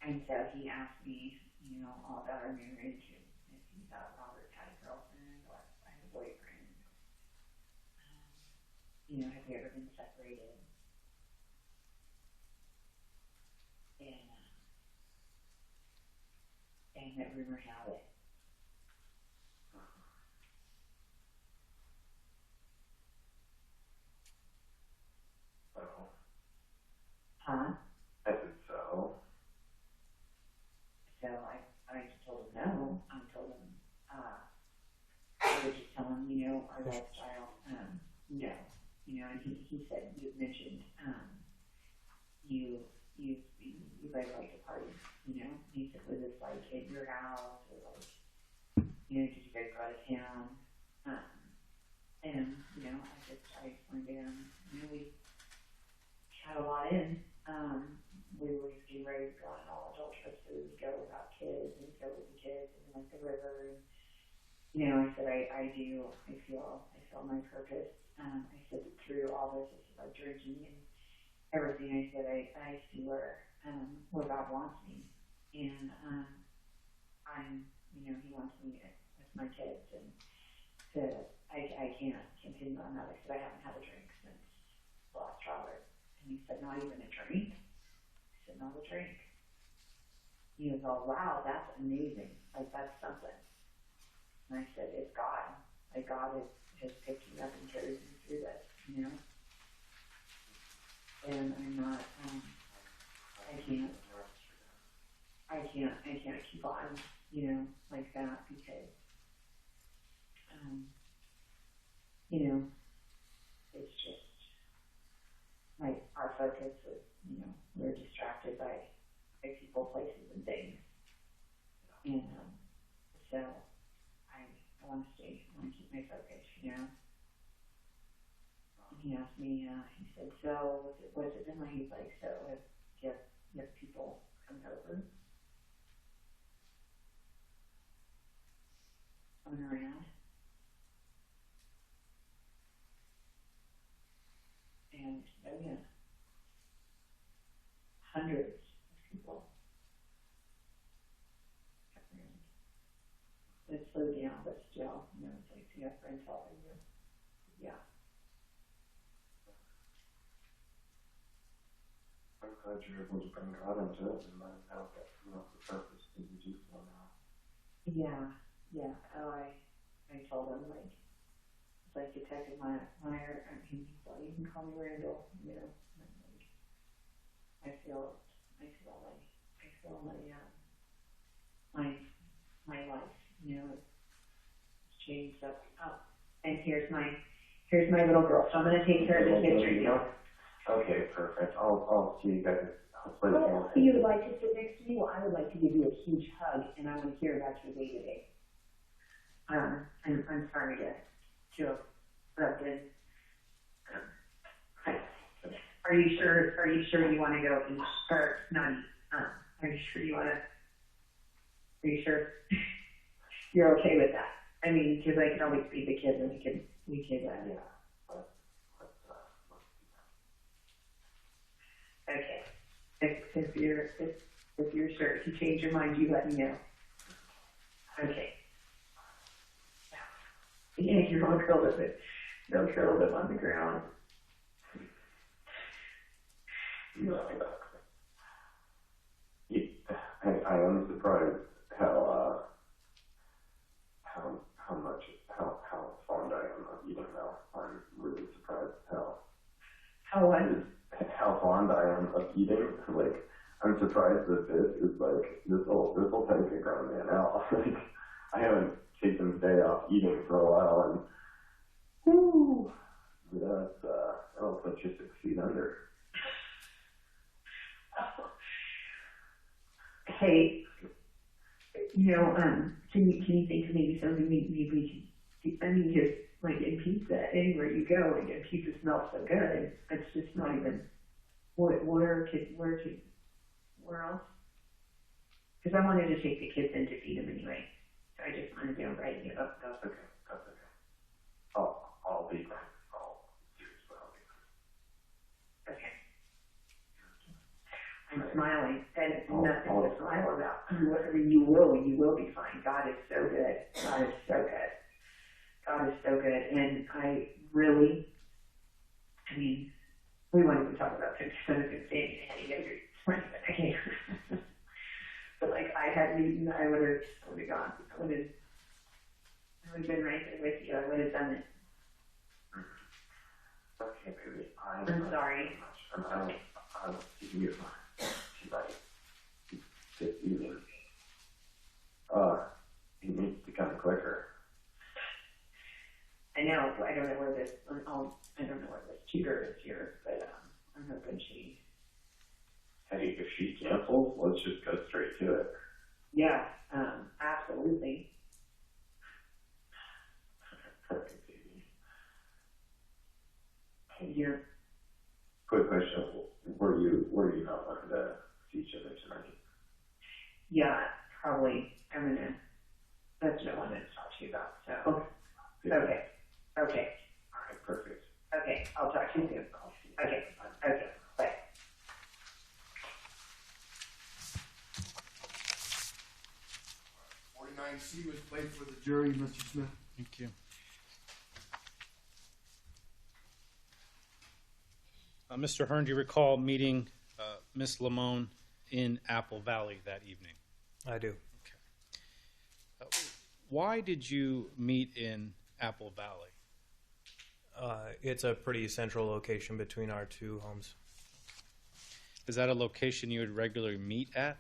And so he asked me, you know, all about our marriage, and if he thought Robert had a girlfriend or I had a boyfriend. You know, have we ever been separated? And that rumor had it. Huh? I said so. So I just told him no. I told him, I would just tell him, you know, our lifestyle, no. You know, and he said, you mentioned, you guys like to party, you know? He said, was this like at your house, or like, you know, did you guys go out of town? And, you know, I explained to him, you know, we had a lot in. We were getting ready to go on all adult trips, so we would go without kids, and we'd go with the kids, and like the river, and, you know, I said, I feel my purpose. I said, through all this, it's about drinking and everything. I said, I see where God wants me, and you know, He wants me with my kids, and I can't continue on that. I said, I haven't had a drink since last Robert. And he said, not even a drink? I said, not a drink. He was all, wow, that's amazing. Like, that's something. And I said, it's God. Like, God has picked me up and carried me through this, you know? And I'm not, I can't keep on, you know, like that, because, you know, relatives was, we were distracted by people, places, and things. And so I want to keep my focus, And he asked me, he said, so what's it been like? He's like, so you have people coming over? Coming around? And, oh yeah, hundreds of people. It slowed down, but still, it's like, you have friends helping you. Yeah. I'm glad you're able to bring God into it and let him help it from the purpose that you do for now. Yeah. Oh, I told him, like, it's like Detective Meyer, he's like, you can call me Randall, and, like, I feel my life, it's changed up. And here's my little girl, so I'm gonna take care of this history deal. Okay, perfect. I'll see you guys. Well, you would like to sit next to me? Well, I would like to give you a huge hug, and I want to hear about your day today. I'm sorry to interrupt in. Are you sure you want to go eat? Or not eat? Are you sure you want to? Are you sure you're okay with that? I mean, because I can always feed the kids, and we can Yeah. Okay. If you're sure, if you change your mind, you let me know. Okay. Yeah, you're all curled up. They'll curl up on the ground. I am surprised how fond I am of eating now. I'm really surprised How fond I am of eating. Like, I'm surprised that this is like this'll take a grown man out. Like, I haven't taken the day off eating for a while, and whoo, that'll put you 6 feet under. Hey, can you think of maybe something maybe we can, I mean, just like in pizza, anywhere you go, and pizza smells so good, it's just not even, where else? Because I wanted to take the kids in to feed them anyway, so I just wanted to invite you up. That's okay. I'll be fine. I'll be fine. Okay. I'm smiling, and it's nothing to smile about. Whatever you will be fine. God is so good. God is so good. And I really, we won't even talk about things that have been saying anything. But I can't. But like, I had eaten, I would have gone. I would have been right there with you. I would have done it. Okay, baby. I'm sorry. I'm keeping you. It needs to come quicker. I know. I don't know where this tutor is here, but I'm hoping she. Hey, if she cancels, let's just go straight to it. Yeah, absolutely. Perfect, baby. Yeah. Quick question: Were you not wanting to see each other tonight? Yeah, probably. That's what I wanted to talk to you about. So. Okay. All right, perfect. Okay, I'll talk to you soon. Okay. Bye. 49C was played for the jury, Mr. Smith. Thank you. Mr. Hearn, do you recall meeting Miss Limon in Apple Valley that evening? I do. Okay. Why did you meet in Apple Valley? It's a pretty central location between our two homes. Is that a location you would regularly meet at?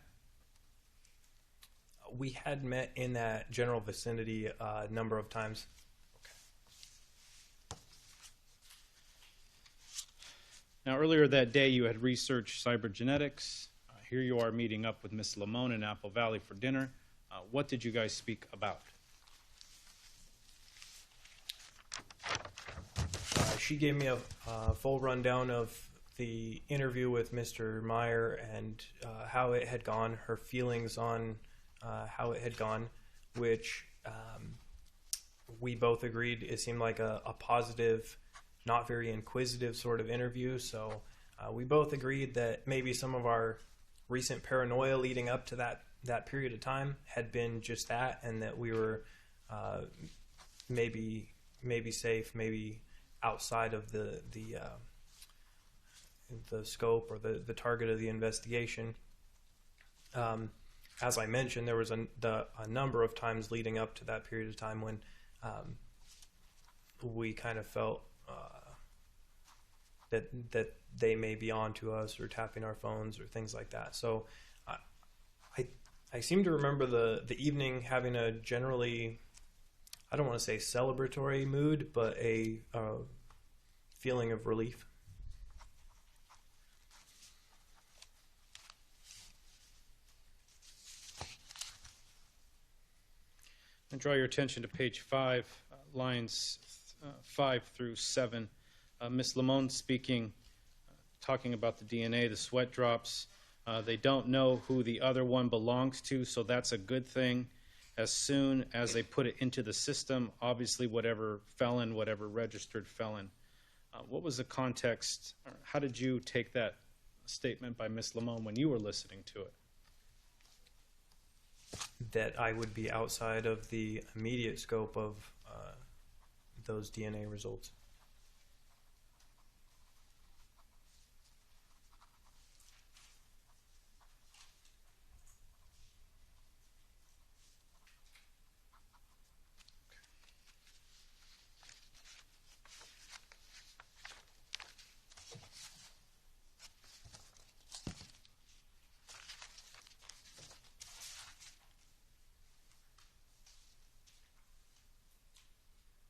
We had met in that general vicinity a number of times. Now, earlier that day, you had researched cybergenetics. Here you are meeting up with Miss Limon in Apple Valley for dinner. What did you guys speak about? She gave me a full rundown of the interview with Mr. Meyer and how it had gone, her feelings on how it had gone, which we both agreed it seemed like a positive, not very inquisitive sort of interview. So we both agreed that maybe some of our recent paranoia leading up to that period of time had been just that, and that we were maybe safe, maybe outside of the scope or the target of the investigation. As I mentioned, there was a number of times leading up to that period of time when we kind of felt that they may be on to us or tapping our phones or things like that. So I seem to remember the evening having a generally, I don't want to say celebratory mood, but a feeling of relief. And draw your attention to page 5, lines 5 through 7. Ms. Limon speaking, talking about the DNA, the sweat drops. They don't know who the other one belongs to, so that's a good thing. As soon as they put it into the system, obviously whatever felon, whatever registered felon. What was the context? Or how did you take that statement by Ms. Limon when you were listening to it? That I would be outside of the immediate scope of those DNA results.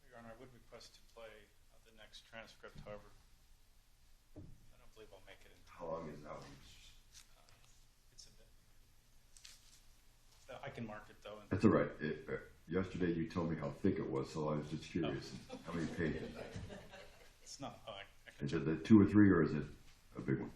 Your Honor, I would request to play the next transcript, however. I don't believe I'll make it in time. How long is that? It's a bit. I can mark it, though. That's all right. Yesterday you told me how thick it was, so I was just curious. How many pages? It's not. I can Is it the 2 or 3, or is it a big one?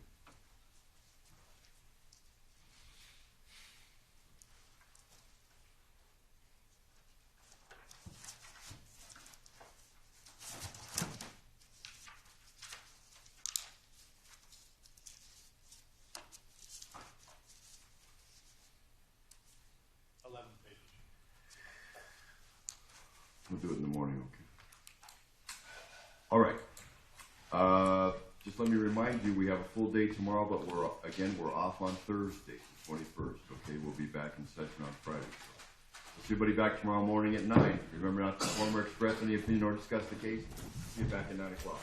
We'll do it in the morning, okay. All right. Just let me remind you, we have a full day tomorrow, but we're off on Thursday, the 21st, okay? We'll be back in session on Friday. We'll see everybody back tomorrow morning at 9. Remember not to form or express any opinion or discuss the case. See you back at 9 o'clock.